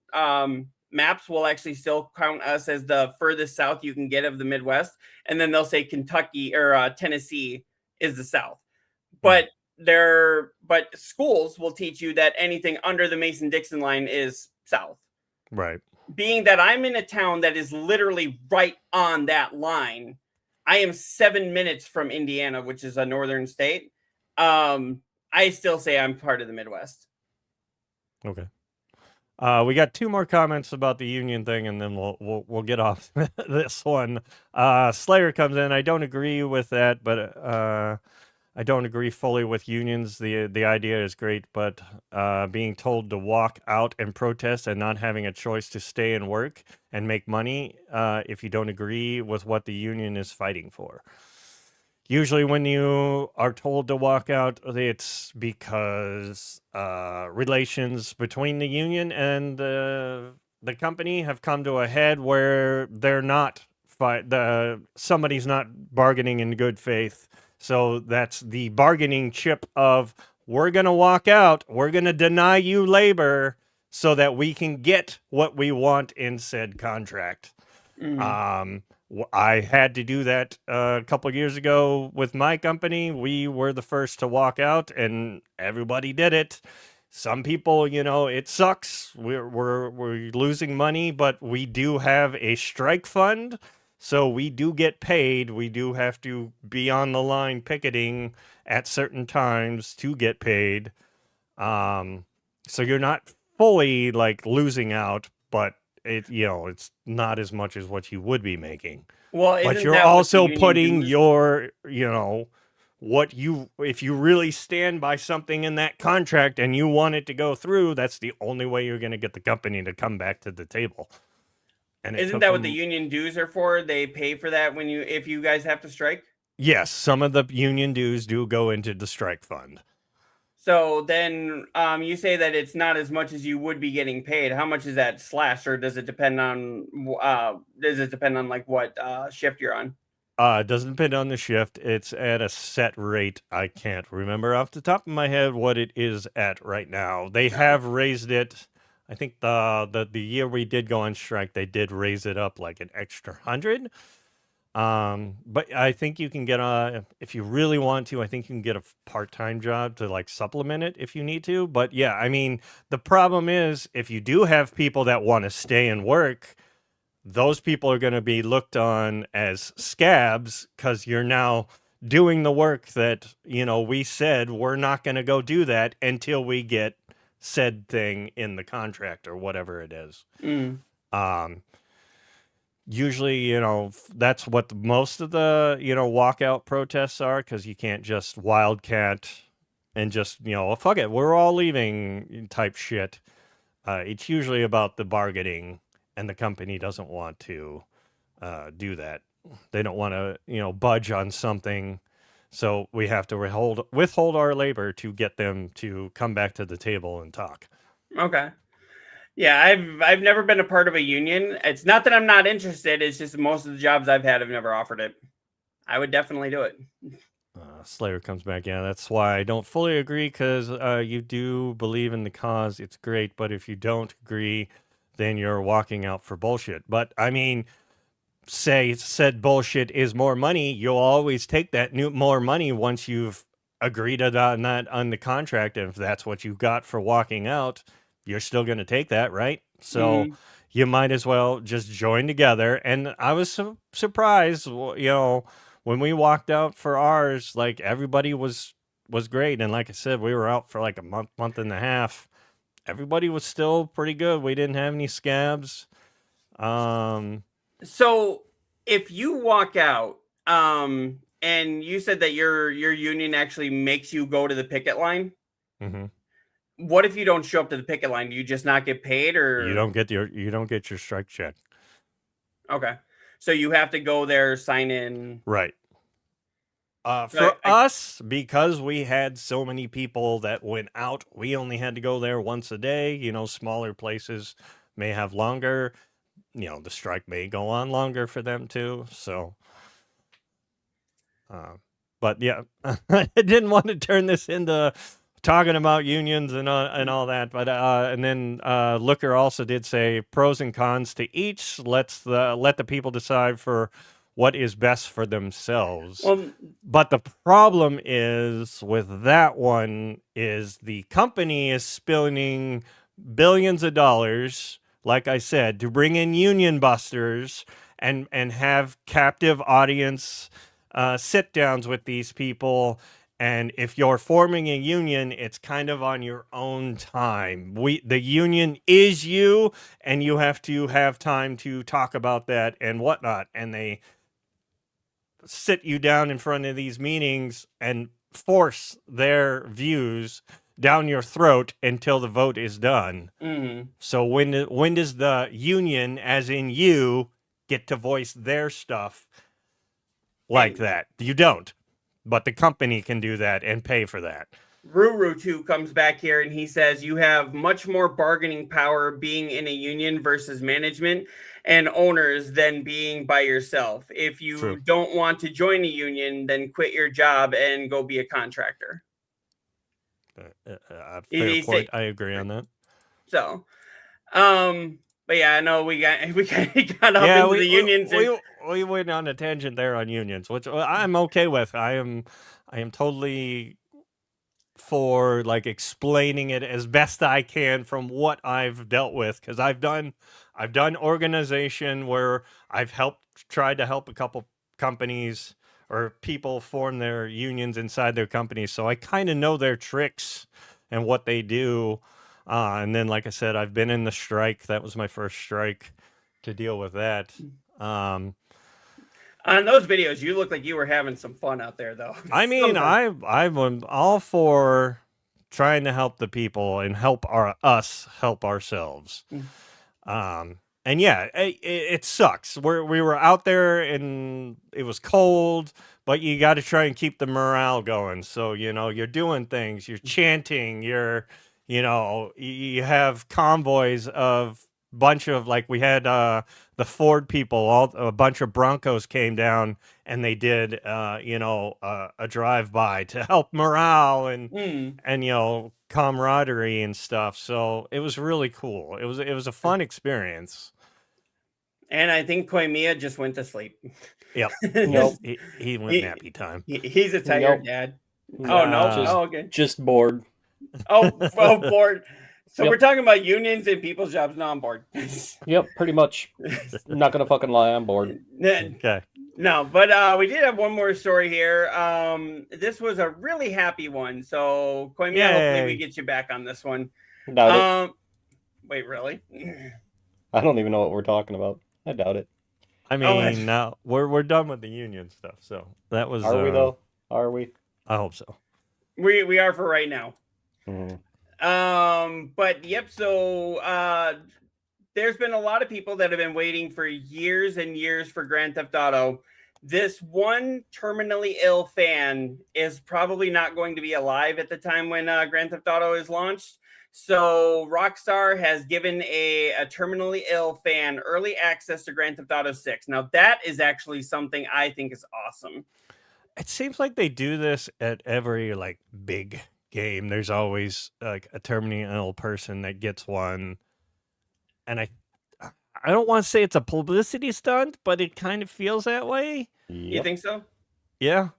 maps will actually still count us as the furthest south you can get of the Midwest, and then they'll say Kentucky or Tennessee is the South. But schools will teach you that anything under the Mason-Dixon line is South. Right. Being that I'm in a town that is literally right on that line, I am 7 minutes from Indiana, which is a northern state. I still say I'm part of the Midwest. Okay. We got 2 more comments about the union thing, and then we'll get off this one. Slayer comes in. I don't agree with that, but I don't agree fully with unions. The idea is great, but being told to walk out and protest and not having a choice to stay and work and make money if you don't agree with what the union is fighting for. Usually when you are told to walk out, it's because relations between the union and the company have come to a head where they're not somebody's not bargaining in good faith. So that's the bargaining chip of, we're going to walk out, we're going to deny you labor so that we can get what we want in said contract. Mm-hmm. I had to do that a couple of years ago with my company. We were the first to walk out, and everybody did it. Some people, it sucks. We're losing money, but we do have a strike fund, so we do get paid. We do have to be on the line picketing at certain times to get paid. So you're not fully losing out, but it's not as much as what you would be making. Well, but you're also putting your, if you really stand by something in that contract and you want it to go through, that's the only way you're going to get the company to come back to the table. And Isn't that what the union dues are for? They pay for that if you guys have to strike? Yes, some of the union dues do go into the strike fund. So then you say that it's not as much as you would be getting paid. How much is that slashed, or does it depend on like what shift you're on? It doesn't depend on the shift. It's at a set rate. I can't remember off the top of my head what it is at right now. They have raised it. I think the year we did go on strike, they did raise it up like an extra 100. But I think you can get if you really want to, I think you can get a part-time job to like supplement it if you need to. But yeah, I mean, the problem is if you do have people that want to stay and work, those people are going to be looked on as scabs because you're now doing the work that, we said we're not going to go do that until we get said thing in the contract or whatever it is. Usually, that's what most of the, walkout protests are, because you can't just wildcat and just, fuck it, we're all leaving type shit. It's usually about the bargaining, and the company doesn't want to do that. They don't want to, budge on something. So we have to withhold our labor to get them to come back to the table and talk. Okay. Yeah, I've never been a part of a union. It's not that I'm not interested. It's just most of the jobs I've had have never offered it. I would definitely do it. Slayer comes back. Yeah, that's why I don't fully agree, because you do believe in the cause. It's great. But if you don't agree, then you're walking out for bullshit. But I mean, said bullshit is more money. You'll always take that more money once you've agreed on that on the contract. And if that's what you got for walking out, you're still going to take that, right? So you might as well just join together. And I was surprised, when we walked out for ours, like everybody was great. And like I said, we were out for like a month and a half. Everybody was still pretty good. We didn't have any scabs. So if you walk out, and you said that your union actually makes you go to the picket line. Mm-hmm. What if you don't show up to the picket line? Do you just not get paid, or you don't get your strike check? Okay, so you have to go there, sign in, right? For us, because we had so many people that went out, we only had to go there once a day. Smaller places may have longer. The strike may go on longer for them too. So, but yeah, I didn't want to turn this into talking about unions and all that, but and then Looker also did say pros and cons to each. Let the people decide for what is best for themselves. Well, but the problem is with that one is the company is spending billions of dollars, like I said, to bring in union busters and have captive audience sit downs with these people. And if you're forming a union, it's kind of on your own time. The union is you, and you have to have time to talk about that and whatnot. And they sit you down in front of these meetings and force their views down your throat until the vote is done. Mm-hmm. So when does the union, as in you, get to voice their stuff like that? You don't. But the company can do that and pay for that. Ruru too comes back here and he says you have much more bargaining power being in a union versus management and owners than being by yourself. If you don't want to join a union, then quit your job and go be a contractor. Fair point. I agree on that. So, but yeah, I know we got up into the unions. We went on a tangent there on unions, which I'm okay with. I am totally for like explaining it as best I can from what I've dealt with, because I've done organization where I've tried to help a couple companies or people form their unions inside their companies, so I kind of know their tricks and what they do. And then, like I said, I've been in the strike. That was my first strike to deal with that. On those videos, you look like you were having some fun out there, though. I mean, Sometimes. I'm all for trying to help the people and help us help ourselves. And yeah, it sucks. We were out there and it was cold, but you got to try and keep the morale going. So you're doing things, you're chanting, you have convoys of bunch of, like, we had the Ford people, a bunch of Broncos came down and they did a drive by to help morale and camaraderie and stuff. So it was really cool. It was a fun experience. And I think Koimiya just went to sleep. Yep. Nope. He went nappy time. He's a tired Nope. dad. No, Oh no! just, Oh, okay. just bored. Oh, bored. So Yep. we're talking about unions and people's jobs. No, I'm bored. Yep, pretty much. Not gonna fucking lie, I'm bored. Okay. No, but we did have one more story here. This was a really happy one. So Koimiya, hopefully we get you back on this one. Doubt it. Wait, really? I don't even know what we're talking about. I doubt it. I mean, now we're done with the union stuff. So that was. Are we though? Are we? I hope so. We are for right now. Mhm. But yep. So there's been a lot of people that have been waiting for years and years for Grand Theft Auto. This one terminally ill fan is probably not going to be alive at the time when Grand Theft Auto is launched. So Rockstar has given a terminally ill fan early access to Grand Theft Auto 6. Now that is actually something I think is awesome. It seems like they do this at every like big game. There's always like a terminally ill person that gets one, and I don't want to say it's a publicity stunt, but it kind of feels that way. You think so? Yeah.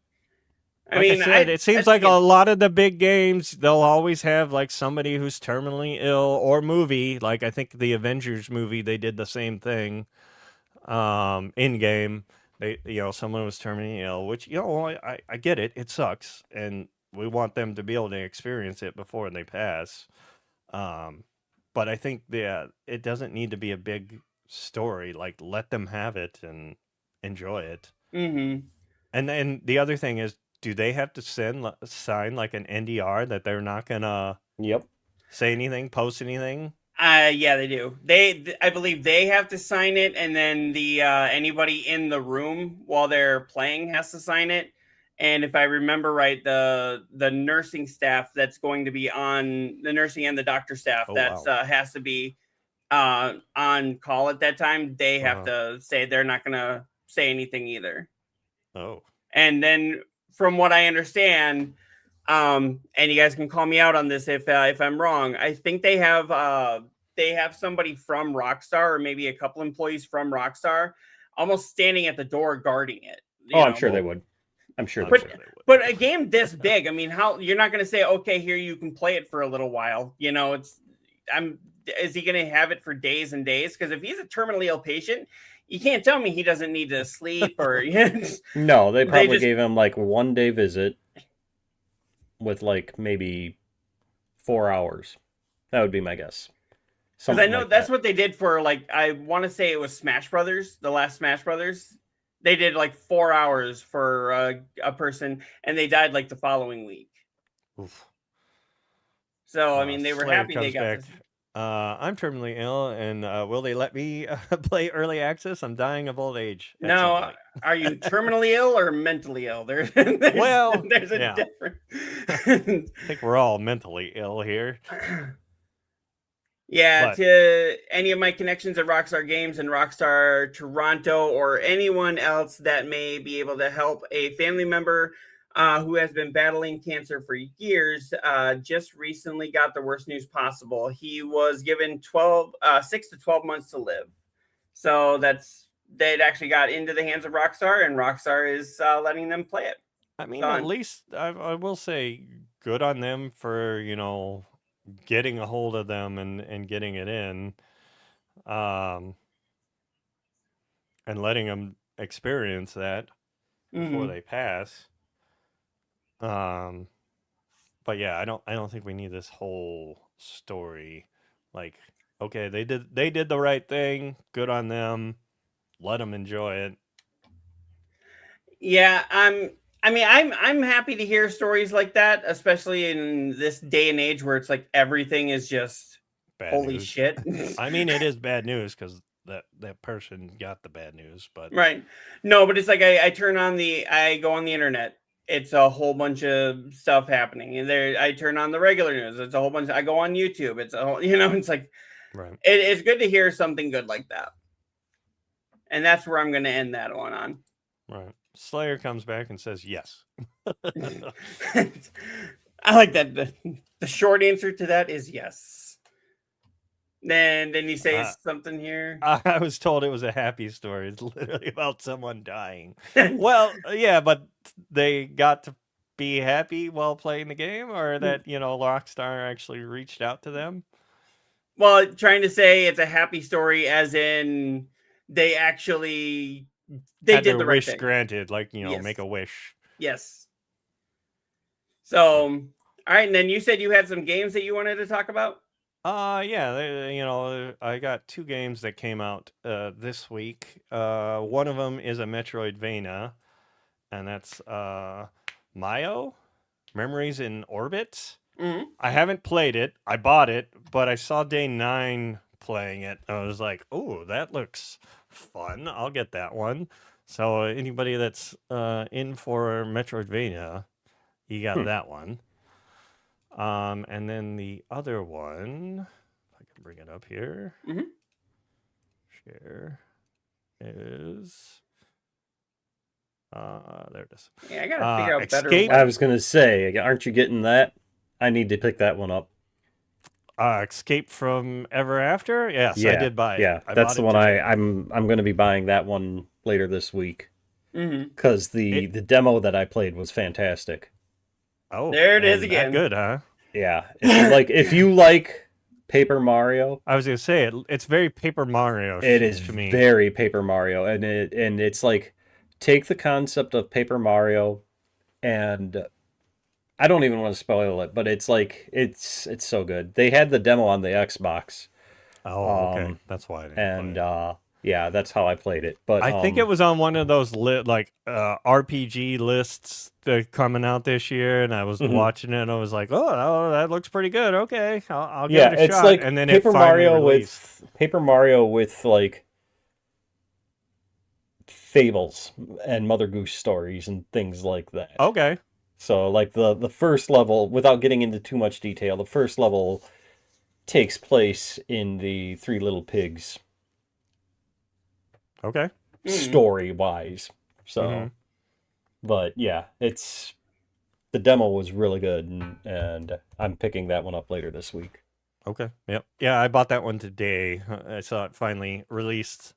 I mean, said, it seems like a lot of the big games, they'll always have like somebody who's terminally ill, or movie. Like I think the Avengers movie, they did the same thing. In game, someone was terminally ill, which I get it. It sucks, and we want them to be able to experience it before they pass. But I think it doesn't need to be a big story. Like, let them have it and enjoy it. Mm-hmm. And then the other thing is, do they have to sign like an NDR that they're not gonna say anything, post anything? Yeah, they do. I believe they have to sign it, and then the anybody in the room while they're playing has to sign it. And if I remember right, the nursing staff that's going to be on the nursing and the doctor staff has to be on call at that time. They have to say they're not going to say anything either. Oh. And then from what I understand, and you guys can call me out on this if I'm wrong, I think they have somebody from Rockstar, or maybe a couple employees from Rockstar, almost standing at the door guarding it. I'm sure they would. I'm sure they would. But a game this big, I mean, how you're not going to say, okay, here you can play it for a little while. Is he going to have it for days and days? Because if he's a terminally ill patient, you can't tell me he doesn't need to sleep or. No, they probably gave him like 1 day visit with like maybe 4 hours. That would be my guess. Because I know that's what they did for, like, I want to say it was Smash Brothers, the last Smash Brothers. They did like 4 hours for a person, and they died like the following week. Oof. So I mean, they were happy they got back. this. I'm terminally ill, and will they let me play early access? I'm dying of old age. No, are you terminally ill or mentally ill? There's a difference. I think we're all mentally ill here. Yeah, to any of my connections at Rockstar Games and Rockstar Toronto, or anyone else that may be able to help a family member who has been battling cancer for years, just recently got the worst news possible. He was given 6 to 12 months to live. So they'd actually got into the hands of Rockstar, and Rockstar is letting them play it. I mean, at least I will say good on them for, getting a hold of them and getting it in, and letting them experience that before they pass. But yeah, I don't think we need this whole story. Like, okay, they did the right thing. Good on them. Let them enjoy it. Yeah, I'm happy to hear stories like that, especially in this day and age where it's like everything is just Bad holy news. shit. I mean, it is bad news because that person got the bad news, but Right. No, but it's like I go on the internet. It's a whole bunch of stuff happening. And there I turn on the regular news. It's a whole bunch. I go on YouTube. It's a whole, it's like right. it's good to hear something good like that. And that's where I'm going to end that one on. Right. Slayer comes back and says yes. I like that. The short answer to that is yes. Then you say something here. I was told it was a happy story. It's literally about someone dying. Well, yeah, but they got to be happy while playing the game, or that Rockstar actually reached out to them. Well, trying to say it's a happy story, as in they had did their the right wish thing. granted, like Yes. make a wish. Yes. So, all right, and then you said you had some games that you wanted to talk about. Yeah, I got 2 games that came out this week. One of them is a Metroidvania, and that's Mayo, Memories in Orbit. Mm-hmm. I haven't played it. I bought it, but I saw Day 9 playing it. I was like, oh, that looks fun. I'll get that one. So anybody that's in for Metroidvania, you got that one. And then the other one, if I can bring it up here, share, is there it is. Yeah, I gotta figure out better. Escape. I was gonna say, aren't you getting that? I need to pick that one up. Escape from Ever After. Yes, Yeah, I did buy it. Yeah, that's the one today. I'm going to be buying that one later this week because the demo that I played was fantastic. Oh, there it is again. Good, huh? Yeah, if you like Paper Mario, I was gonna say it's very Paper Mario. It is to me. very Paper Mario, and it's like take the concept of Paper Mario, and I don't even want to spoil it, but it's like it's so good. They had the demo on the Xbox. Oh, okay, that's why. I didn't play it. Yeah, that's how I played it. But I think it was on one of those RPG lists that coming out this year, and I was watching it, and I was like, "Oh, that looks pretty good. Okay, I'll give it a shot." Like and then Paper it finally Mario released. with Paper Mario with like fables and Mother Goose stories and things like that. Okay. So like the first level, without getting into too much detail, the first level takes place in the Three Little Pigs. Okay. Story wise. So but yeah, the demo was really good, and I'm picking that one up later this week. Okay. Yep. Yeah, I bought that one today. I saw it finally released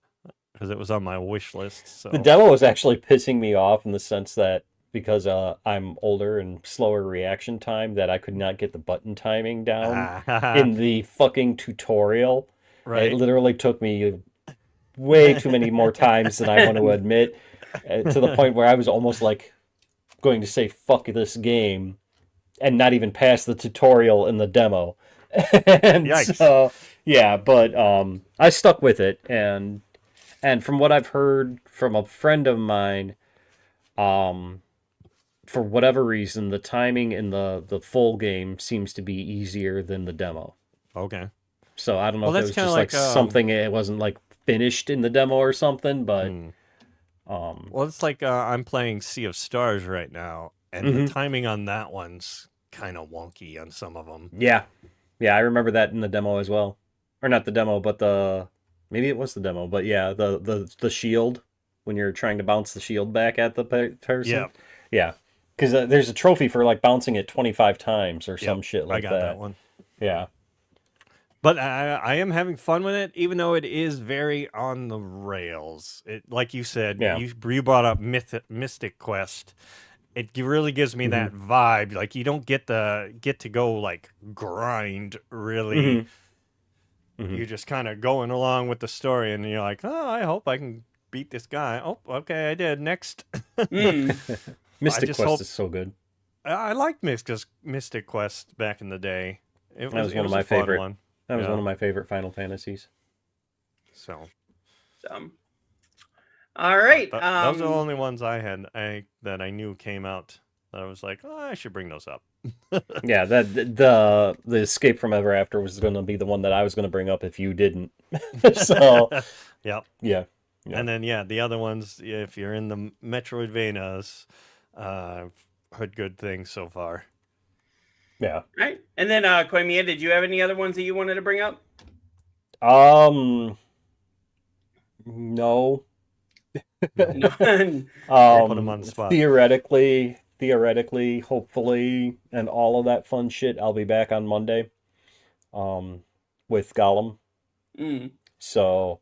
because it was on my wish list. So the demo was actually pissing me off in the sense that because I'm older and slower reaction time, that I could not get the button timing down in the fucking tutorial. Right. It literally took me way too many more times than I want to admit, to the point where I was almost like going to say fuck this game and not even pass the tutorial in the demo. And Yikes. So yeah, but I stuck with it, and from what I've heard from a friend of mine, for whatever reason, the timing in the full game seems to be easier than the demo. Okay. So I don't know if it was just like something, it wasn't like finished in the demo or something, but well, it's like I'm playing Sea of Stars right now, and the timing on that one's kind of wonky on some of them. Yeah, I remember that in the demo as well, or not the demo, but maybe it was the demo, but yeah, the shield when you're trying to bounce the shield back at the person. Yeah, because there's a trophy for like bouncing it 25 times or some shit like that. I got that one. Yeah. But I am having fun with it, even though it is very on the rails. It, like you said, you brought up Mystic Quest. It really gives me that vibe. Like you don't get to go like grind really. You're just kind of going along with the story, and you're like, oh, I hope I can beat this guy. Oh, okay, I did. Next. Mystic Quest is so good. I liked Mystic Quest back in the day. That was one of my favorite one. That was one of my favorite Final Fantasies. So, All right. Those are the only ones I had that I knew came out. That I was like, oh, I should bring those up. Yeah, that the Escape from Ever After was going to be the one that I was going to bring up if you didn't. So, Yep. yeah. And then the other ones, if you're in the Metroidvanias, I've heard good things so far. Yeah. All right. And then Koimiya, did you have any other ones that you wanted to bring up? No. No. Put 'em on the spot. Theoretically, hopefully, and all of that fun shit, I'll be back on Monday. With Gollum. Mm. So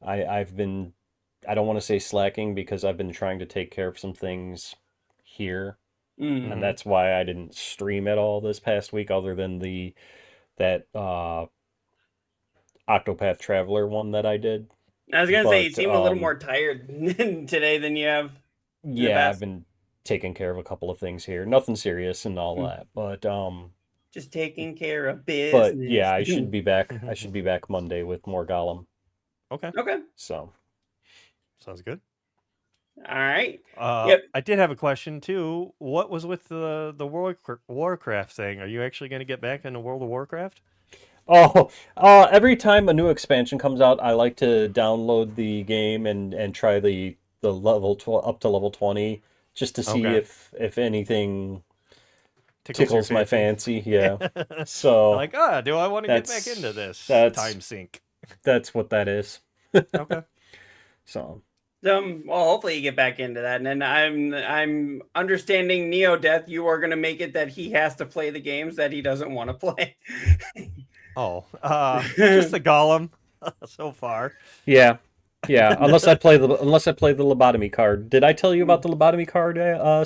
I've been, I don't want to say slacking because I've been trying to take care of some things here. Mm. And that's why I didn't stream at all this past week, other than that Octopath Traveler one that I did. I was gonna say you But, seem a little more tired today than you have. Yeah, past. I've been taking care of a couple of things here. Nothing serious and all that. But just taking care of business. but yeah, I should be back. I should be back Monday with more Gollum. Okay. Okay. So Sounds good. All right. Yep. I did have a question too. What was with the Warcraft thing? Are you actually going to get back into World of Warcraft? Every time a new expansion comes out, I like to download the game and try the level up to level 20 just to see Okay. if anything Tickles your tickles my fancy. Yeah. So Like, do I want to get back that's- into this that's- time sink? that's what that is. Okay. So Well, hopefully you get back into that. And then I'm understanding neo-deth. You are gonna make it that he has to play the games that he doesn't want to play. Just the Gollum so far. yeah. Unless I play the lobotomy card. Did I tell you about the lobotomy card,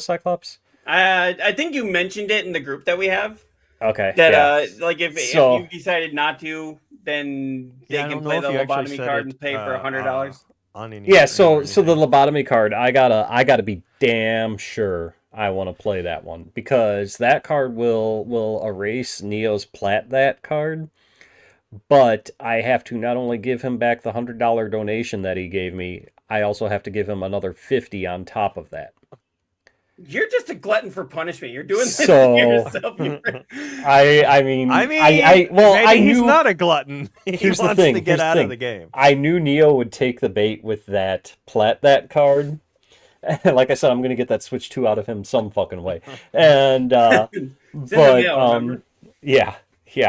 Cyclops? I think you mentioned it in the group that we have. Okay. That yeah. like if So- you decided not to, then they Yeah, I can don't know play if the you actually lobotomy said card it, and pay for $100. On any Yeah, stream or so the anything. lobotomy card, I gotta be damn sure I want to play that one because that card will erase Neo's plat that card, but I have to not only give him back the $100 donation that he gave me, I also have to give him another 50 on top of that. You're just a glutton for punishment. You're doing this So- to yourself. I mean, maybe he's not a glutton. He Here's the wants thing, to get here's the out thing. of the game. I knew Neo would take the bait with that plat that card. Like I said, I'm gonna get that Switch 2 out of him some fucking way. And It's in the mail, remember? yeah,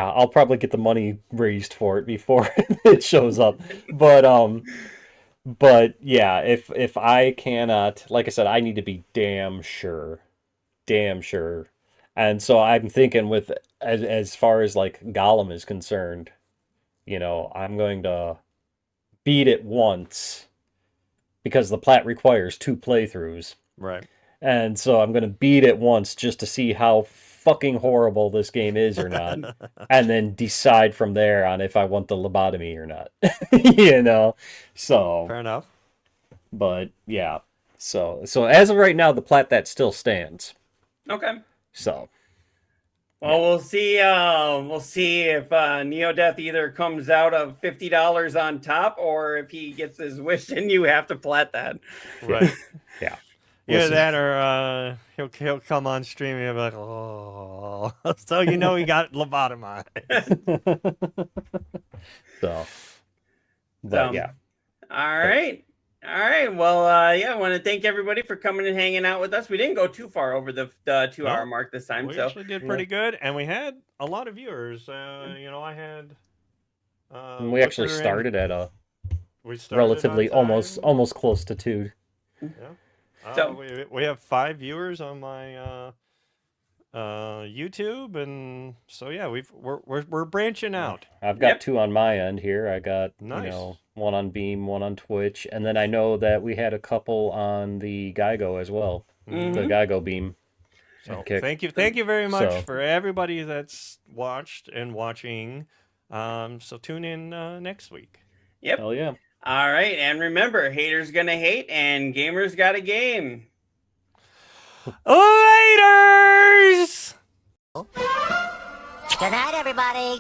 I'll probably get the money raised for it before it shows up. But yeah, if I cannot, like I said, I need to be damn sure. And so I'm thinking with as far as like Gollum is concerned, I'm going to beat it once because the plat requires 2 playthroughs. Right. And so I'm going to beat it once just to see how fucking horrible this game is or not. And then decide from there on if I want the lobotomy or not. So, Fair enough. but yeah. So as of right now, the plat that still stands. Okay. So, Well, we'll see. We'll see if neo-deth either comes out of $50 on top, or if he gets his wish and you have to plat that. Right. yeah. Either see. that or he'll come on stream and he'll be like, oh, so he got lobotomized. So, but yeah. All right. Well, I want to thank everybody for coming and hanging out with us. We didn't go too far over the 2-hour mark this time, We so actually did pretty good, and we had a lot of viewers. I had. We actually started at a We started relatively on time. almost close to 2. Yeah. So- we have 5 viewers on my YouTube, and so yeah, we're branching out. I've got Yep. 2 on my end here. I got Nice. one on Beam, one on Twitch, and then I know that we had a couple on the Geigo as well. The Mhm. Geigo Beam. So Kick. thank you very much So- for everybody that's watched and watching. So tune in next week. Yep. Hell yeah. All right, and remember, haters gonna hate, and gamers got a game. Laters! Good night, everybody.